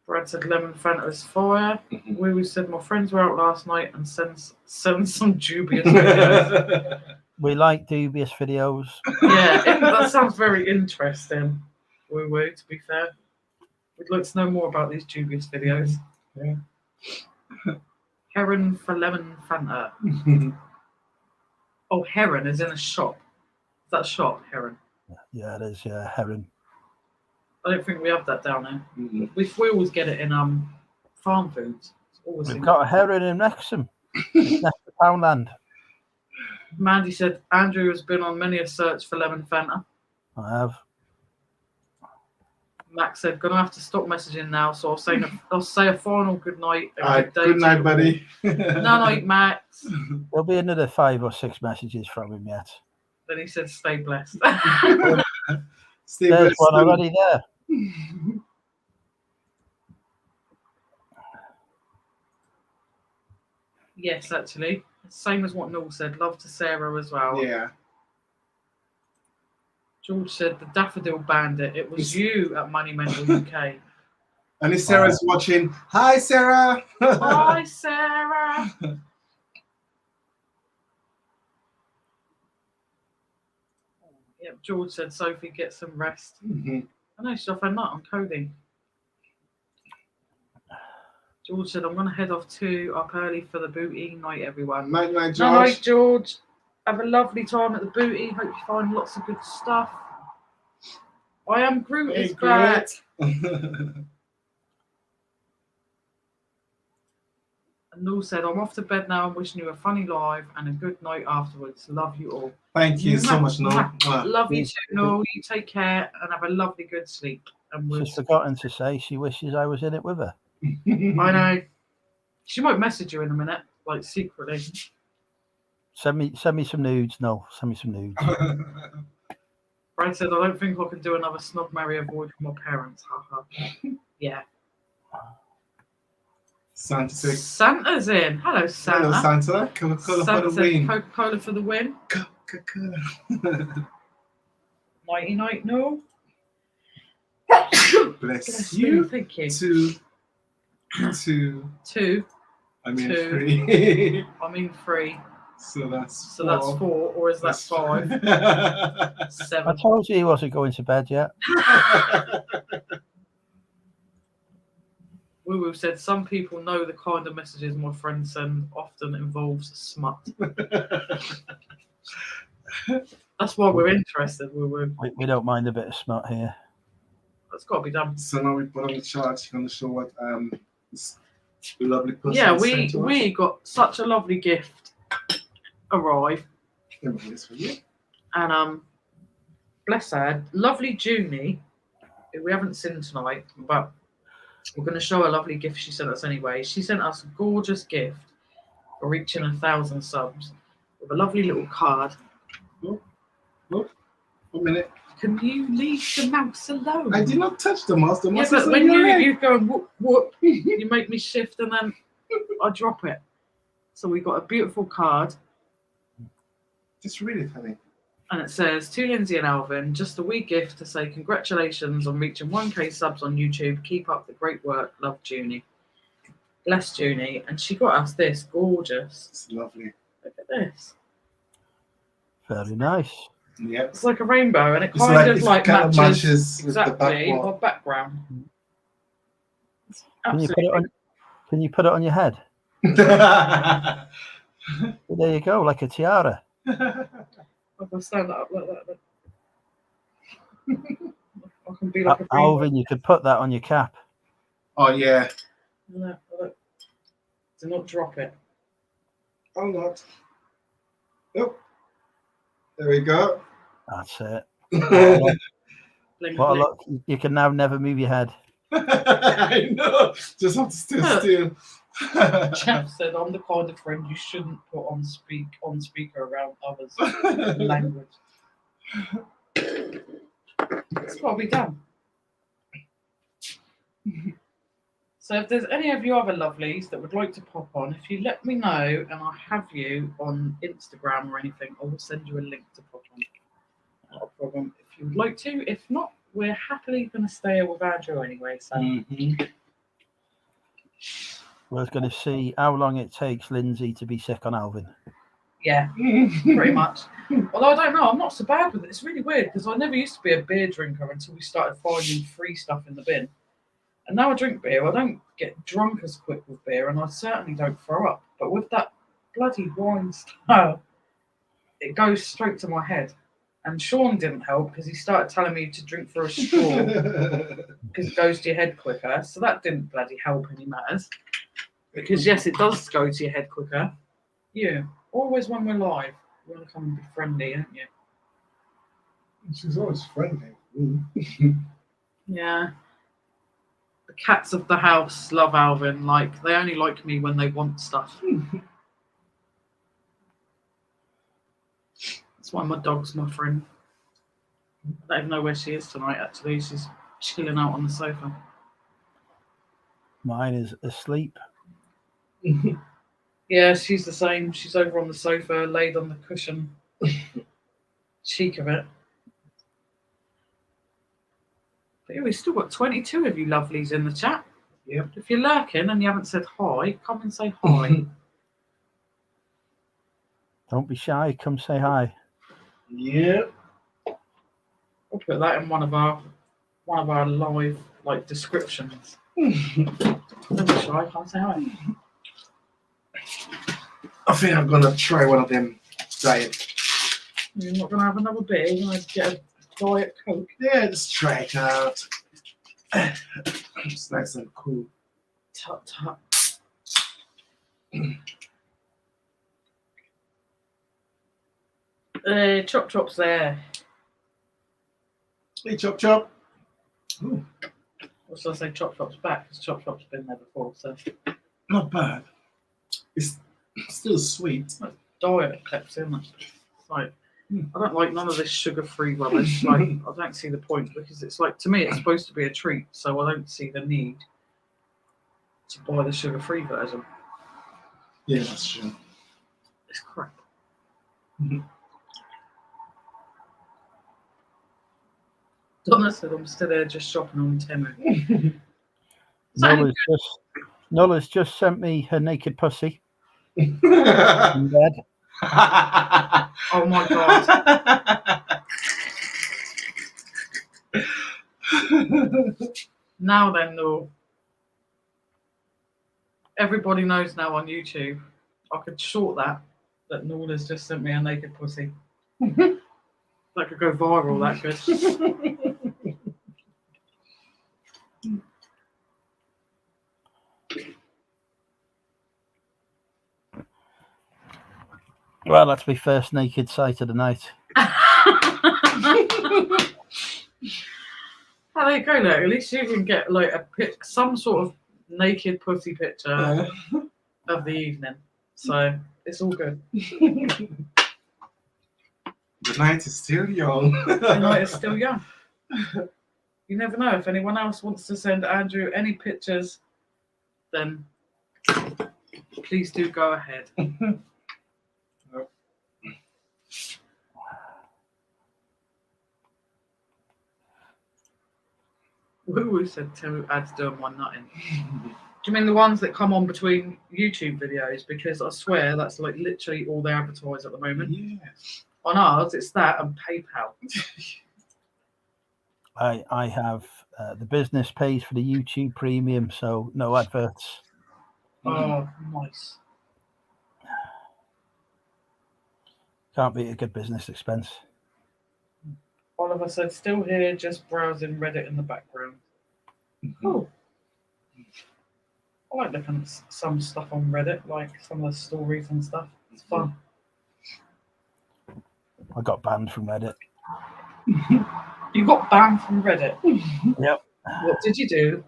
Brad said lemon Fanta is fire. We said my friends were out last night and send some dubious videos. We like dubious videos. Yeah, that sounds very interesting. To be fair. We'd like to know more about these dubious videos. Yeah. Heron for lemon Fanta. Oh, heron is in a shop. Is that a shop, heron? Yeah, it is. Yeah, heron. I don't think we have that down there. We always get it in farm foods. It's always We've in- got a heron in Wrexham. It's next to Poundland. Mandy said Andrew has been on many a search for lemon Fanta. I have. Max said, "Gonna have to stop messaging now, so I'll say a final good night. And Alright, day good to night, you buddy. all." No, night, Max. There'll be another 5 or 6 messages from him yet. Then he said, "Stay blessed." Stay There's blessed. one already there. Yes, actually, same as what Noel said. Love to Sarah as well. Yeah. George said the Daffodil Bandit. It was you at Money Mental UK. And if Sarah's watching, hi Sarah. Hi, Sarah. Yep, George said, Sophie, get some rest. I know she's off her nut on coding. George said, I'm going to head off too, up early for the booty. Night, everyone. Night, night, Night, George. night, George. Have a lovely time at the booty. Hope you find lots of good stuff. I am Groot Hey, is back. Groot. And Noel said, I'm off to bed now. I'm wishing you a funny live and a good night afterwards. Love you all. Thank you so much, Noel. Love you too, Noel. You take care and have a lovely, good sleep. And we'll... She's forgotten to say she wishes I was in it with her. I know. She might message you in a minute, like secretly. Send me some nudes. No, send me some nudes. Brad said, I don't think I can do another Snog, Marry, Avoid from my parents. Haha. Yeah. Santa said, Santa's in. Hello, Santa. hello, Santa. Coca-Cola Santa for the said win. Coca-Cola for the win. Coca-Cola. Nighty night, Noel. Bless you. Thank you. Two. I mean Two. 3. I mean 3. So that's So that's 4, or is that 5? I 7. told you he wasn't going to bed yet. Woo said some people know the kind of messages my friends send often involves smut. That's why we're interested. We don't mind a bit of smut here. That's got to be done. So now we put on the chart. You're going to show what this lovely person Yeah, sent to us. we got such a lovely gift arrive, Let me do this for you. and bless her, lovely Junie, who we haven't seen tonight, but we're going to show a lovely gift she sent us anyway. She sent us a gorgeous gift for reaching 1,000 subs with a lovely little card. Look, 1 minute. Can you leave the mouse alone? I did not touch the mouse. The Yeah, mouse is but on when your leg. you go and whoop, whoop, you make me shift and then I drop it. So we got a beautiful card. Just read it, honey. And it says, to Lindsay and Alvin, just a wee gift to say congratulations on reaching 1K subs on YouTube. Keep up the great work. Love, Junie. Bless Junie. And she got us this. Gorgeous. It's lovely. Look at this. Very nice. Yep. It's like a rainbow, and it It's kind of it like kind of matches with the exactly back our background. It's Can you absolutely. put it on? Can you put it on your head? wall. Well, there you go, like a tiara. If I stand it up like that, I can be like a rainbow. Alvin, you could put that on your cap. Oh yeah. No, look. Do not drop it. I'm not. Nope. There we go. That's it. Bling, What a bling. look! You can now never move your head. I know. Just have to stay still. Chap said, "I'm the kind of friend you shouldn't put on speaker around others." Language. It's got to be done. So if there's any of you other lovelies that would like to pop on, if you let me know and I have you on Instagram or anything, I will send you a link to pop on. Not a problem if you would like to. If not, we're happily going to stay here with Andrew anyway. So We're going to see how long it takes Lindsay to be sick on Alvin. yeah, pretty much. Although I don't know, I'm not so bad with it. It's really weird because I never used to be a beer drinker until we started finding free stuff in the bin. And now I drink beer. I don't get drunk as quick with beer, and I certainly don't throw up. But with that bloody wine style, it goes straight to my head. And Sean didn't help because he started telling me to drink through a straw because it goes to your head quicker. So that didn't bloody help any matters. Because yes, it does go to your head quicker. You always when we're live, you want to come and be friendly, don't you? She's always friendly. Yeah. The cats of the house love Alvin. Like they only like me when they want stuff. That's why my dog's my friend. I don't even know where she is tonight. Actually, she's chilling out on the sofa. Mine is asleep. Yeah, she's the same. She's over on the sofa, laid on the cushion. Cheek of it. But yeah, we've still got 22 of you lovelies in the chat. Yep. If you're lurking and you haven't said hi, come and say hi. Don't be shy. Come say hi. Yep. We'll put that in one of our live like descriptions. Don't be shy, come say hi. I think I'm gonna try one of them diet. You're not gonna have another beer, you're gonna get a Diet Coke. Yeah, just try it out. It's nice and cool. Tut tut. Chop Chop's there. Hey, Chop Chop. Ooh, Or should I say Chop Chop's back? Because Chop Chop's been there before, so not bad. It's still sweet. diet clips in it. It's like I don't like none of this sugar-free rubbish. Like I don't see the point because it's like to me it's supposed to be a treat, so I don't see the need to buy the sugar-free version. Yeah, that's true. It's crap. Donna said I'm still there just shopping on Temu. Nola's just sent me her naked pussy in Oh bed. Oh my god. Now then, though. Everybody knows now on YouTube. I could short that Nola's just sent me a naked pussy. That could go viral, that could. Well, that's my first naked sight of the night. Oh, there you go, look. At least you can get like some sort of naked pussy picture of the evening. So it's all good. The night is still young. The night is still young. You never know. If anyone else wants to send Andrew any pictures, then please do go ahead. Woo said two ads doing one nutting. Do you mean the ones that come on between YouTube videos? Because I swear that's like literally all they advertise at the moment. Yes. On ours, it's that and PayPal. I have the business pays for the YouTube premium, so no adverts. Oh, nice. Can't beat a good business expense. Oliver said, still here, just browsing Reddit in the background. Oh. I like looking at some stuff on Reddit, like some of the stories and stuff. It's fun. I got banned from Reddit. You got banned from Reddit? Yep. What did you do?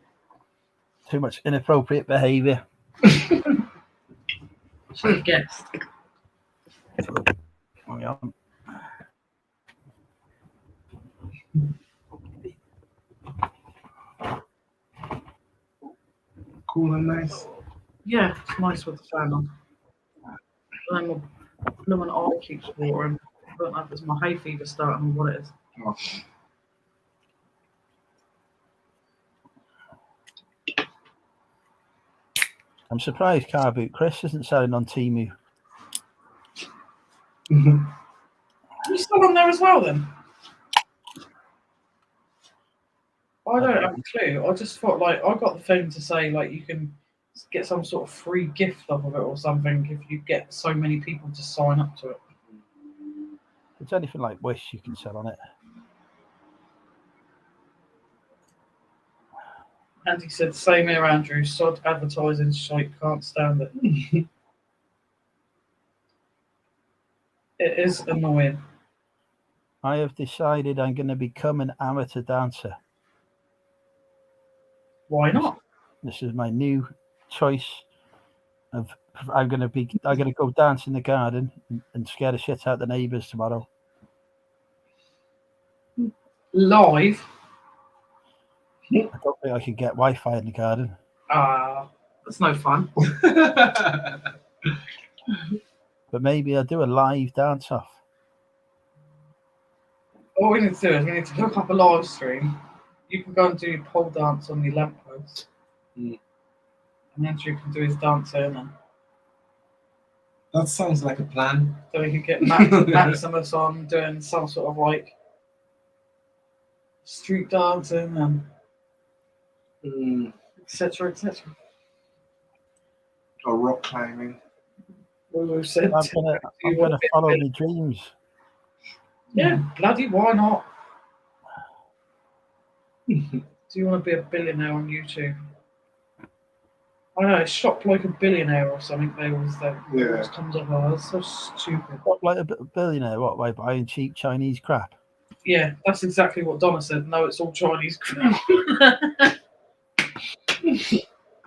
Too much inappropriate behaviour. Should have guessed. Hang on. Cool and nice. Yeah, it's nice with the fan on. And then my blooming eye keeps watering. I don't know if it's my hay fever starting or what it is. Oh. I'm surprised Car Boot Chris isn't selling on Temu. Are you still on there as well then? I don't have a clue. I just thought like I got the thing to say like you can get some sort of free gift off of it or something if you get so many people to sign up to it. If it's anything like Wish, you can sell on it. Andy said, same here, Andrew. Sod advertising shite, can't stand it. It is annoying. I have decided I'm going to become an amateur dancer. Why not? This is my new choice. I'm going to go dance in the garden and scare the shit out of the neighbours tomorrow. Live? I don't think I can get Wi-Fi in the garden. That's no fun. But maybe I'll do a live dance off. All we need to do is we need to hook up a live stream. You can go and do your pole dance on your lamppost. Mm. And Andrew can do his dance in and That sounds like a plan. so we could get Maximus on doing some sort of like street dancing and etc. etc. Or rock climbing. We said I'm gonna follow my dreams. yeah, bloody why not? Do you want to be a billionaire on YouTube? I don't know, shop like a billionaire or something. They always always comes up. Oh, that's so stupid. What, like a billionaire? What, by buying cheap Chinese crap? Yeah, that's exactly what Donna said. No, it's all Chinese crap.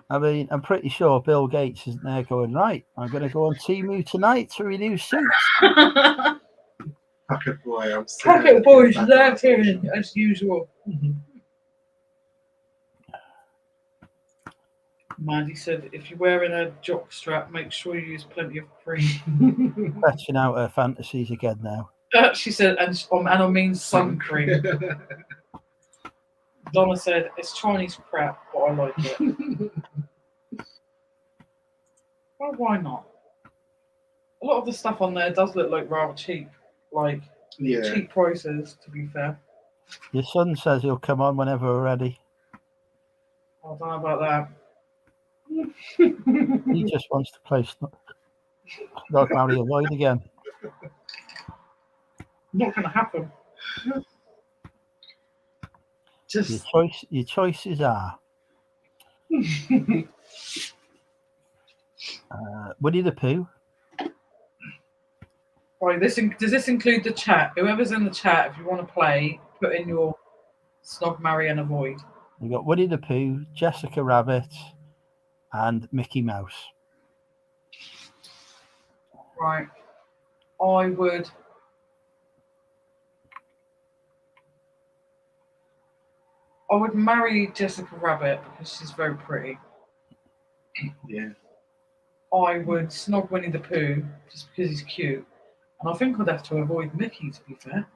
I mean, I'm pretty sure Bill Gates isn't there going, right, I'm going to go on Temu tonight to renew suits. Pocket boy, I'm Pocket boys there here as usual. Mandy said, if you're wearing a jock strap, make sure you use plenty of cream. Fetching out her fantasies again now. She said, and I mean sun cream. Donna said, it's Chinese crap, but I like it. Well, why not? A lot of the stuff on there does look like rather cheap. Like, cheap prices, to be fair. Your son says he'll come on whenever we're ready. I don't know about that. He just wants to play Not Marry Avoid again. Not going to happen. Just Your choices are Winnie the Pooh. right. Does this include the chat? Whoever's in the chat, if you want to play, put in your snog, marry, and avoid. We've got Winnie the Pooh, Jessica Rabbit, and Mickey Mouse. Right. I would marry Jessica Rabbit because she's very pretty. Yeah. I would snog Winnie the Pooh just because he's cute. And I think I'd have to avoid Mickey, to be fair.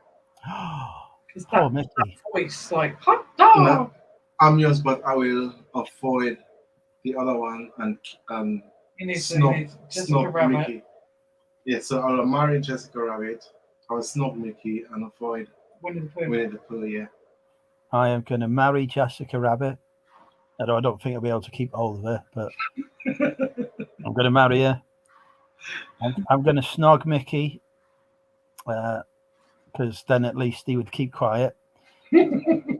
Because Poor Mickey. that voice, like, hot dog! I'm yours, but I will avoid the other one and You need to snog, Jessica snog Rabbit. Mickey. Yeah, so I'll marry Jessica Rabbit. I'll snog Mickey and avoid Winnie the Pooh. Winnie the Pooh. Yeah. I am going to marry Jessica Rabbit. Although I don't think I'll be able to keep hold of her, but I'm going to marry her. I'm going to snog Mickey because then at least he would keep quiet. And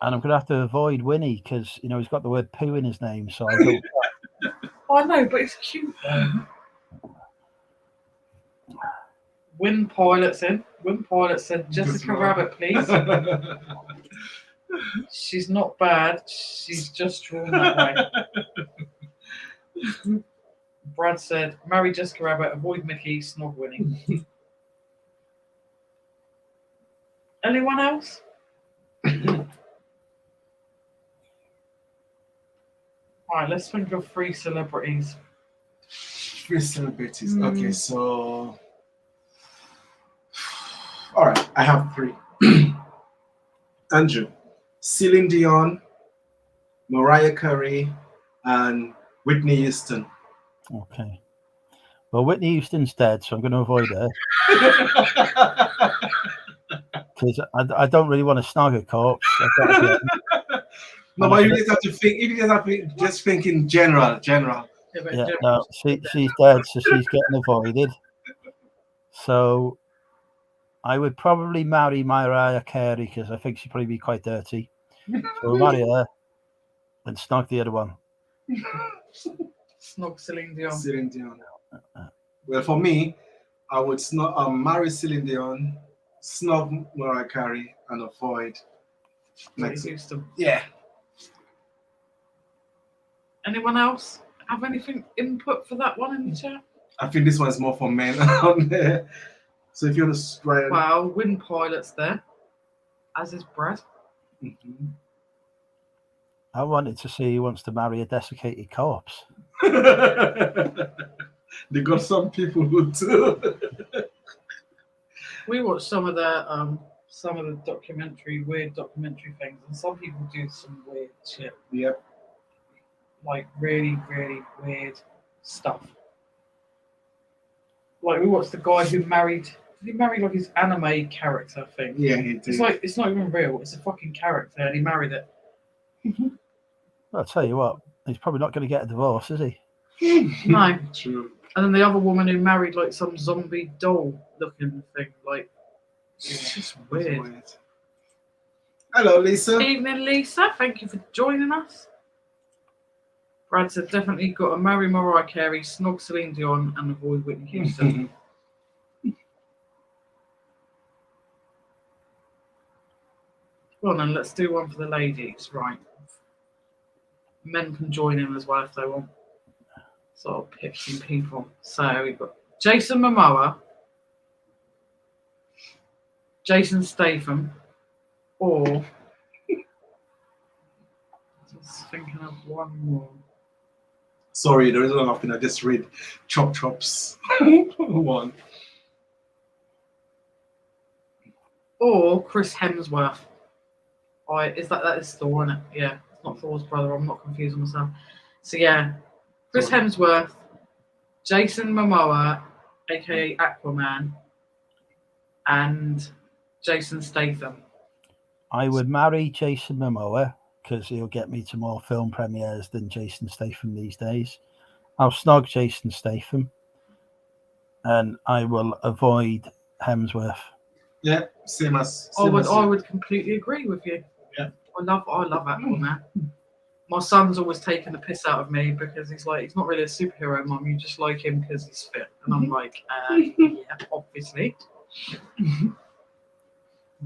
I'm going to have to avoid Winnie because, you know, he's got the word poo in his name. So I don't. I know, but it's cute though. Win Pilot's in. Win Pilot said, Jessica Rabbit, please. She's not bad. She's just drawn that way. Brad said, marry Jessica Rabbit, avoid Mickey, snog Winnie. Anyone else? Alright, let's think of 3 celebrities. 3 celebrities. Okay, so all right, I have 3. Andrew, Celine Dion, Mariah Carey, and Whitney Houston. Okay. Well, Whitney Houston's dead, so I'm going to avoid her because I don't really want to snog a corpse. No, but you just have to think. If you just have to just think in general. Yeah, no, she's dead, so she's getting avoided. So I would probably marry Mariah Carey because I think she'd probably be quite dirty. So we'll marry her and snog the other one. Snog Celine Dion. Celine Dion. Well, for me, I would marry Celine Dion, snog Mariah Carey, and avoid Houston. Yeah. Anyone else have anything input for that one in the chat? I think this one's more for men on there. So if you want to try. Wow, Wind Pilot's there, as is Brad. Mm-hmm. I wanted to see who wants to marry a desiccated corpse. They got some people who do. We watched some of the weird documentary things, and some people do some weird shit. Yep. Like really, really weird stuff. Like we watched the guy who married. Did he marry like his anime character thing? Yeah, he did. It's like it's not even real. It's a fucking character, and he married it. I'll tell you what, he's probably not going to get a divorce, is he? No. True. And then the other woman who married like some zombie doll looking thing, like it's just weird. Hello, Lisa. Evening, Lisa. Thank you for joining us. Brad said definitely got to marry Mariah Carey, snog Celine Dion, and avoid Whitney Houston. Go on then, let's do one for the ladies, right? Men can join in as well if they want. So I'll pick some people. So we've got Jason Momoa, Jason Statham, or just thinking of one more. Sorry, there isn't enough. I just read Chop Chop's one. Or Chris Hemsworth. That is Thor, isn't it? Yeah, it's not Thor's brother. I'm not confusing myself. So yeah, Chris Hemsworth, Jason Momoa, aka Aquaman, and Jason Statham. I would marry Jason Momoa because he'll get me to more film premieres than Jason Statham these days. I'll snog Jason Statham, and I will avoid Hemsworth. Yeah, same as. I would completely agree with you. Yeah, I love Aquaman. My son's always taking the piss out of me because he's like, he's not really a superhero, Mum. You just like him because he's fit, and I'm like, yeah, obviously.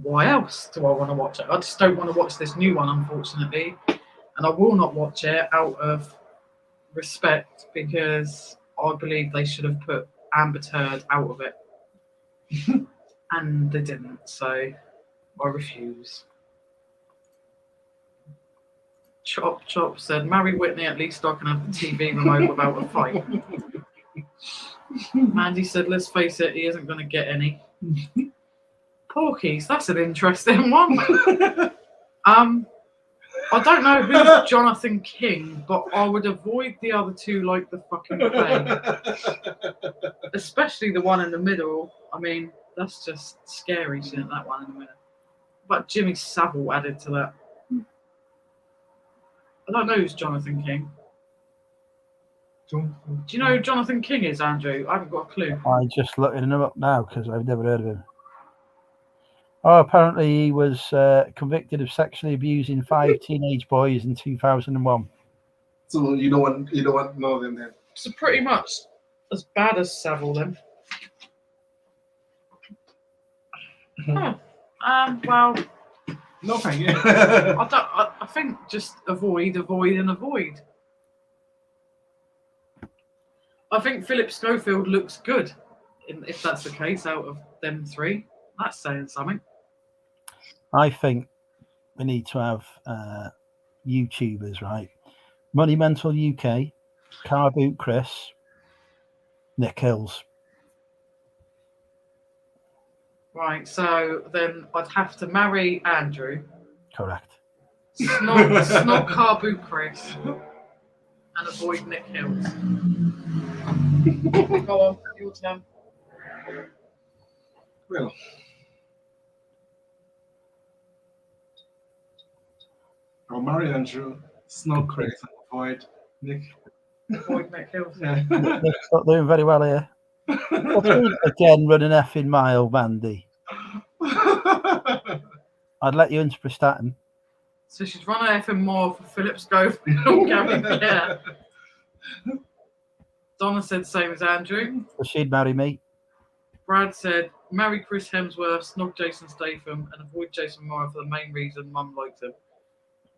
Why else do I want to watch it? I just don't want to watch this new one, unfortunately, and I will not watch it out of respect because I believe they should have put Amber Heard out of it, and they didn't. So I refuse. Chop said, marry Whitney, at least I can have the TV remote without a fight. Mandy said, let's face it, he isn't going to get any. Porkies, that's an interesting one. I don't know who's Jonathan King, but I would avoid the other two like the fucking plague. Especially the one in the middle. I mean, that's just scary, shouldn't that one in the middle? But Jimmy Savile added to that. I don't know who's Jonathan King. Do you know who Jonathan King is, Andrew? I haven't got a clue. I'm just looking him up now because I've never heard of him. Oh, apparently he was convicted of sexually abusing 5 teenage boys in 2001. So you don't want to know them then. So pretty much as bad as Savile then. Well, No, thank you. I think just avoid, and avoid. I think Philip Schofield looks good, if that's the case, out of them three. That's saying something. I think we need to have YouTubers, right? Monumental UK, Car Boot Chris, Nick Hills. Right, so then I'd have to marry Andrew. Correct. Snog Car Boot Chris. And avoid Nick Hills. Go on, your turn. Well, I'll marry Andrew, snog Chris, and avoid Nick. Avoid Nick Hills. Yeah. Nick's not doing very well here. Again, running effing mile, Mandy. I'd let you into Prestatyn. So she's run an effing more for Philip Schofield. Yeah. Donna said same as Andrew. So she'd marry me. Brad said marry Chris Hemsworth, snog Jason Statham, and avoid Jason Moore for the main reason Mum likes him.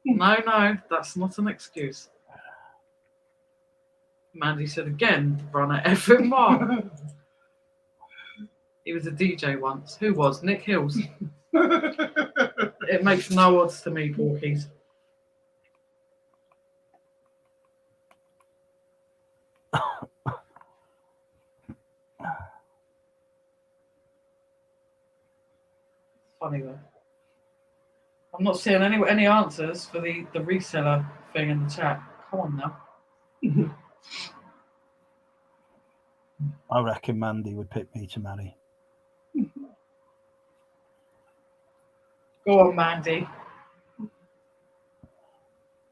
No, that's not an excuse. Mandy said again, run an effing more. He was a DJ once. Who was? Nick Hills. It makes no odds to me, Porkies. Funny though. I'm not seeing any answers for the reseller thing in the chat. Come on now. I reckon Mandy would pick me to marry. Go on, Mandy.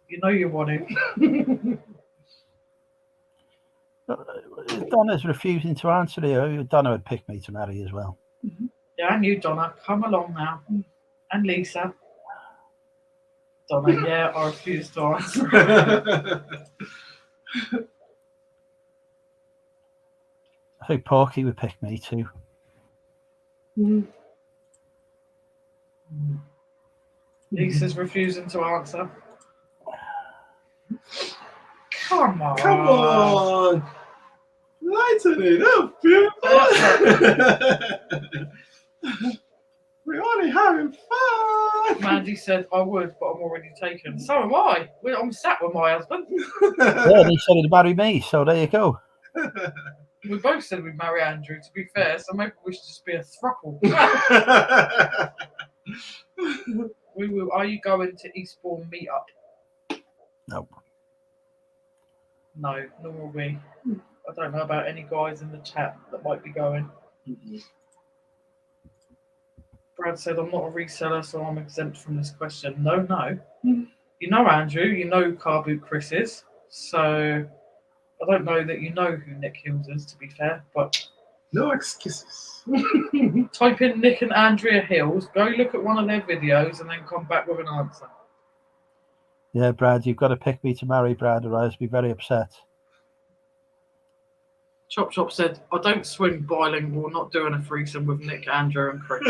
You know you want it. Donna's refusing to answer here. Donna would pick me to marry as well. Yeah, and you, Donna. Come along now. And Lisa. Donna, yeah, I refuse to answer. I think Porky would pick me too. Lisa's refusing to answer. Come on. Come on. Lighten it up, people. We're only having fun. Mandy said I would, but I'm already taken. So am I. I'm sat with my husband. Yeah, he said he'd marry me, so there you go. We both said we'd marry Andrew, to be fair, so maybe we should just be a throuple. We will. Are you going to Eastbourne meetup? Nope. No, nor will we. I don't know about any guys in the chat that might be going. Brad said, I'm not a reseller, so I'm exempt from this question. No. You know Andrew, you know Car Boot Chris is, so I don't know that you know who Nick Hills is, to be fair, but... No excuses. Type in Nick and Andrea Hills, go look at one of their videos, and then come back with an answer. Yeah, Brad, you've got to pick me to marry, Brad, or I'll be very upset. Chop Chop said, I don't swing bilingual, not doing a threesome with Nick, Andrew, and Chris.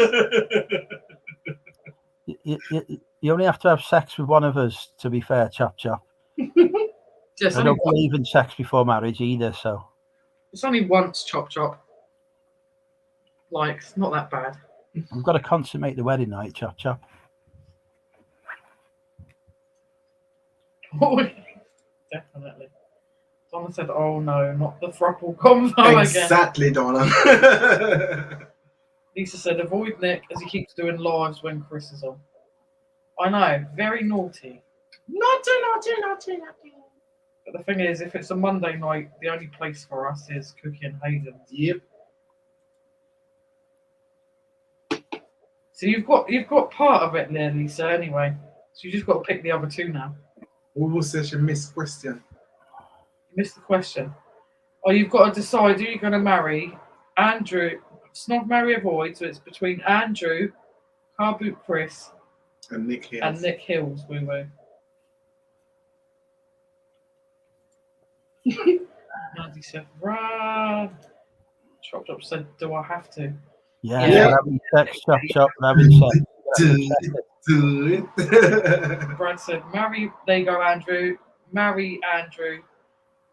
You only have to have sex with one of us, to be fair, Chop Chop. Yes, I don't believe in sex before marriage either, so. It's only once, Chop Chop. Like, it's not that bad. I've got to consummate the wedding night, Chop Chop. Definitely. Donna said, oh no, not the throuple convo Exactly, again. Donna. Lisa said, avoid Nick as he keeps doing lives when Chris is on. I know, very naughty. Naughty. But the thing is, if it's a Monday night, the only place for us is Cookie and Hayden's. Yep. So you've got part of it there, Lisa. Anyway, so you just got to pick the other two now. Who says you missed question? You missed the question. Oh, you've got to decide who you're going to marry. Andrew, Snog, marry, avoid. So it's between Andrew, Car Boot Chris, And Nick Hills. and Nick Hills. Woo woo. Andy said, run. Chop Chop said, do I have to? Yeah, Yeah. we're having sex, chop, we're having sex. Do it. Brad said, marry, there you go, Andrew. Marry Andrew,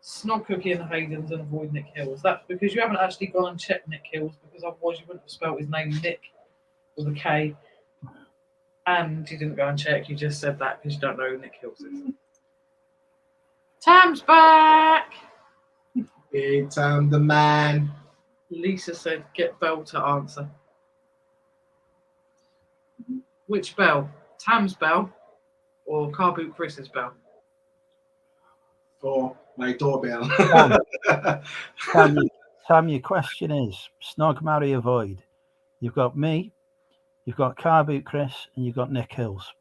Snog, Cookie and Hayden's, and avoid Nick Hills. That's because you haven't actually gone and checked Nick Hills, because otherwise you wouldn't have spelled his name Nick with a K. And you didn't go and check, you just said that because you don't know who Nick Hills is. Tam's back! Big Tam the man. Lisa said, get Belle to answer. Which Belle? Tam's Belle or Car Boot Chris's Belle? For my doorbell. Tam, your question is Snog, marry, avoid. You've got me, you've got Car Boot Chris, and you've got Nick Hills.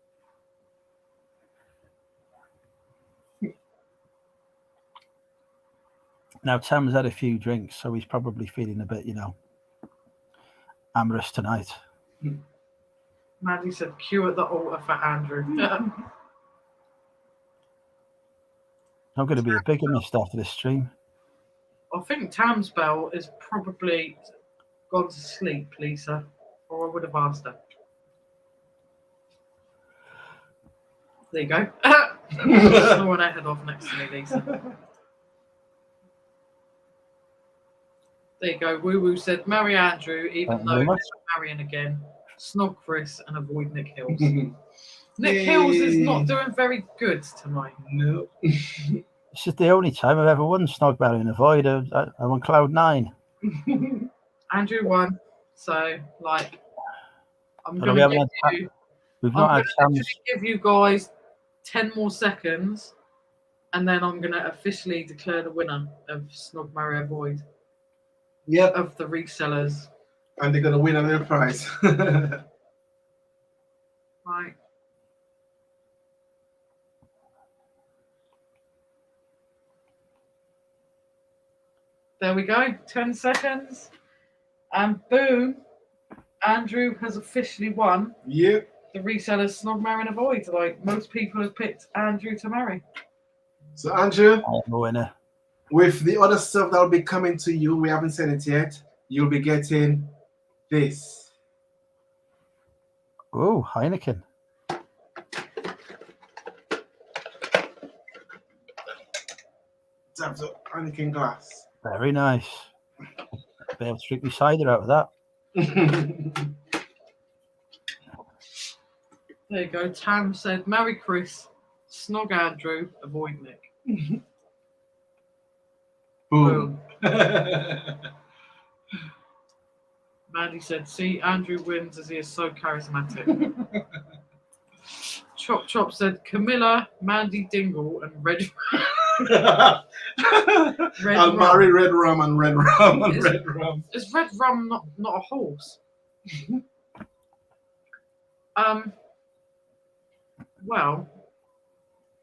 Now, Tam's had a few drinks, so he's probably feeling a bit, amorous tonight. Maddie said, cue at the altar for Andrew. I'm going to be a bigamist after this stream. I think Tam's Belle is probably gone to sleep, Lisa, or I would have asked her. There you go. Snoring her head off next to me, Lisa. There you go. Woo Woo said, marry Andrew, even though never marrying again. Snog Chris and avoid Nick Hills. Nick Hills is not doing very good tonight. No. This is the only time I've ever won Snog, marry, and avoid. I'm on cloud 9. Andrew won, so I'm But going we to haven't give you. We've I'm not going had to Sam's. give you guys 10 more seconds, and then I'm going to officially declare the winner of Snog, marry, avoid. Yep. Of the resellers. And they're going to win a little prize. Right. There we go. 10 seconds. And boom. Andrew has officially won. Yep. The resellers Snog, marry, and avoid. Like most people have picked Andrew to marry. So, Andrew, I am a winner. with the other stuff that will be coming to you, we haven't said it yet, you'll be getting this. Oh, Heineken. That's a Heineken glass. Very nice. Be able to drink me cider out of that. There you go. Tam said, marry Chris, Snog Andrew, avoid Nick. Boom. Mandy said, see, Andrew wins as he is so charismatic. Chop Chop said, Camilla, Mandy Dingle, and Red I'll marry Red Rum and Red Rum and Red Rum. Is Red Rum not a horse? Well,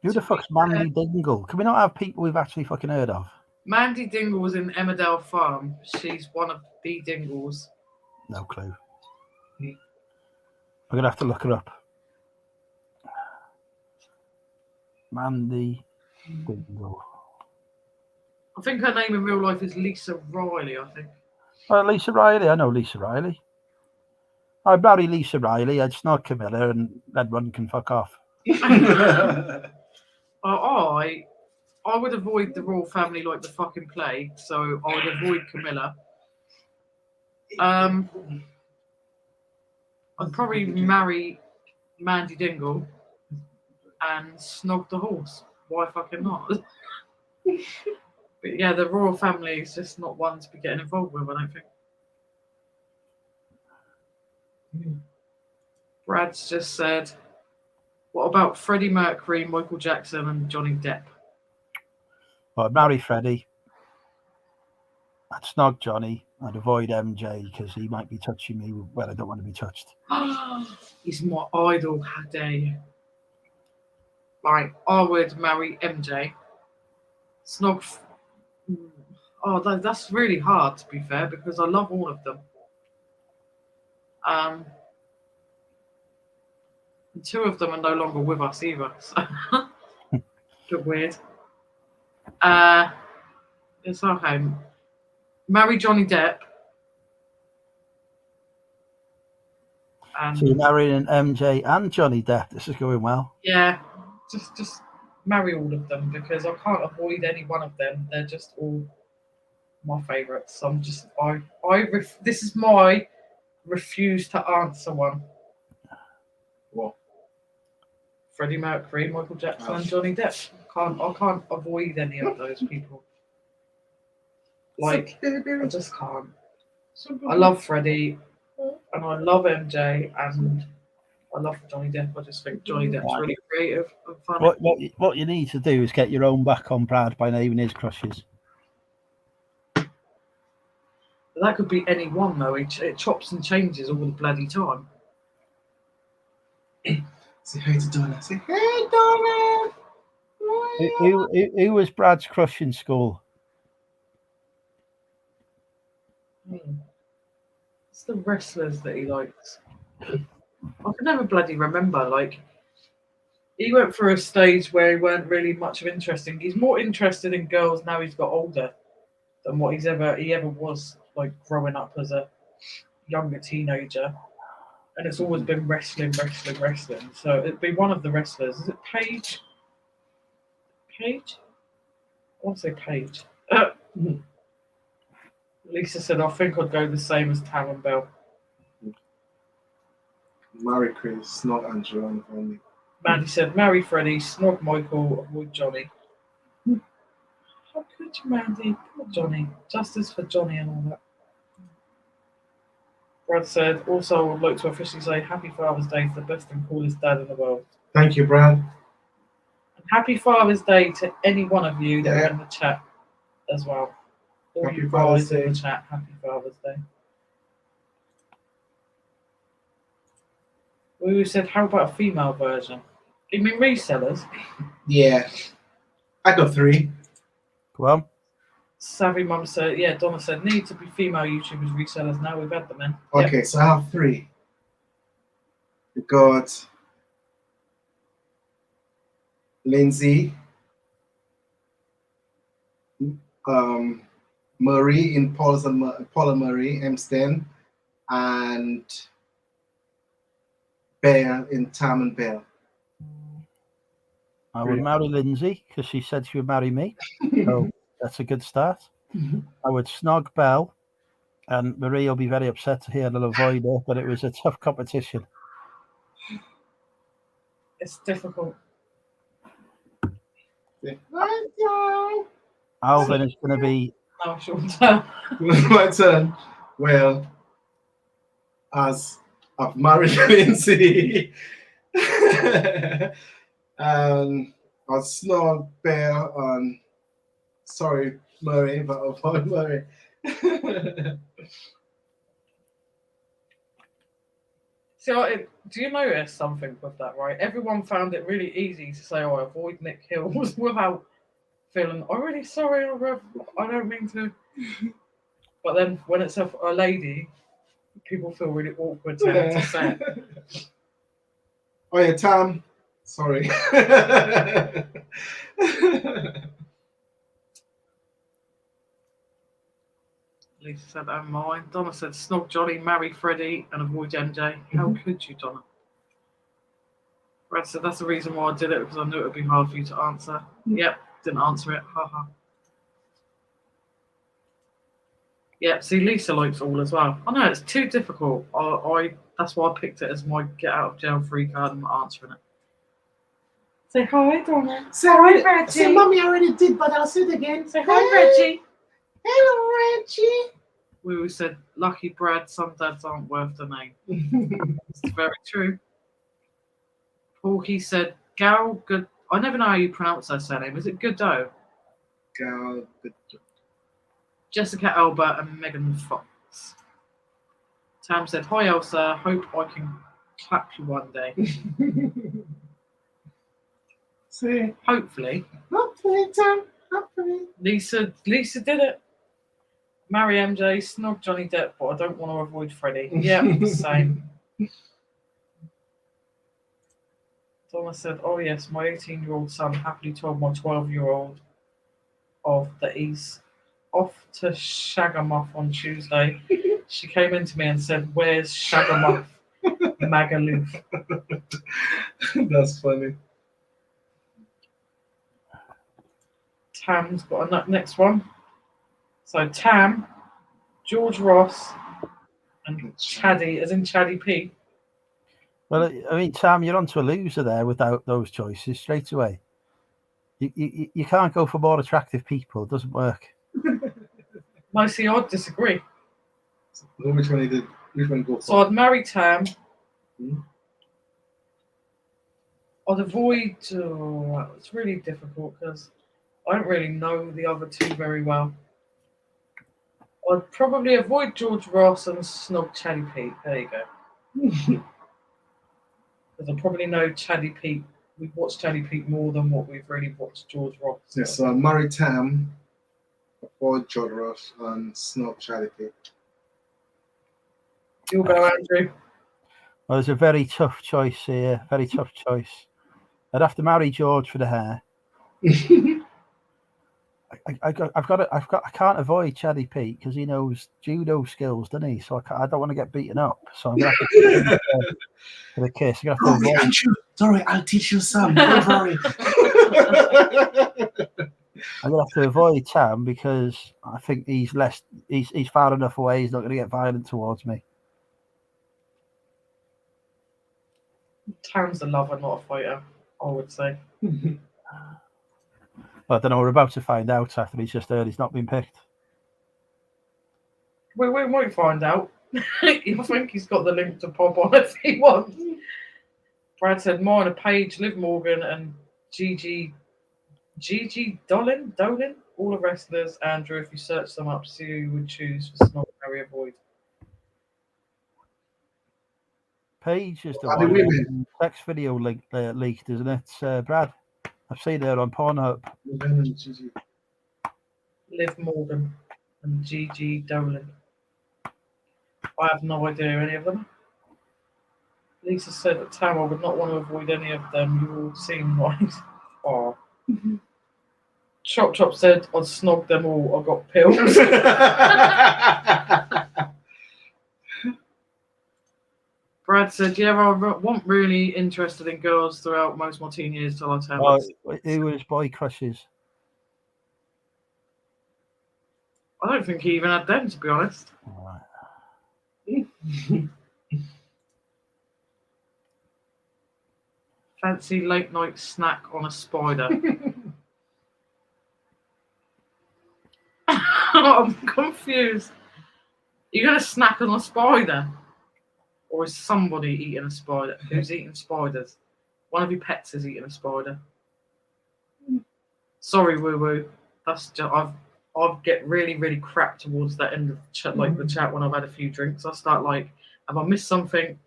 Who the fuck's Mandy Dingle? Can we not have people we've actually fucking heard of? Mandy Dingle was in Emmerdale Farm. She's one of the Dingles. No clue. I'm going to have to look her up. Mandy Dingle. I think her name in real life is Lisa Riley, I think. Oh, Lisa Riley. I know Lisa Riley. I'd marry Lisa Riley. I'd snog Camilla and that one can fuck off. I would avoid the royal family like the fucking plague, so I would avoid Camilla. I'd probably marry Mandy Dingle and snog the horse. Why fucking not? But yeah, the royal family is just not one to be getting involved with, I don't think. Brad's just said, What about Freddie Mercury, Michael Jackson, and Johnny Depp? Well, I'd marry Freddie. I'd snog Johnny. I'd avoid MJ because he might be touching me when I don't want to be touched. He's my idol. How dare you? Right, I would marry MJ. Snog. Oh, that's really hard to be fair because I love all of them. And two of them are no longer with us either. So bit weird. It's okay. Marry Johnny Depp. So you're marrying MJ and Johnny Depp. This is going well. Yeah, just marry all of them because I can't avoid any one of them. They're just all my favourites. So I'm just this is my refuse to answer one. What? Freddie Mercury, Michael Jackson, and Johnny Depp. I can't avoid any of those people. Like I just can't. I love Freddie, and I love MJ, and I love Johnny Depp. I just think Johnny Depp's really creative and funny. What you need to do is get your own back on Brad by naming his crushes. That could be any one though. It chops and changes all the bloody time. Say hey to Donna. Say hey, Donna. Who was Brad's crush in school? It's the wrestlers that he likes. I can never bloody remember. Like he went through a stage where he weren't really much of interesting. He's more interested in girls now he's got older than what he ever was like growing up as a younger teenager. And it's always been wrestling. So it'd be one of the wrestlers. Is it Paige? Paige? I want to say Paige. Lisa said, I think I'd go the same as Tam and Bell. Marry Chris, not Angela and only. Mandy said, marry Freddie, snog Michael, avoid Johnny. How could you, Mandy? Poor Johnny. Justice for Johnny and all that. Brad said, also, I would like to officially say Happy Father's Day to the best and coolest dad in the world. Thank you, Brad. And Happy Father's Day to any one of you that are in the chat as well. All Happy you Father's guys in the Day. chat, Happy Father's Day. We said, how about a female version? You mean resellers? Yeah. I got 3. Go on. Savvy Mum said, yeah, Donna said, need to be female YouTubers resellers now. We've had them in. Okay, so I have 3. We got Lindsay, Marie in Paula Marie, Emsten, and Bear in Tam and Bell. I would marry Lindsay because she said she would marry me. So that's a good start. I would snog Belle, and Marie will be very upset to hear I'll avoid her, but it was a tough competition. It's difficult. Alvin is going to be. No, sure. Tell. My turn. Well, as I've married Lindsay, and I'll snog Bear on. Sorry, Murray, but I'll avoid Murray. So, do you notice something with that, right? Everyone found it really easy to say, oh, I avoid Nick Hills without feeling, I'm really sorry, I don't mean to. But then when it's a lady, people feel really awkward to say it. Oh, yeah, Tam. Sorry. Lisa said, oh, mine. Donna said, snog Johnny, marry Freddie, and avoid MJ. How could you, Donna? Brad said, that's the reason why I did it, because I knew it would be hard for you to answer. Yep, didn't answer it. Haha. Yeah, see, Lisa likes all as well. I know, it's too difficult. That's why I picked it as my get out of jail free card. I'm not answering it. Say hi, Donna. Sorry, Reggie. say, Mommy, I already did, but I'll say it again. Say hi, Reggie. Hello, Reggie. We always said, lucky Brad, some dads aren't worth the name. It's very true. He said, Gal Good. I never know how you pronounce her surname. Is it Godot? Gal, Jessica Alba and Megan Fox. Tam said, hi Elsa, hope I can clap you one day. see, Hopefully. hopefully, Tom, hopefully. Lisa did it. Marry MJ, snog Johnny Depp, but I don't want to avoid Freddie. Yeah, same. Donna said, oh yes, my 18-year-old son happily told my 12-year-old that he's off to Shagamuff on Tuesday. She came into me and said, where's Shagamuff? Magaloof. That's funny. Tam's got a next one. So Tam, George Ross, and Chaddy, as in Chaddy P. Well, I mean, Tam, you're onto a loser there without those choices straight away. You can't go for more attractive people. It doesn't work. No, see, I'd disagree. So which one he did? Which one go for? So I'd marry Tam. Hmm? I'd avoid. It's really difficult because I don't really know the other two very well. I'd probably avoid George Ross and snog Chaddy Pete. There you go. Because I probably know Chaddy Pete. We've watched Chaddy Pete more than what we've really watched George Ross. Yeah, so I married Tam, avoid George Ross, and snog Charity. You'll go, Andrew. Well, there's a very tough choice here. Very tough choice. I'd have to marry George for the hair. I can't avoid Chaddy Pete because he knows judo skills, doesn't he? So I don't want to get beaten up. So I'm gonna have to for the kiss. I'm gonna have to avoid. Sorry, I'll teach you some. Don't worry. I'm gonna have to avoid Tam because I think he's far enough away. He's not gonna get violent towards me. Tam's a lover, not a fighter, I would say. But I don't know. We're about to find out after he's just heard he's not been picked. We might find out. I think he's got the link to pop on if he wants. Brad said, mine are Paige, Liv Morgan, and Gigi Dolan, all the wrestlers. Andrew, if you search them up, see who you would choose for Snog, Harry, Avoid. Paige is the Are they one women? sex video leaked, isn't it, Brad? I've seen her on Pornhub. Liv Morgan and Gigi Dolan. I have no idea any of them. Lisa said that Tam, I would not want to avoid any of them. You all seem right. Oh. Chop said I'd snog them all. I got pills. Brad said, yeah, I wasn't really interested in girls throughout most of my teen years till I turned. Who was boy crushes? I don't think he even had them, to be honest. All right. Fancy late night snack on a spider. I'm confused. You're going to snack on a spider? Or is somebody eating a spider? Who's eating spiders? One of your pets is eating a spider. Sorry, woo woo. That's just I've get really, really crap towards that end of the chat, like the chat when I've had a few drinks. I start like, have I missed something?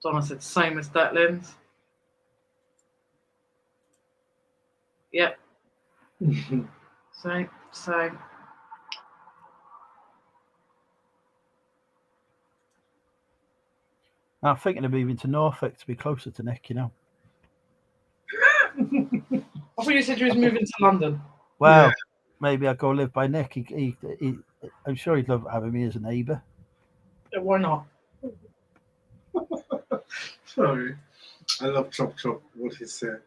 Donna said, same as that, Lens. Yep. Same. I'm thinking of moving to Norfolk to be closer to Nick, you know. I thought you said you was moving to London. Well, maybe I'll go live by Nick. I'm sure he'd love having me as a neighbour. Yeah, why not? Sorry. I love Chop, what he said.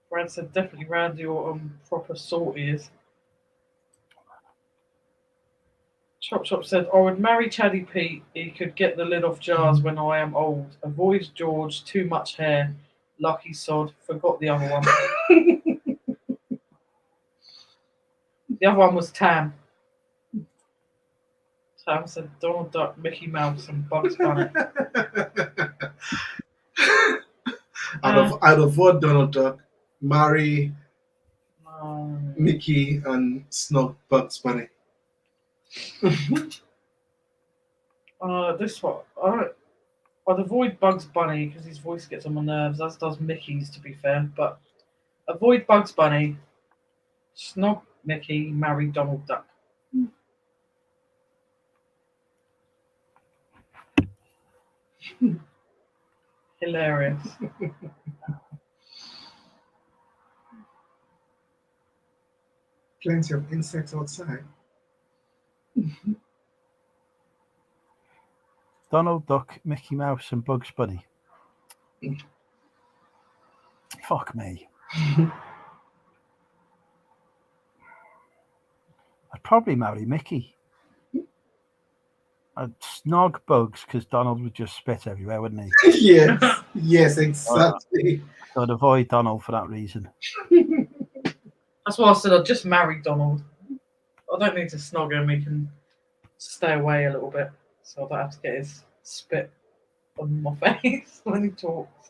Brad said, definitely round your proper salt ears. Chop said, I would marry Chaddy Pete. He could get the lid off jars when I am old. Avoid George, too much hair. Lucky sod. Forgot the other one. The other one was Tam. Tam said, Donald Duck, Mickey Mouse, and Bugs Bunny. I'd avoid Donald Duck, marry Um, Mickey, and snog Bugs Bunny. this one. I'd avoid Bugs Bunny because his voice gets on my nerves, as does Mickey's, to be fair. But avoid Bugs Bunny, snog Mickey, marry Donald Duck. Hilarious. Plenty of insects outside. Donald Duck, Mickey Mouse, and Bugs Bunny. Fuck me. I'd probably marry Mickey. I'd snog Bugs because Donald would just spit everywhere, wouldn't he? yes, exactly. So I'd avoid Donald for that reason. That's why I said I'd just marry Donald. I don't need to snog him. He can stay away a little bit, so I don't have to get his spit on my face when he talks.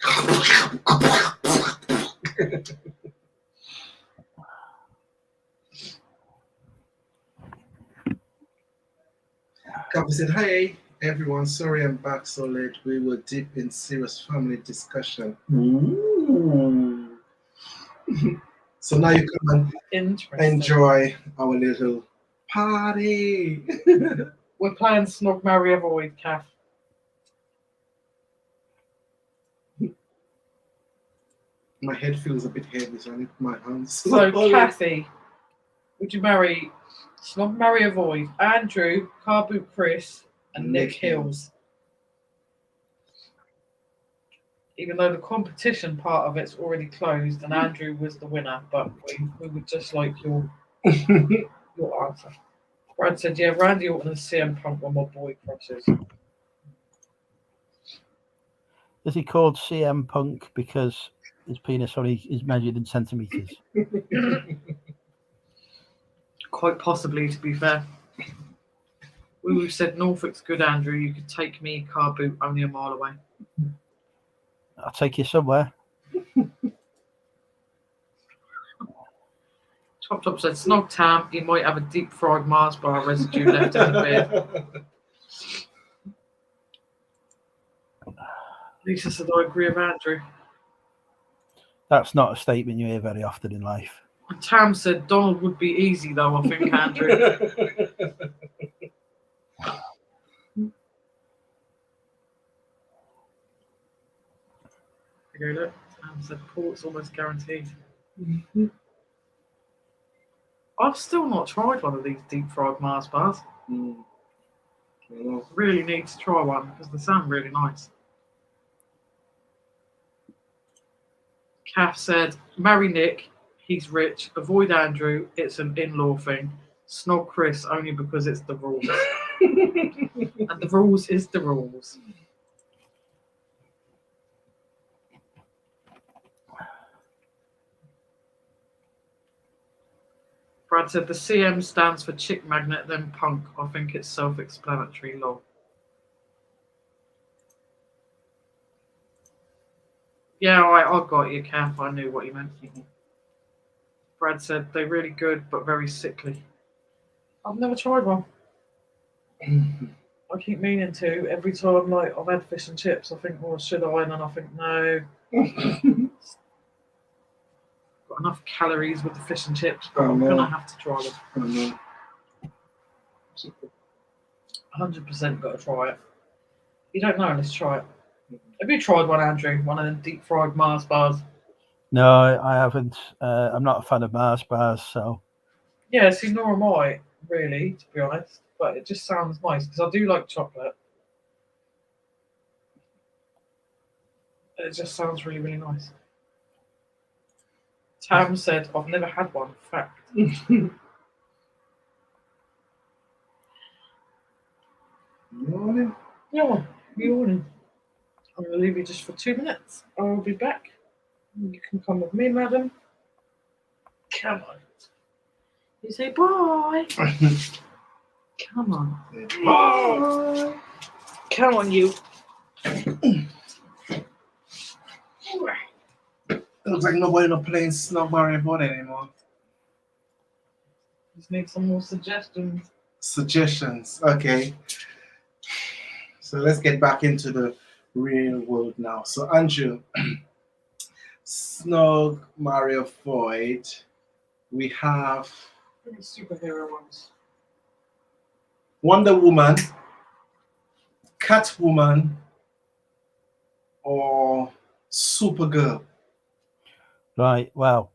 Copy said, "Hey everyone, sorry I'm back so late. We were deep in serious family discussion." Ooh. So now you come and enjoy our little party. We're playing Snog, Marry, Avoid, Kath. My head feels a bit heavy, so I need my hands. So, Kathy, would you marry Snog, Marry, Avoid, Andrew, Car Boot Chris, and Nick Hills? Even though the competition part of it's already closed and Andrew was the winner, but we would just like your answer. Brad said, yeah, Randy Orton and CM Punk were my boy crushes. Is he called CM Punk because his penis only is measured in centimetres? Quite possibly, to be fair. We said Norfolk's good, Andrew. You could take me, Car Boot, only a mile away. I'll take you somewhere. Top said, Snog Tam, he might have a deep fried Mars bar residue left in the beard. Lisa said, I agree with Andrew. That's not a statement you hear very often in life. And Tam said, Donald would be easy, though, I think, Andrew. Look, Tam said, port's almost guaranteed. Mm-hmm. I've still not tried one of these deep fried Mars bars. Really need to try one because they sound really nice. Kath said, marry Nick, he's rich. Avoid Andrew, it's an in-law thing. Snog Chris only because it's the rules. And the rules is the rules. Brad said the CM stands for chick magnet, then punk. I think it's self-explanatory, lol. Yeah, I got you, Kath. I knew what you meant. Brad said they're really good, but very sickly. I've never tried one. I keep meaning to. Every time I've had fish and chips, I think, well, should I? And then I think, no. Got enough calories with the fish and chips, but I'm going to have to try them. 100% got to try it. You don't know, let's try it. Have you tried one, Andrew? One of them deep fried Mars bars? No, I haven't. I'm not a fan of Mars bars, so. Yeah, see, nor am I, really, to be honest. But it just sounds nice because I do like chocolate. It just sounds really, really nice. Tam said, I've never had one. Fact. Morning. Yeah, morning. I'm going to leave you just for 2 minutes. I'll be back. You can come with me, madam. Come on. You say bye. Come on. Bye. Come on, you. looks like nobody not playing Snug Mario board anymore. Just need some more suggestions. Suggestions. Okay. So let's get back into the real world now. So Andrew, Snug Mario Void. We have Superhero ones. Wonder Woman, Catwoman, or Supergirl. Right. Well,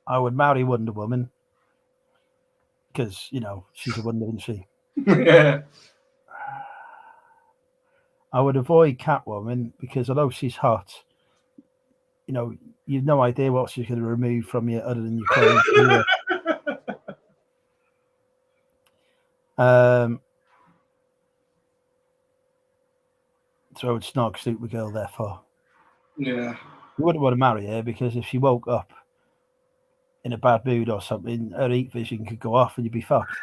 I would marry Wonder Woman because she's a wonder, isn't she? Yeah. I would avoid Catwoman because although she's hot, you've no idea what she's going to remove from you other than your clothes. So I would snog Supergirl, therefore. Yeah. You wouldn't want to marry her because if she woke up in a bad mood or something, her heat vision could go off and you'd be fucked.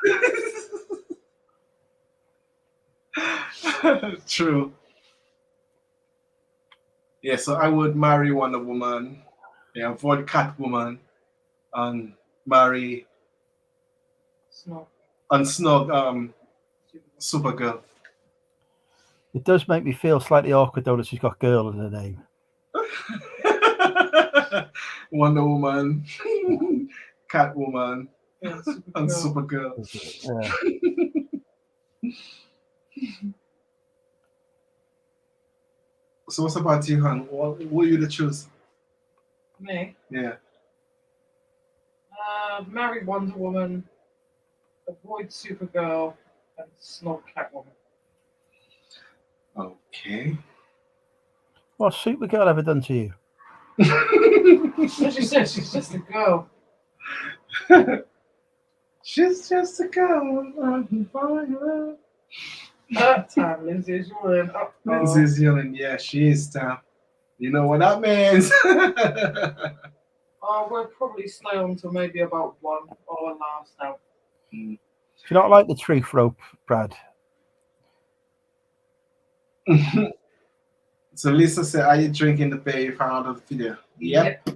True. Yeah, so I would marry Wonder Woman, avoid Catwoman, and marry Snog. unsnug Supergirl. It does make me feel slightly awkward though that she's got girl in her name. Wonder Woman, Catwoman, Yeah, and Supergirl. Supergirl. Yeah. So what's about you, Han? What will you to choose? Me. Yeah. Marry Wonder Woman, avoid Supergirl, and snog Catwoman. Okay. What's Supergirl ever done to you? As you said, she's just a girl. She's just a girl. I'm fine. That time, Lindsay is yawning. Lindsay's yelling, yeah, she is down. You know what that means? We'll probably stay on to maybe about 1 or last out. Do you not like the truth rope, Brad? So Lisa said, are you drinking the beer you found out of the video? Yep.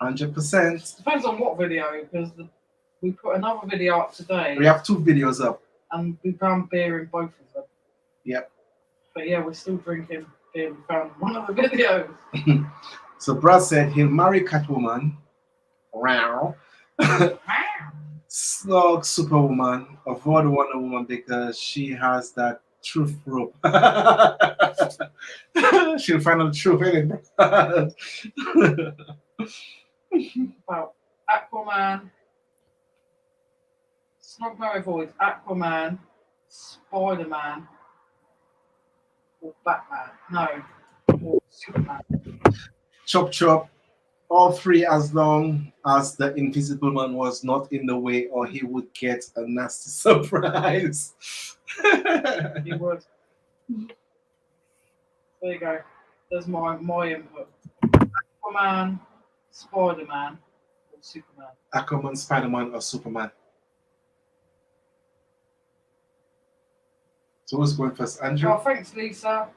100%. Depends on what video, because we put another video up today. We have 2 videos up. And we found beer in both of them. Yep. But yeah, we're still drinking beer we found in one of the videos. So Brad said he'll marry Catwoman. Wow. Slug Superwoman. Avoid Wonder Woman because she has that truth rope. She'll find out the truth, innit? Well, Aquaman, Snog Marry Void, Aquaman, Spider-Man, or Batman. No, or Superman. Chop chop. All 3 as long as the Invisible Man was not in the way or he would get a nasty surprise. He would. There you go. There's my input. Aquaman, Spider-Man, or Superman. Aquaman, Spider-Man, or Superman. So who's going first? Andrew? Oh, thanks, Lisa.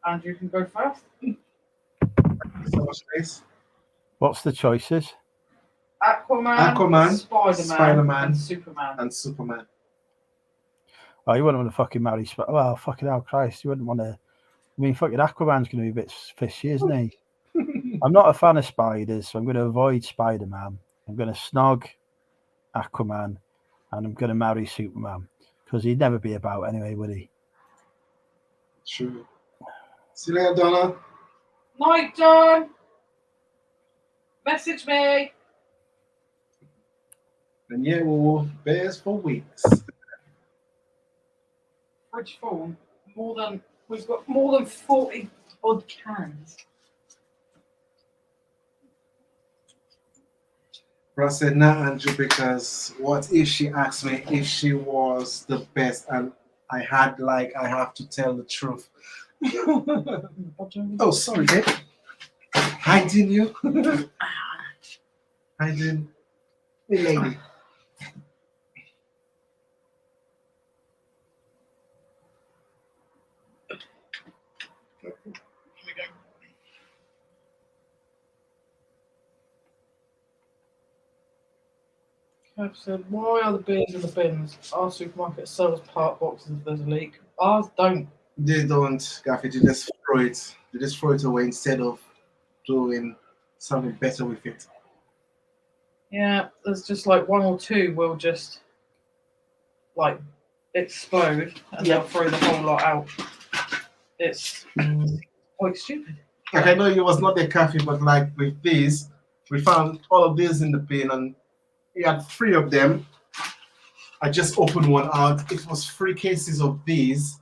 Andrew can go first. So much space. What's the choices? Aquaman, Spider-Man, and Superman. And Superman. Oh, you wouldn't want to fucking marry well, fucking hell, Christ. You wouldn't want to. I mean, fucking Aquaman's going to be a bit fishy, isn't he? I'm not a fan of spiders, so I'm going to avoid Spider-Man. I'm going to snog Aquaman, and I'm going to marry Superman because he'd never be about anyway, would he? True. See you later, Donna. Night, John. Message me. And yeah, we'll bears for weeks. Fridge full. We've got more than 40 odd cans. Ross said, nah, Andrew, because what if she asked me if she was the best and I have to tell the truth. Oh, sorry, babe. Hiding you? Hiding. Hey, lady. Kev said, why are the beers in the bins? Our supermarket sells part boxes if there's a leak. Ours don't. They don't, Gaffy. They just throw it. They just throw it away instead of doing something better with it. Yeah, there's just like one or two will just like explode and they'll throw the whole lot out. It's quite stupid. Like I know it was not the coffee, but like with these, we found all of these in the bin, and we had 3 of them. I just opened one out. It was 3 cases of these,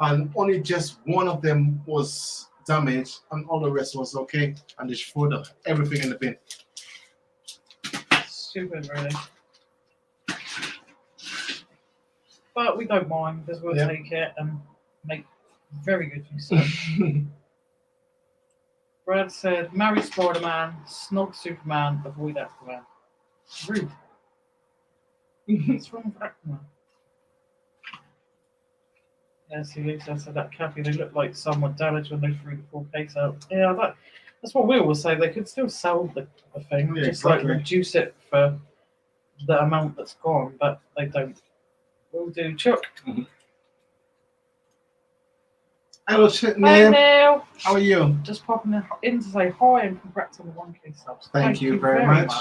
and only just one of them was damaged, and all the rest was okay. And they threw everything in the bin. Stupid, really. But we don't mind because we'll take it and make very good use of it. Brad said, marry Spider-Man, snog Superman, avoid Aquaman. Rude. What's wrong with Aquaman? Yeah, see, Lisa said that Kathy, they look like some were damaged when they threw the full case out. Yeah, that's what we always say. They could still sell the thing, just like reduce it for the amount that's gone, but they don't. We'll do. Chuck. Hello, Hey, Neil. Neil. How are you? Just popping in to say hi and congrats on the 1K subs. Thank you very much.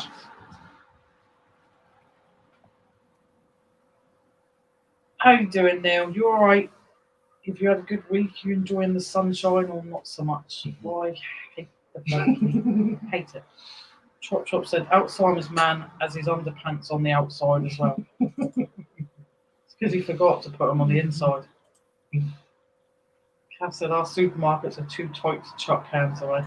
How you doing, Neil? You all right? If you had a good week, you enjoying the sunshine or not so much? I hate the mercury. Hate it. Chop Chop said, Alzheimer's man has his underpants on the outside as well. It's because he forgot to put them on the inside. Cav said, our supermarkets are too tight to chuck cans away.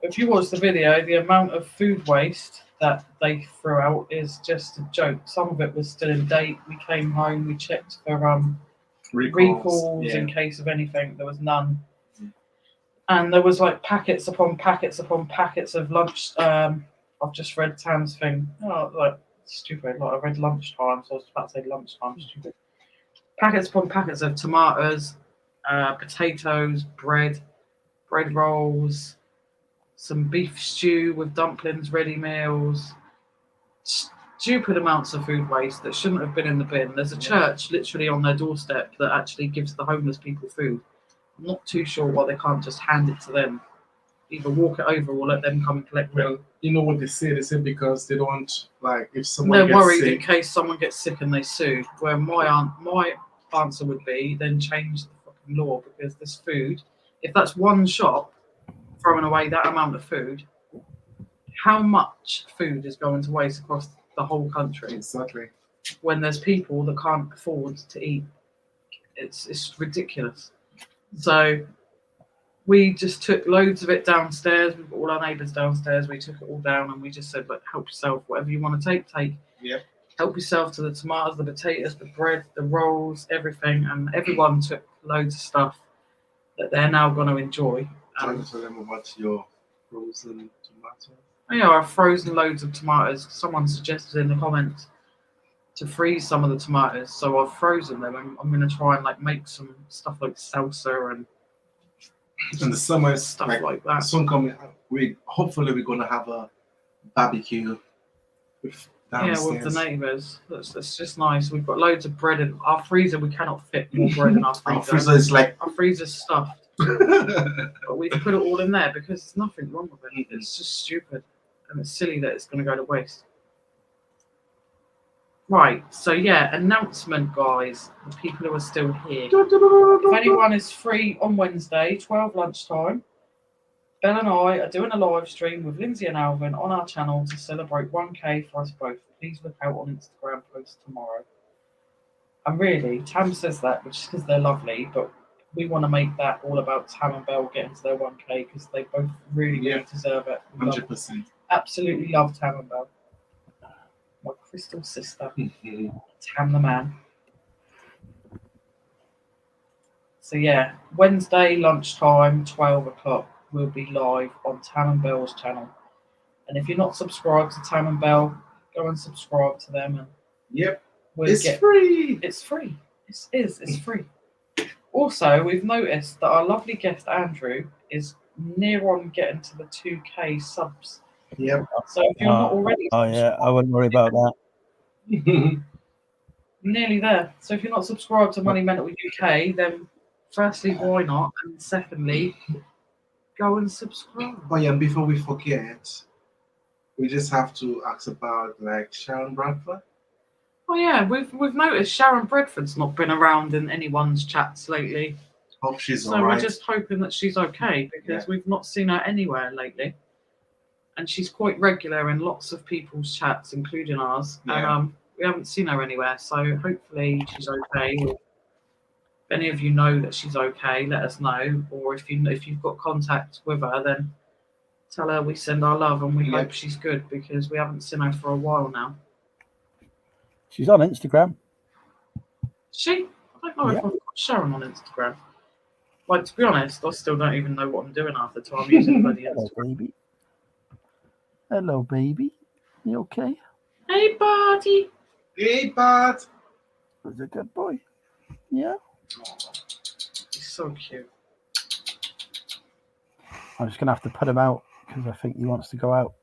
If you watch the video, the amount of food waste that they threw out is just a joke. Some of it was still in date. We came home, we checked for recalls in case of anything. There was none. And there was like packets upon packets upon packets of lunch. I've just read Tam's thing. Oh, like stupid. Like I read lunchtime, so I was about to say lunchtime. Stupid. Packets upon packets of tomatoes, potatoes, bread rolls, some beef stew with dumplings, ready meals. Stupid amounts of food waste that shouldn't have been in the bin. There's a church literally on their doorstep that actually gives the homeless people food. I'm not too sure why they can't just hand it to them. Either walk it over or let them come and collect it. Well, you know what they say? They say because they don't like if someone they're gets worried sick. in case someone gets sick and they sue. Where my answer would be then change the fucking law because this food, if that's one shop throwing away that amount of food, how much food is going to waste across the whole country? Exactly. When there's people that can't afford to eat, it's ridiculous. So we just took loads of it downstairs. We've got all our neighbours downstairs. We took it all down and we just said, look, help yourself. Whatever you want to take, take. Yeah. Help yourself to the tomatoes, the potatoes, the bread, the rolls, everything. And everyone took loads of stuff that they're now going to enjoy. Trying to tell them about your frozen tomatoes. Yeah, I've frozen loads of tomatoes. Someone suggested in the comments to freeze some of the tomatoes, so I've frozen them. I'm going to try and like make some stuff like salsa and in the summer stuff like that. Soon coming, hopefully we're going to have a barbecue with downstairs. Yeah, with the neighbours. That's just nice. We've got loads of bread in our freezer. We cannot fit more bread in our freezer. Our freezer is like our freezer's stuffed, but we've put it all in there because there's nothing wrong with it. It's just stupid. And it's silly that it's going to go to waste. Right, so yeah, announcement, guys. The people who are still here. If anyone is free on Wednesday, 12 lunchtime, Belle and I are doing a live stream with Lindsay and Alvin on our channel to celebrate 1K for us both. Please look out on Instagram post tomorrow. And really, Tam says that, which is because they're lovely, but we want to make that all about Tam and Belle getting to their 1K because they both really deserve it. 100%. Absolutely love Tam and Belle. My crystal sister, Tam the man. So yeah, Wednesday lunchtime, 12 o'clock, we'll be live on Tam and Belle's channel. And if you're not subscribed to Tam and Belle, go and subscribe to them. And it's free. It's free. It's free. Also, we've noticed that our lovely guest Andrew is near on getting to the 2K subs. Yep. So if you're not already Oh yeah, I wouldn't worry about that. nearly there. So if you're not subscribed to Money Mental UK, then firstly, why not? And secondly, go and subscribe. Oh yeah, before we forget, we just have to ask about like Sharon Bradford. Oh yeah, we've noticed Sharon Bradford's not been around in anyone's chats lately. Hope she's So alright. we're just hoping that she's okay because we've not seen her anywhere lately. And she's quite regular in lots of people's chats, including ours. Yeah. And we haven't seen her anywhere. So hopefully she's okay. Or if any of you know that she's okay, let us know. Or if you've got contact with her, then tell her we send our love and we hope she's good because we haven't seen her for a while now. She's on Instagram. She? I don't know if I've got Sharon on Instagram. Like, to be honest, I still don't even know what I'm doing half the time using bloody Hello, Instagram. baby. Hello, baby. You okay? Hey, buddy. Hey, Pat. He's a good boy. Yeah. He's so cute. I'm just gonna have to put him out because I think he wants to go out.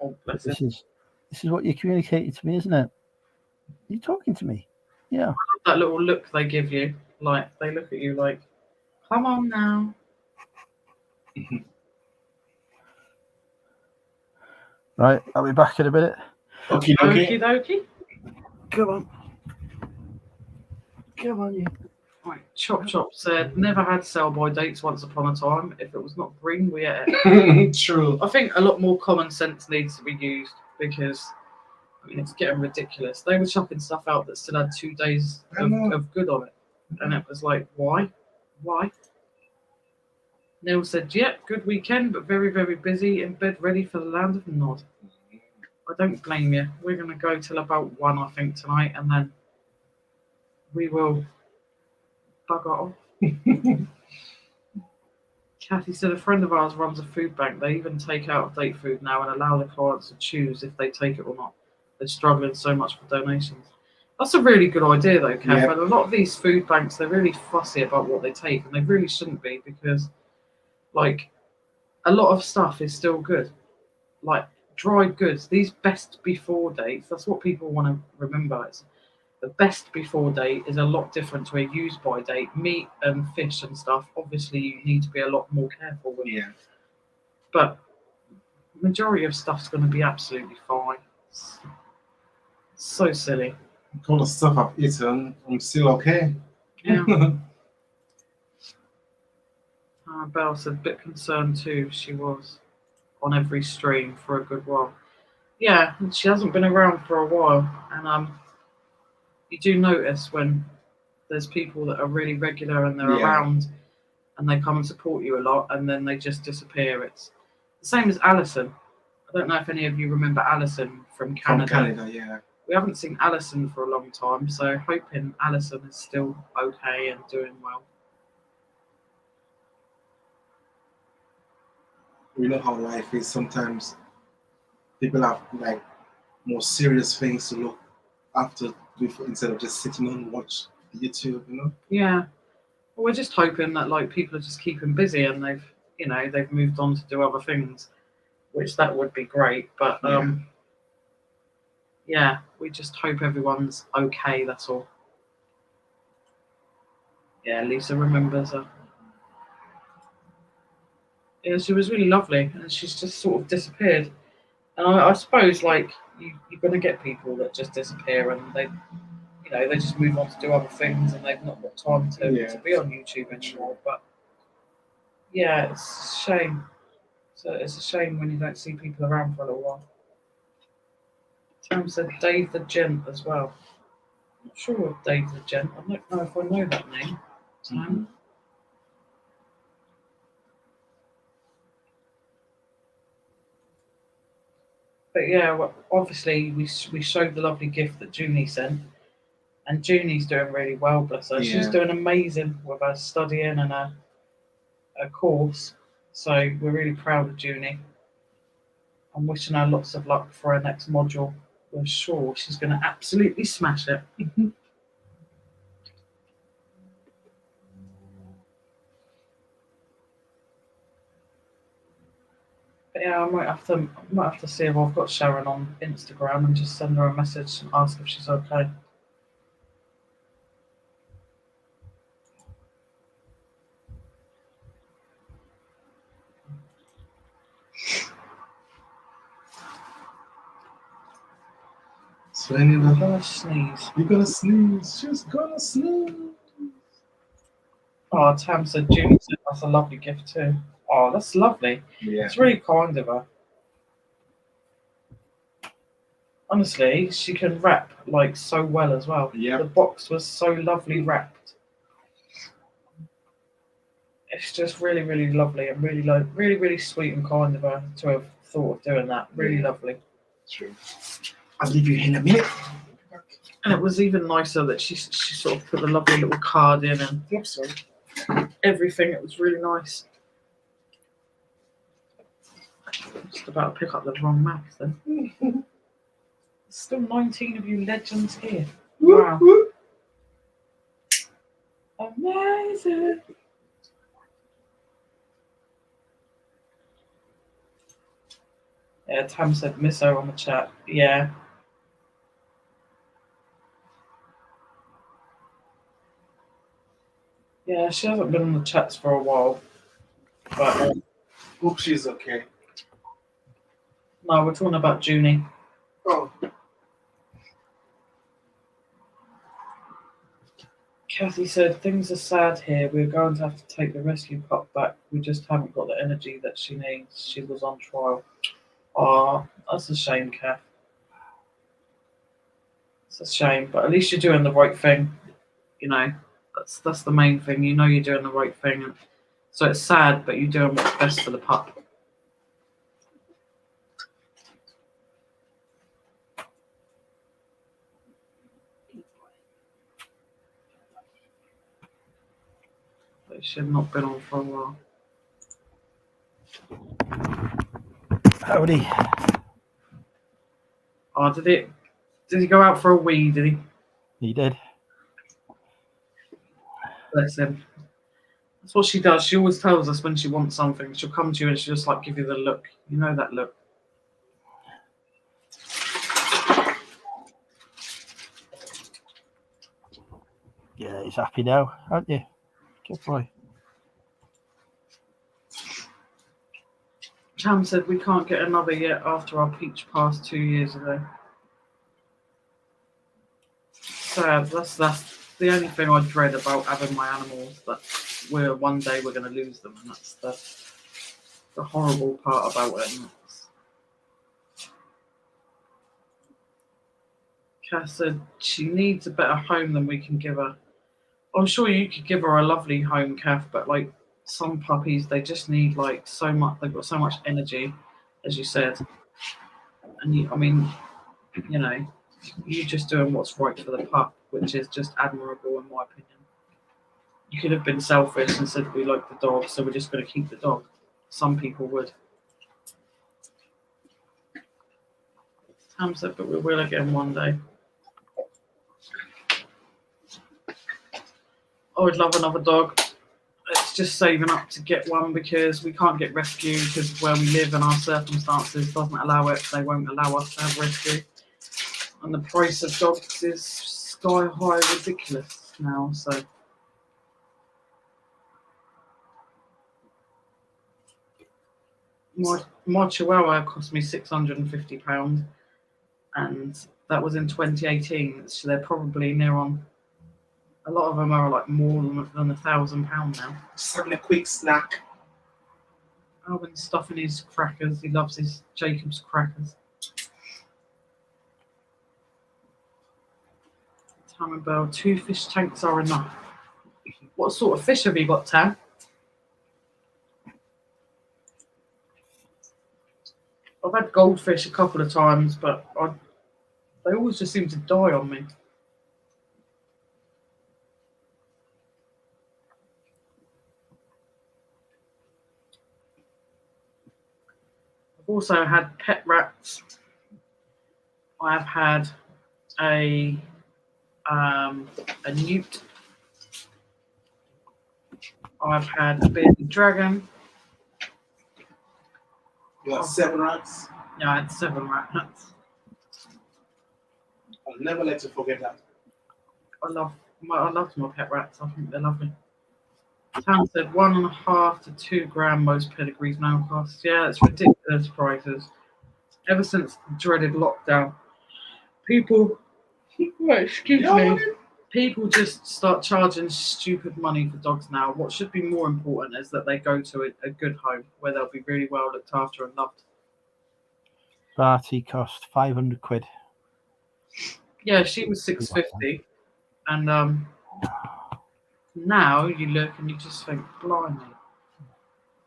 Oh, bless him. This is what you communicated to me, isn't it? Are you talking to me? Yeah. That little look they give you, like they look at you like, "Come on now." Right. I'll be back in a minute. Okay. Okie dokie. Come on. Come on, you. Right. Chop Chop said, "Never had sell-by dates once upon a time. If it was not green, we ate it." True. I think a lot more common sense needs to be used because, I mean, it's getting ridiculous. They were chucking stuff out that still had 2 days of good on it. And it was like, why? Why? Neil said, "Yep, good weekend, but very, very busy, in bed ready for the land of Nod." I don't blame you. We're going to go till about 1, I think, tonight, and then we will bugger off. Kathy said, "A friend of ours runs a food bank. They even take out of date food now and allow the clients to choose if they take it or not. They're struggling so much for donations." That's a really good idea, though, Kath. Yeah. And a lot of these food banks, they're really fussy about what they take, and they really shouldn't be because, like, a lot of stuff is still good. Like, dried goods, these best before dates, that's what people want to remember. It's the best before date is a lot different to a use by date. Meat and fish and stuff, obviously, you need to be a lot more careful with. Yeah. But majority of stuff's going to be absolutely fine. It's so silly. All the stuff I've eaten, I'm still okay. Yeah. Belle said, "Bit concerned too. She was on every stream for a good while." Yeah, and she hasn't been around for a while, and you do notice when there's people that are really regular and they're around, and they come and support you a lot, and then they just disappear. It's the same as Alison. I don't know if any of you remember Alison from Canada. From Canada, yeah. We haven't seen Alison for a long time, so hoping Alison is still okay and doing well. We know how life is. Sometimes people have like more serious things to look after instead of just sitting and watch YouTube, you know? Yeah. Well, we're just hoping that like people are just keeping busy and they've moved on to do other things, which that would be great. But yeah, we just hope everyone's okay. That's all. Yeah, Lisa remembers her. Yeah, she was really lovely, and she's just sort of disappeared. And I suppose like you're gonna get people that just disappear and they just move on to do other things and they've not got time to be on YouTube anymore. But yeah, it's a shame. So it's a shame when you don't see people around for a little while. Sam said Dave the Gent as well. I'm not sure of Dave the Gent. I don't know if I know that name. Sam. But yeah, well, obviously we showed the lovely gift that Junie sent, and Junie's doing really well, bless her. She's doing amazing with her studying and her course. So we're really proud of Junie. I'm wishing her lots of luck for her next module. We're sure she's going to absolutely smash it. But yeah, I might have to see if I've got Sharon on Instagram and just send her a message and ask if she's okay. So any I'm other? gonna sneeze. You're gonna sneeze. She's gonna sneeze. Oh, Tam said Junie said that's a lovely gift too. Oh, that's lovely. Yeah. It's really kind of her. Honestly, she can wrap like so well as well. Yeah. The box was so lovely wrapped. It's just really, really lovely and really, really sweet and kind of her to have thought of doing that. Really lovely. True. I'll leave you in a minute. And it was even nicer that she sort of put the lovely little card in and Yep, sorry. everything. It was really nice. Just about to pick up the wrong map then. There's still 19 of you legends here. Wow. Amazing. Yeah, Tam said miss her on the chat. Yeah. Yeah, she hasn't been on the chats for a while. But Hope she's okay. no, we're talking about Junie. Oh. Kathy said, things are sad here. We're going to have to take the rescue pup back. We just haven't got the energy that she needs. She was on trial. Oh, that's a shame, Kath. It's a shame, but at least you're doing the right thing. You know, that's the main thing. You know you're doing the right thing. And so it's sad, but you're doing what's best for the pup. But she had not been on for a while. Howdy. Oh, did he go out for a wee, did he? He did. Bless him. That's what she does. She always tells us when she wants something. She'll come to you and she'll just like give you the look. You know that look. Yeah, he's happy now, aren't you? Good boy. Cham said we can't get another yet after our peach passed 2 years ago. Sad. That's the only thing I dread about having my animals. That one day we're going to lose them, and that's the horrible part about it. Cass said she needs a better home than we can give her. I'm sure you could give her a lovely home, Kath, but like some puppies, they just need like so much. They've got so much energy, as you said. And you know, you're just doing what's right for the pup, which is just admirable in my opinion. You could have been selfish and said we like the dog, so we're just going to keep the dog. Some people would. Tam said, but we will again one day. I would love another dog. It's just saving up to get one because we can't get rescue because of where we live and our circumstances doesn't allow it. They won't allow us to have rescue. And the price of dogs is sky high ridiculous now, so. My Chihuahua cost me £650 and that was in 2018, so they're probably near on. A lot of them are like more than £1,000 now. Just having a quick snack. Alvin's stuffing his crackers. He loves his Jacob's crackers. Tam and Bell, 2 fish tanks are enough. What sort of fish have you got, Tam? I've had goldfish a couple of times, but they always just seem to die on me. I've also had pet rats. I've had a newt. I've had a bearded dragon. You got 7 rats. Yeah, I had 7 rats. I'll never let you forget that. I love my pet rats. I think they're lovely. Tam said 1.5 to 2 grand most pedigrees now cost. Yeah, it's ridiculous prices. Ever since the dreaded lockdown, people, excuse me, people just start charging stupid money for dogs now. What should be more important is that they go to a good home where they'll be really well looked after and loved. Barty cost 500 quid. Yeah, she was 650, and now you look and you just think, blimey.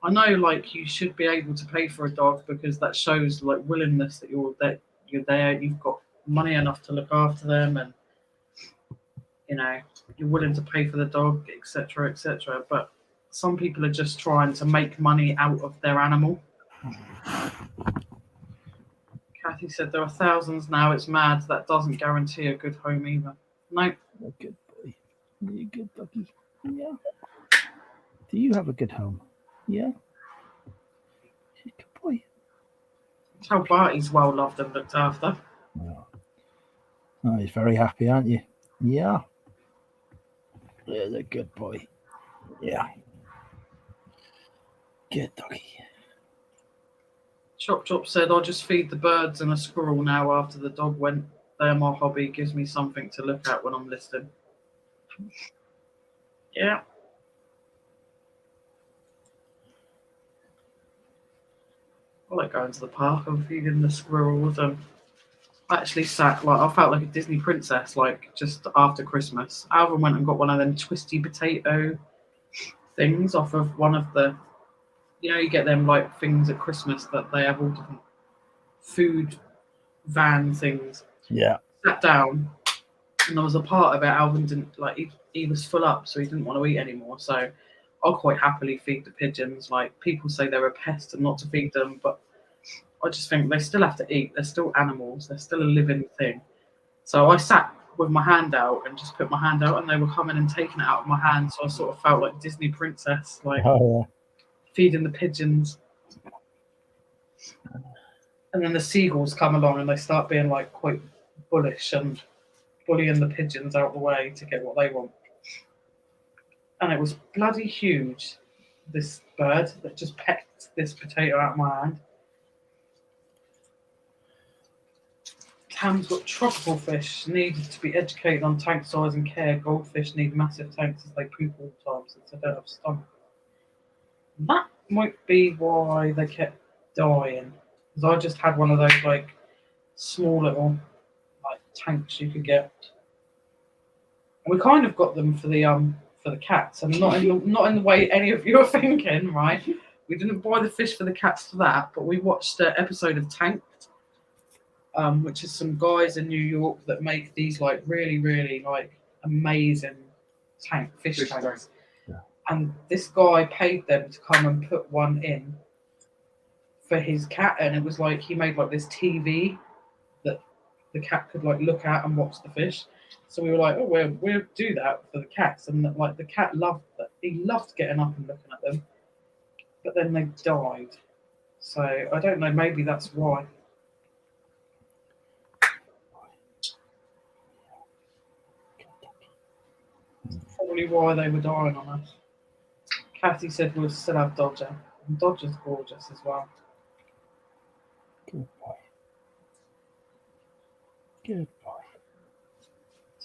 I know, like, you should be able to pay for a dog because that shows like willingness that you're there. You've got money enough to look after them, and you're willing to pay for the dog, etc., etc. But some people are just trying to make money out of their animal. Kathy said there are thousands now. It's mad. That doesn't guarantee a good home either. No. A good boy. You're a good doggy. Yeah. Do you have a good home? Yeah. You're a good boy. That's how Barty's well loved and looked after. Oh, he's very happy, aren't you? Yeah. There's a good boy. Yeah. Good doggy. Chop Chop said, I'll just feed the birds and a squirrel now after the dog went. They're my hobby. Gives me something to look at when I'm listening. Yeah. I like going to the park and feeding the squirrels. I actually sat, I felt like a Disney princess, just after Christmas. Alvin went and got one of them twisty potato things off of one of the, you get them things at Christmas that they have all different food van things. Yeah. Sat down, and there was a part of it Alvin didn't he was full up, so he didn't want to eat anymore. So I'll quite happily feed the pigeons. People say they're a pest and not to feed them, but I just think they still have to eat. They're still animals. They're still a living thing. So I sat with my hand out and just put my hand out, and they were coming and taking it out of my hand. So I sort of felt like Disney princess, feeding the pigeons. And then the seagulls come along and they start being quite bullish and bullying the pigeons out the way to get what they want. And it was bloody huge, this bird that just pecked this potato out of my hand. Tam's got tropical fish, needed to be educated on tank size and care. Goldfish need massive tanks as they poop all the time since they don't have a stomach. That might be why they kept dying. Because I just had one of those small little tanks you could get. And we kind of got them for the cats, and not in the way any of you are thinking, right? We didn't buy the fish for the cats for that, but we watched an episode of Tanked, which is some guys in New York that make these really, really amazing fish tanks. Yeah. And this guy paid them to come and put one in for his cat, and it was he made this TV that the cat could look at and watch the fish. So we were oh, we'll do that for the cats, and the cat loved that. He loved getting up and looking at them, but then they died. So I don't know. Maybe that's why. Probably why they were dying on us. Kathy said we'll still have Dodger, and Dodger's gorgeous as well. Good boy. Good boy.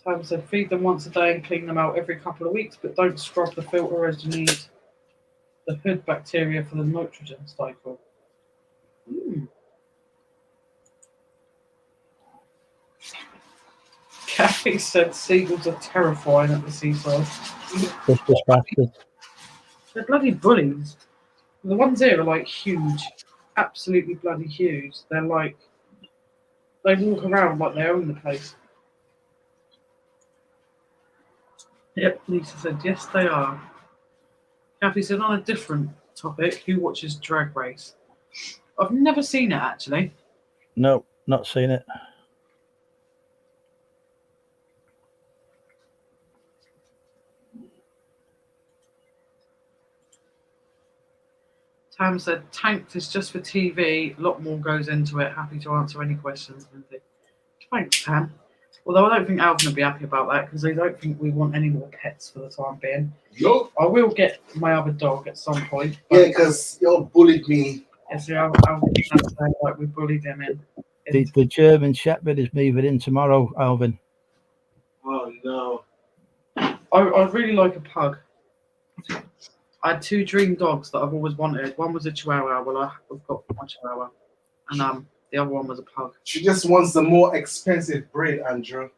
Tom said feed them once a day and clean them out every couple of weeks, but don't scrub the filter as you need the hood bacteria for the nitrogen cycle. Kathy said seagulls are terrifying at the seaside. They're bloody bullies. The ones here are huge, absolutely bloody huge. They're they walk around like they own the place. Yep, Lisa said yes, they are. Kathy said on a different topic, who watches Drag Race? I've never seen it actually. No, not seen it. Tam said, tanked is just for TV. A lot more goes into it. Happy to answer any questions. Thanks, Tam. Although I don't think Alvin will be happy about that because I don't think we want any more pets for the time being. Nope. I will get my other dog at some point. Yeah, because you all bullied me. Yes, Alvin said like we bullied him in. The German Shepherd is moving in tomorrow, Alvin. Oh no. I really like a pug. I had 2 dream dogs that I've always wanted. One was a Chihuahua. Well, I've got one Chihuahua, and the other one was a pug. She just wants the more expensive breed, Andrew.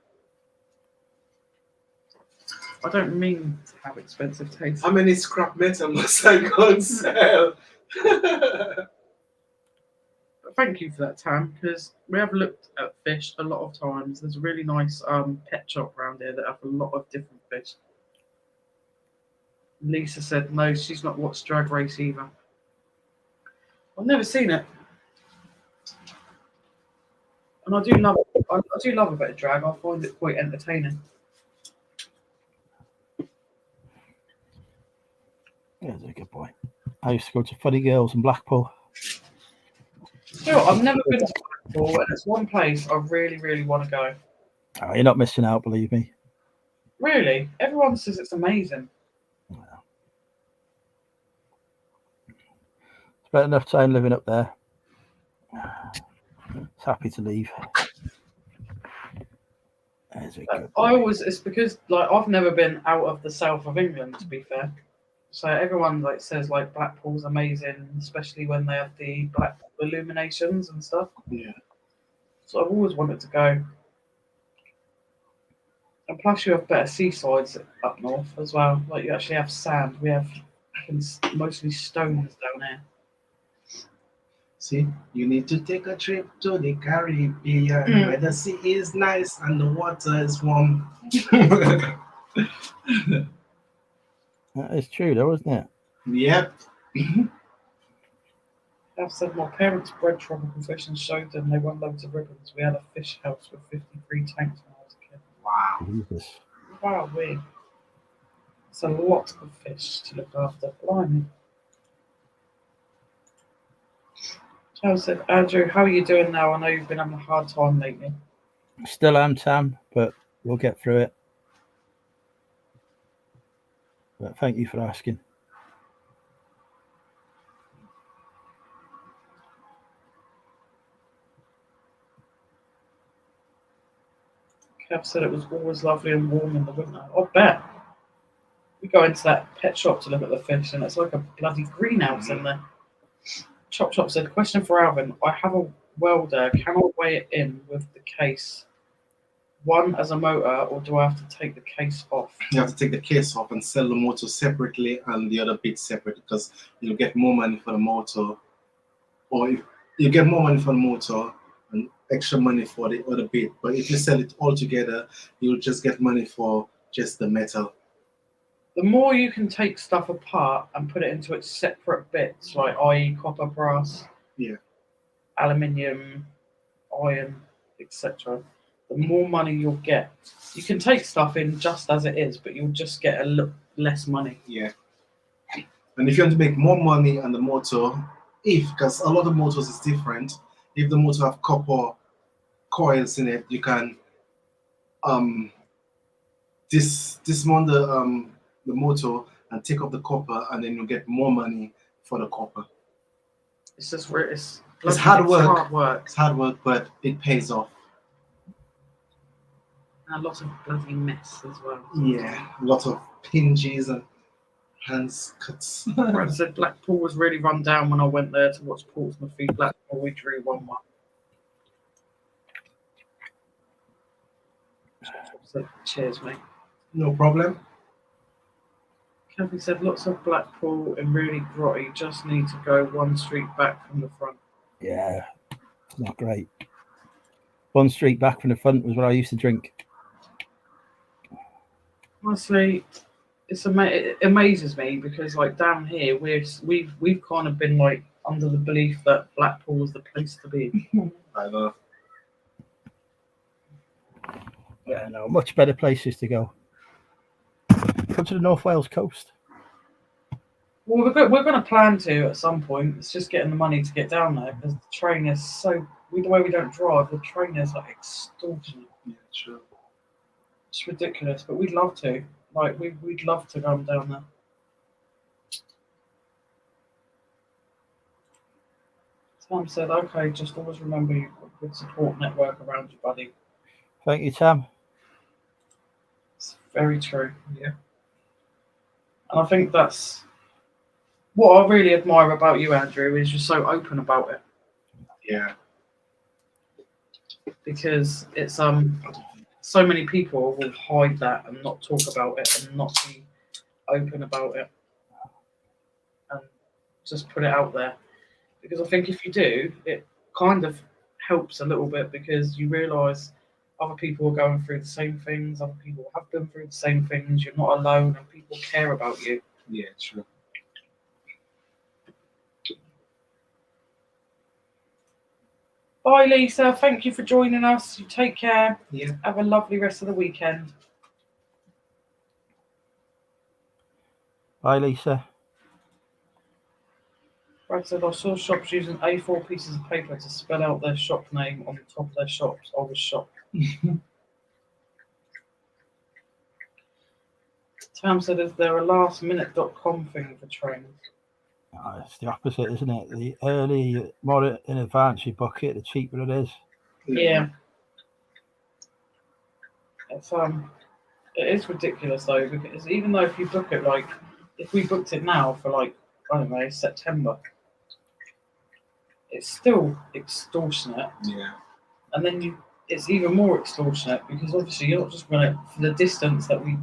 I don't mean to have expensive taste. How many scrap metal must I go and sell? But thank you for that, Tam, because we have looked at fish a lot of times. There's a really nice pet shop around here that have a lot of different fish. Lisa said no, she's not watched Drag Race either. I've never seen it, and I do love a bit of drag. I find it quite entertaining. That's a good boy. I used to go to Funny Girls in Blackpool. You know what, I've never been to Blackpool, and it's one place I really, really want to go. Oh, you're not missing out, believe me. Really, everyone says it's amazing. Spent enough time living up there. It's happy to leave. It's because like I've never been out of the south of England, to be fair. So everyone like says like Blackpool's amazing, especially when they have the black illuminations and stuff. Yeah. So I've always wanted to go. And plus you have better seasides up north as well. Like you actually have sand. We have mostly stones down here. See, you need to take a trip to the Caribbean where the sea is nice and the water is warm. That is true, though, isn't it? Yep. I've said my parents bred tropical fish and showed them. They won loads of ribbons. We had a fish house with 53 tanks when I was a kid. Wow. Jesus. Wow, it's a lot of fish to look after. Blimey. I said, Andrew, how are you doing now? I know you've been having a hard time lately. Still am, Tam, but we'll get through it. But thank you for asking. Kev said it was always lovely and warm in the winter. I bet. We go into that pet shop to look at the fish, and it's like a bloody greenhouse in there. Chop Chop said, question for Alvin. I have a welder. Can I weigh it in with the case? One as a motor, or do I have to take the case off? You have to take the case off and sell the motor separately and the other bit separate because you'll get more money for the motor. Or if you get more money for the motor and extra money for the other bit. But if you sell it all together, you'll just get money for just the metal. The more you can take stuff apart and put it into its separate bits, like i.e. copper, brass, aluminium, iron, etc., the more money you'll get. You can take stuff in just as it is, but you'll just get a little less money. Yeah. And if you want to make more money on the motor, because a lot of motors is different, if the motor have copper coils in it, you can dismount the motor and take off the copper, and then you'll get more money for the copper. It's just it's hard work. Hard work. It's hard work, but it pays off. And a lot of bloody mess as well. Yeah, a lot of pinches and hands cuts. Brad said Blackpool was really run down when I went there to watch Portsmouth v Blackpool. We drew 1-1. So, cheers, mate. No problem. Kathy said lots of Blackpool and really grotty. Just need to go one street back from the front. Yeah, it's not great. One street back from the front was where I used to drink. Honestly, it amazes me because like down here we've kind of been like under the belief that Blackpool was the place to be. I know. Yeah, no, much better places to go. Come to the North Wales coast. Well, we're going to plan to at some point. It's just getting the money to get down there because the train is so. The way we don't drive, the train is like extortionate. Yeah, true. It's ridiculous, but we'd love to. Like we'd love to go down there. Sam said, "Okay, just always remember you've got a good support network around you, buddy." Thank you, Tam. It's very true. Yeah. And I think that's what I really admire about you, Andrew, is you're so open about it. Yeah. Because it's so many people will hide that and not talk about it and not be open about it and just put it out there. Because I think if you do, it kind of helps a little bit because you realise other people are going through the same things, other people have been through the same things, you're not alone and people care about you. Yeah, true. Bye, Lisa. Thank you for joining us. You take care. Yeah. Have a lovely rest of the weekend. Bye, Lisa. Brad said, I saw shops using A4 pieces of paper to spell out their shop name on the top of their shops. I was shocked. Tam said, is there a lastminute.com thing for trains? Oh, it's the opposite, isn't it? The more in advance you book it, the cheaper it is. Yeah. It is ridiculous though, because even though if you book it if we booked it now for I don't know, September, it's still extortionate. Yeah. And then it's even more extortionate because obviously you're not just gonna for the distance that we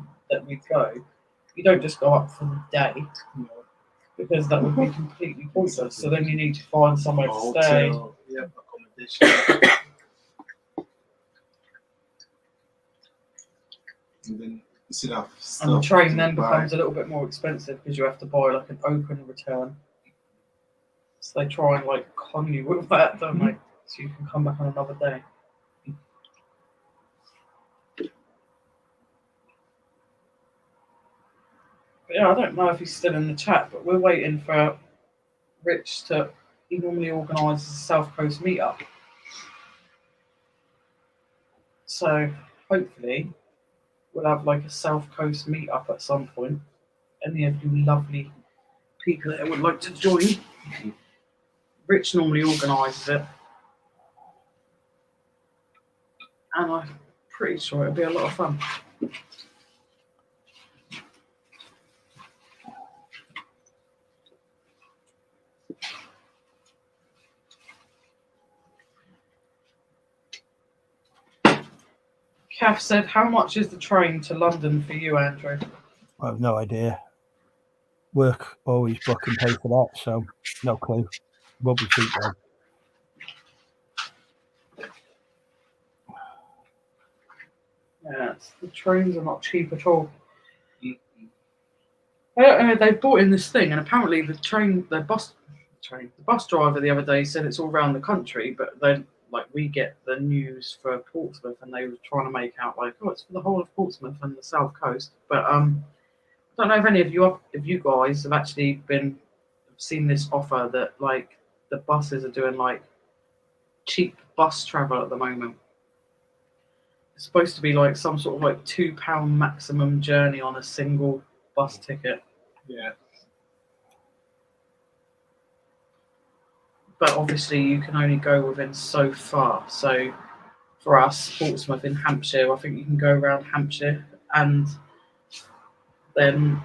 go, you don't just go up for the day. No. Because that would be completely pointless. So then you need to find somewhere to stay. Yeah, accommodation. And then instead of stuff And the train then to buy. becomes a little bit more expensive because you have to buy an open return. So they try and con you with that, don't they? So you can come back on another day. But yeah, I don't know if he's still in the chat, but we're waiting for Rich to. He normally organises a South Coast meetup. So hopefully we'll have a South Coast meetup at some point. Any of you lovely people that would like to join. Rich normally organises it. And I'm pretty sure it'll be a lot of fun. Kath said, how much is the train to London for you, Andrew? I have no idea. Work always book and pay for that, so no clue. Won't be cheap though. Yeah, the trains are not cheap at all. They brought in this thing, and apparently the bus driver the other day said it's all around the country, but then we get the news for Portsmouth, and they were trying to make out it's for the whole of Portsmouth and the south coast. But I don't know if any of you guys have actually seen this offer that the buses are doing cheap bus travel at the moment. It's supposed to be some sort of £2 maximum journey on a single bus ticket. Yeah. But obviously you can only go within so far. So for us, Portsmouth in Hampshire, I think you can go around Hampshire, and then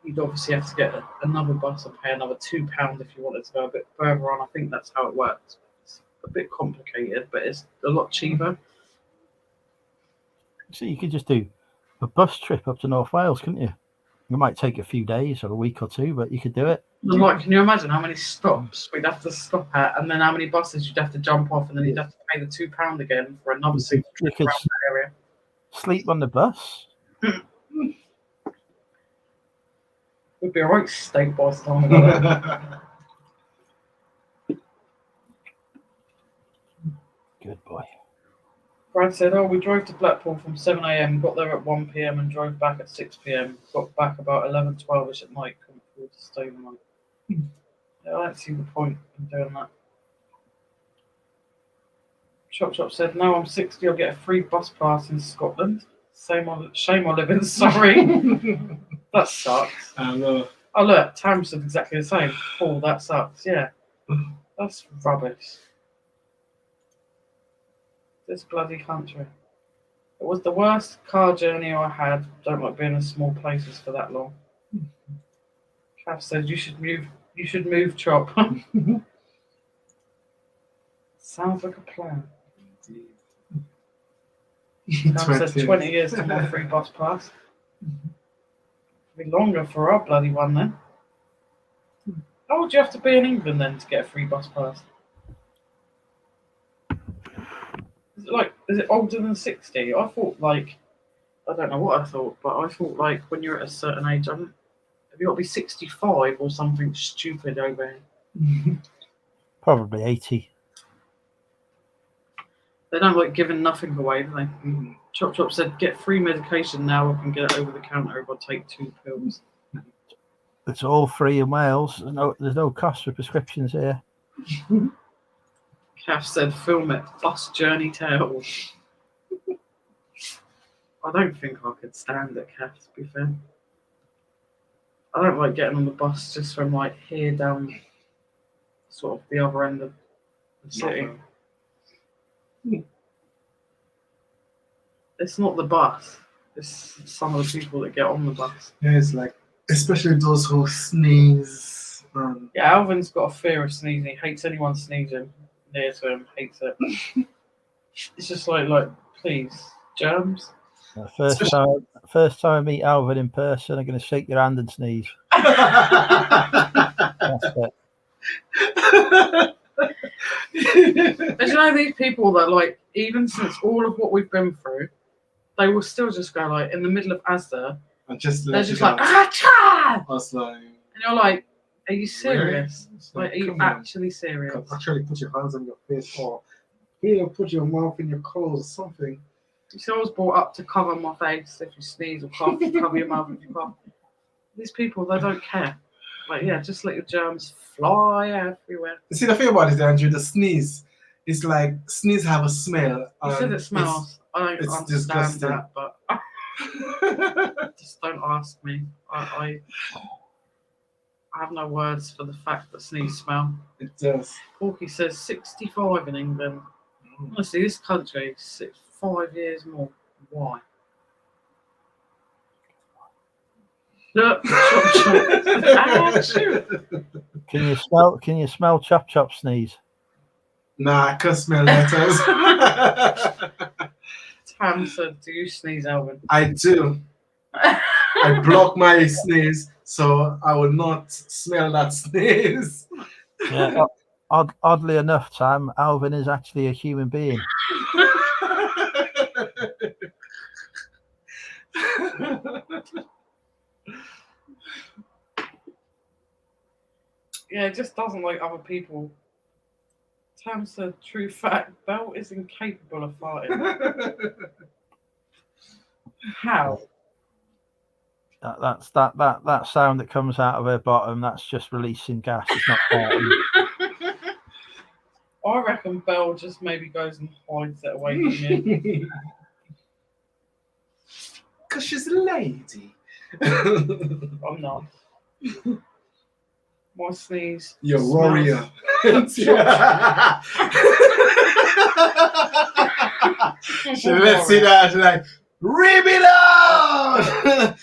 you'd obviously have to get another bus and pay another £2 if you wanted to go a bit further on. I think that's how it works. It's a bit complicated, but it's a lot cheaper. So you could just do a bus trip up to North Wales, couldn't you? It might take a few days or a week or two, but you could do it. And can you imagine how many stops we'd have to stop at, and then how many buses you'd have to jump off, and then you'd have to pay the £2 again for another single trip could around that area? Sleep on the bus. Would be a right steak by the time we got there. Good boy. Brad said, we drove to Blackpool from 7 a.m, got there at 1 p.m, and drove back at 6 p.m. Got back about 11, 12ish at night. Couldn't We'll just stay the night. Yeah, I don't see the point in doing that. Chop said, "No, I'm 60. I'll get a free bus pass in Scotland. Shame I live in Surrey." That sucks. I know. Oh look, Tam said exactly the same. Paul, that sucks. Yeah, that's rubbish. This bloody country. It was the worst car journey I had. Don't like being in small places for that long. Cav said you should move. You should move, Chop. Sounds like a plan. Cav said 20 years to my free bus pass. Be longer for our bloody one then. How old do you have to be in England then to get a free bus pass? Is it older than 60? I thought I don't know what I thought, but I thought when you're at a certain age, have you got to be 65 or something stupid over here? Probably 80. They don't like giving nothing away, do they? Chop said, get free medication now. I can get it over the counter if I take 2 pills. It's all free in Wales. There's no cost for prescriptions here. Kath said, film it. Bus journey tales. I don't think I could stand it, Kath, to be fair. I don't like getting on the bus just from here down sort of the other end of the city. It's not the bus. It's some of the people that get on the bus. Yeah, it's especially those who sneeze. Yeah, Alvin's got a fear of sneezing. He hates anyone sneezing near to him. Hates it. It's just please, germs. First time I meet Alvin in person, I'm going to shake your hand and sneeze. That's it. But these people that even since all of what we've been through, they will still just go in the middle of Asda. And just they're just "Ah!" And you're like, are you serious? Really? Are you actually serious? Actually, put your hands on your face or here, put your mouth in your clothes or something. You see, I was brought up to cover my face if you sneeze or cough, cover your mouth if you cough. These people, they don't care. Just let your germs fly everywhere. You see, the thing about it, Andrew, the sneeze, it's sneeze have a smell. You said it smells. I don't understand disgusting. that, but just don't ask me. I have no words for the fact that sneeze smell. It does. Porky says 65 in England. Honestly, this country, 5 years more. Why? Look, Can you smell Chop sneeze? Nah, I can smell letters. Tam said, do you sneeze, Alvin? I do. I block my sneeze so I will not smell that sneeze. Yeah, oddly enough, Tam, Alvin is actually a human being. Yeah, it just doesn't like other people. Tam said, true fact, Belle is incapable of farting. How? That sound that comes out of her bottom, that's just releasing gas. It's not farting. I reckon Belle just maybe goes and hides it away from you. Because she's a lady. I'm not. My sneeze. You're a smells- warrior. She let's see that. She's like, rip it out!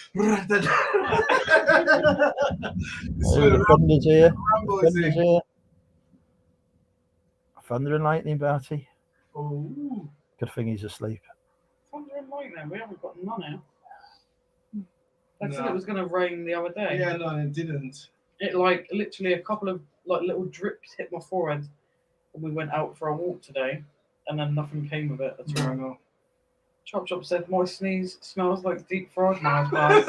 The thunder's here. Rambo is Thunder's here. here. Thunder and lightning, Bertie. Oh. Good thing he's asleep. Thunder and lightning. We haven't got none now. They said No. it was going to rain the other day. Yeah, no, it didn't. It literally a couple of little drips hit my forehead when we went out for a walk today, and then nothing came of it at all. No. Chop said my sneeze smells like deep fried Mars bars.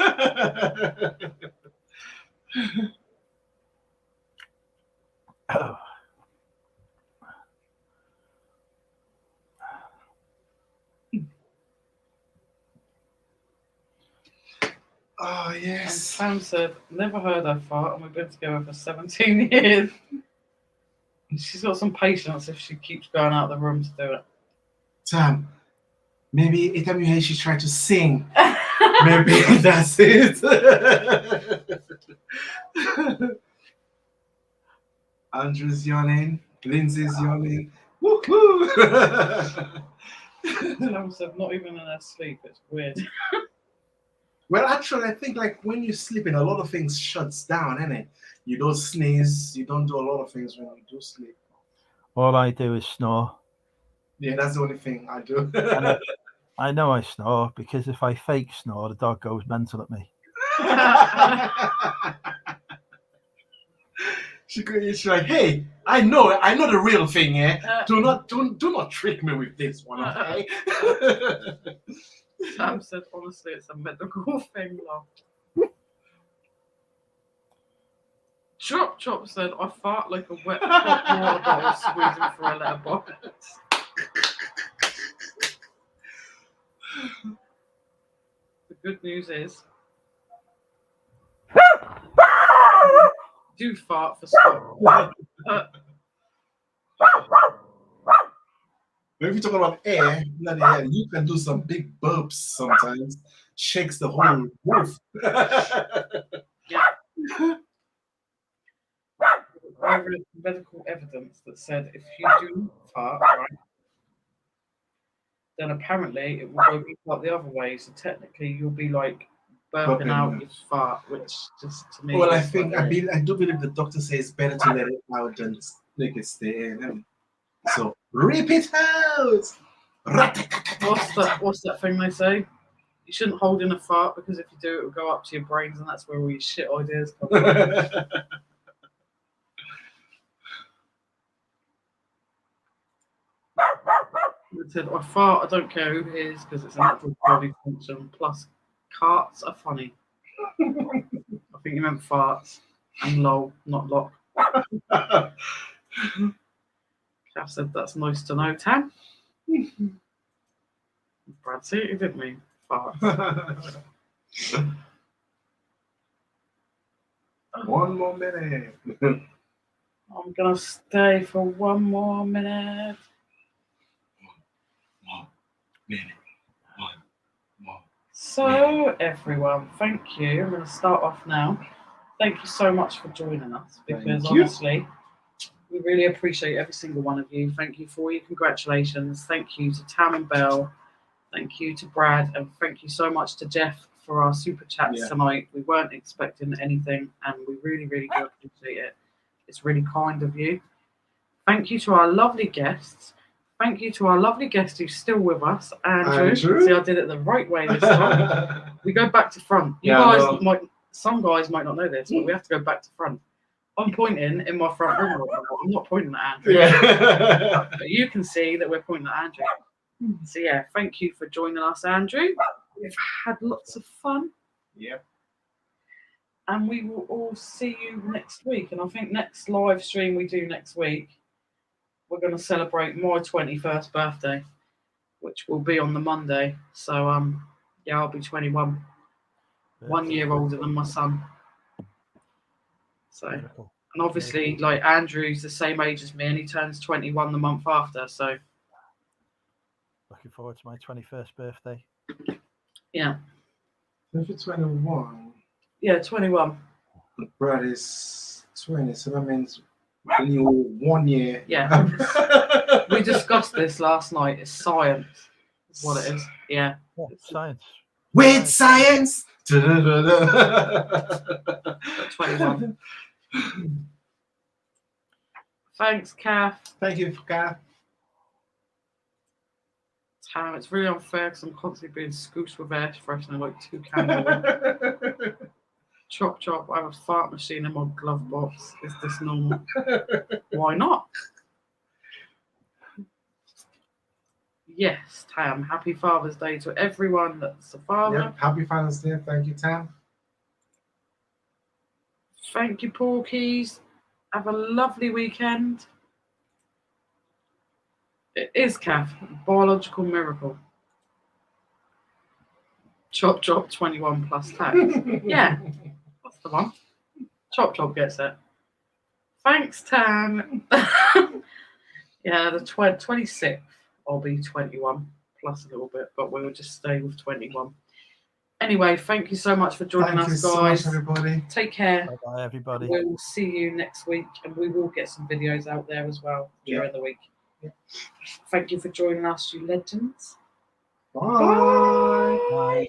Oh. Oh And yes. Sam said, never heard her fart, and we've been together for 17 years. She's got some patience if she keeps going out of the room to do it. Sam, maybe anytime you hear she try to sing, maybe that's it. Andrew's yawning. Lindsay's yawning. Woohoo! Sam said, not even in her sleep. It's weird. Well, actually, I think like when you're sleeping, a lot of things shuts down, innit? You don't sneeze. You don't do a lot of things when you do sleep. All I do is snore. Yeah, that's the only thing I do. I know I snore because if I fake snore, the dog goes mental at me. She's like, hey, I know the real thing, yeah. Do not trick me with this one, okay? Sam said, honestly, it's a medical thing, love. Chop said, I fart like a wet hot water bottle squeezing for a letterbox. The good news is, do fart for Scott. If you're talking about air, bloody hell, you can do some big burps sometimes. Shakes the whole roof. Yeah. I read medical evidence that said if you do fart, right, then apparently it will go like the other way. So technically, you'll be like burping out your fart, which just to me. Well, I is think like, I do believe the doctor says it's better to let it out than make it stay in. So rip it out. What's that thing they say? You shouldn't hold in a fart because if you do, it will go up to your brains, and that's where all your shit ideas come from. It said, I fart, I don't care who hears because it's a natural body function. Plus, carts are funny. I think you meant farts and lol, not lock. Kath said, that's nice to know, Tam. Brad, see, he didn't mean farts. One more minute. I'm going to stay for one more minute. One more. So, everyone, thank you. I'm going to start off now. Thank you so much for joining us because honestly, we really appreciate every single one of you. Thank you for all your congratulations. Thank you to Tam and Belle. Thank you to Brad. And thank you so much to Jeff for our super chats tonight. We weren't expecting anything and we really, really do appreciate it. It's really kind of you. Thank you to our lovely guests. Thank you to our lovely guest who's still with us, Andrew. See, I did it the right way this time. We go back to front. Some guys might not know this, but we have to go back to front. I'm pointing in my front room. I'm not pointing at Andrew. Yeah. But you can see that we're pointing at Andrew. So yeah, thank you for joining us, Andrew. We've had lots of fun. Yep. And we will all see you next week. And I think next live stream we do next week, we're going to celebrate my 21st birthday, which will be on the Monday. So yeah, I'll be 21. 1 year older than my son. So, and obviously, like Andrew's the same age as me, and he turns 21 the month after. So, looking forward to my 21st birthday. Yeah. If you're 21. Yeah, 21. Brad is 20, so that means when you're 1 year. Yeah. We discussed this last night. It's science. Is what it is. Yeah. Science. Weird science. 21. Thanks, Kath. Thank you, Kath. Tam, it's really unfair because I'm constantly being scooped with air freshener like 2 candles. Chop, I have a fart machine in my glove box. Is this normal? Why not? Yes, Tam. Happy Father's Day to everyone that's a father. Yep, happy Father's Day. Thank you, Tam. Thank you, Porkies. Have a lovely weekend. It is, Kath. Biological miracle. Chop Chop 21 plus tax. Yeah, that's the one. Chop Chop gets it. Thanks, Tan. Yeah, the 26th I'll be 21 plus a little bit, but we will just stay with 21. Anyway, thank you so much for joining Thank you us, so guys. much, everybody. Take care. Bye, everybody. We will see you next week, and we will get some videos out there as well during the week. Yeah. Thank you for joining us, you legends. Bye. Bye.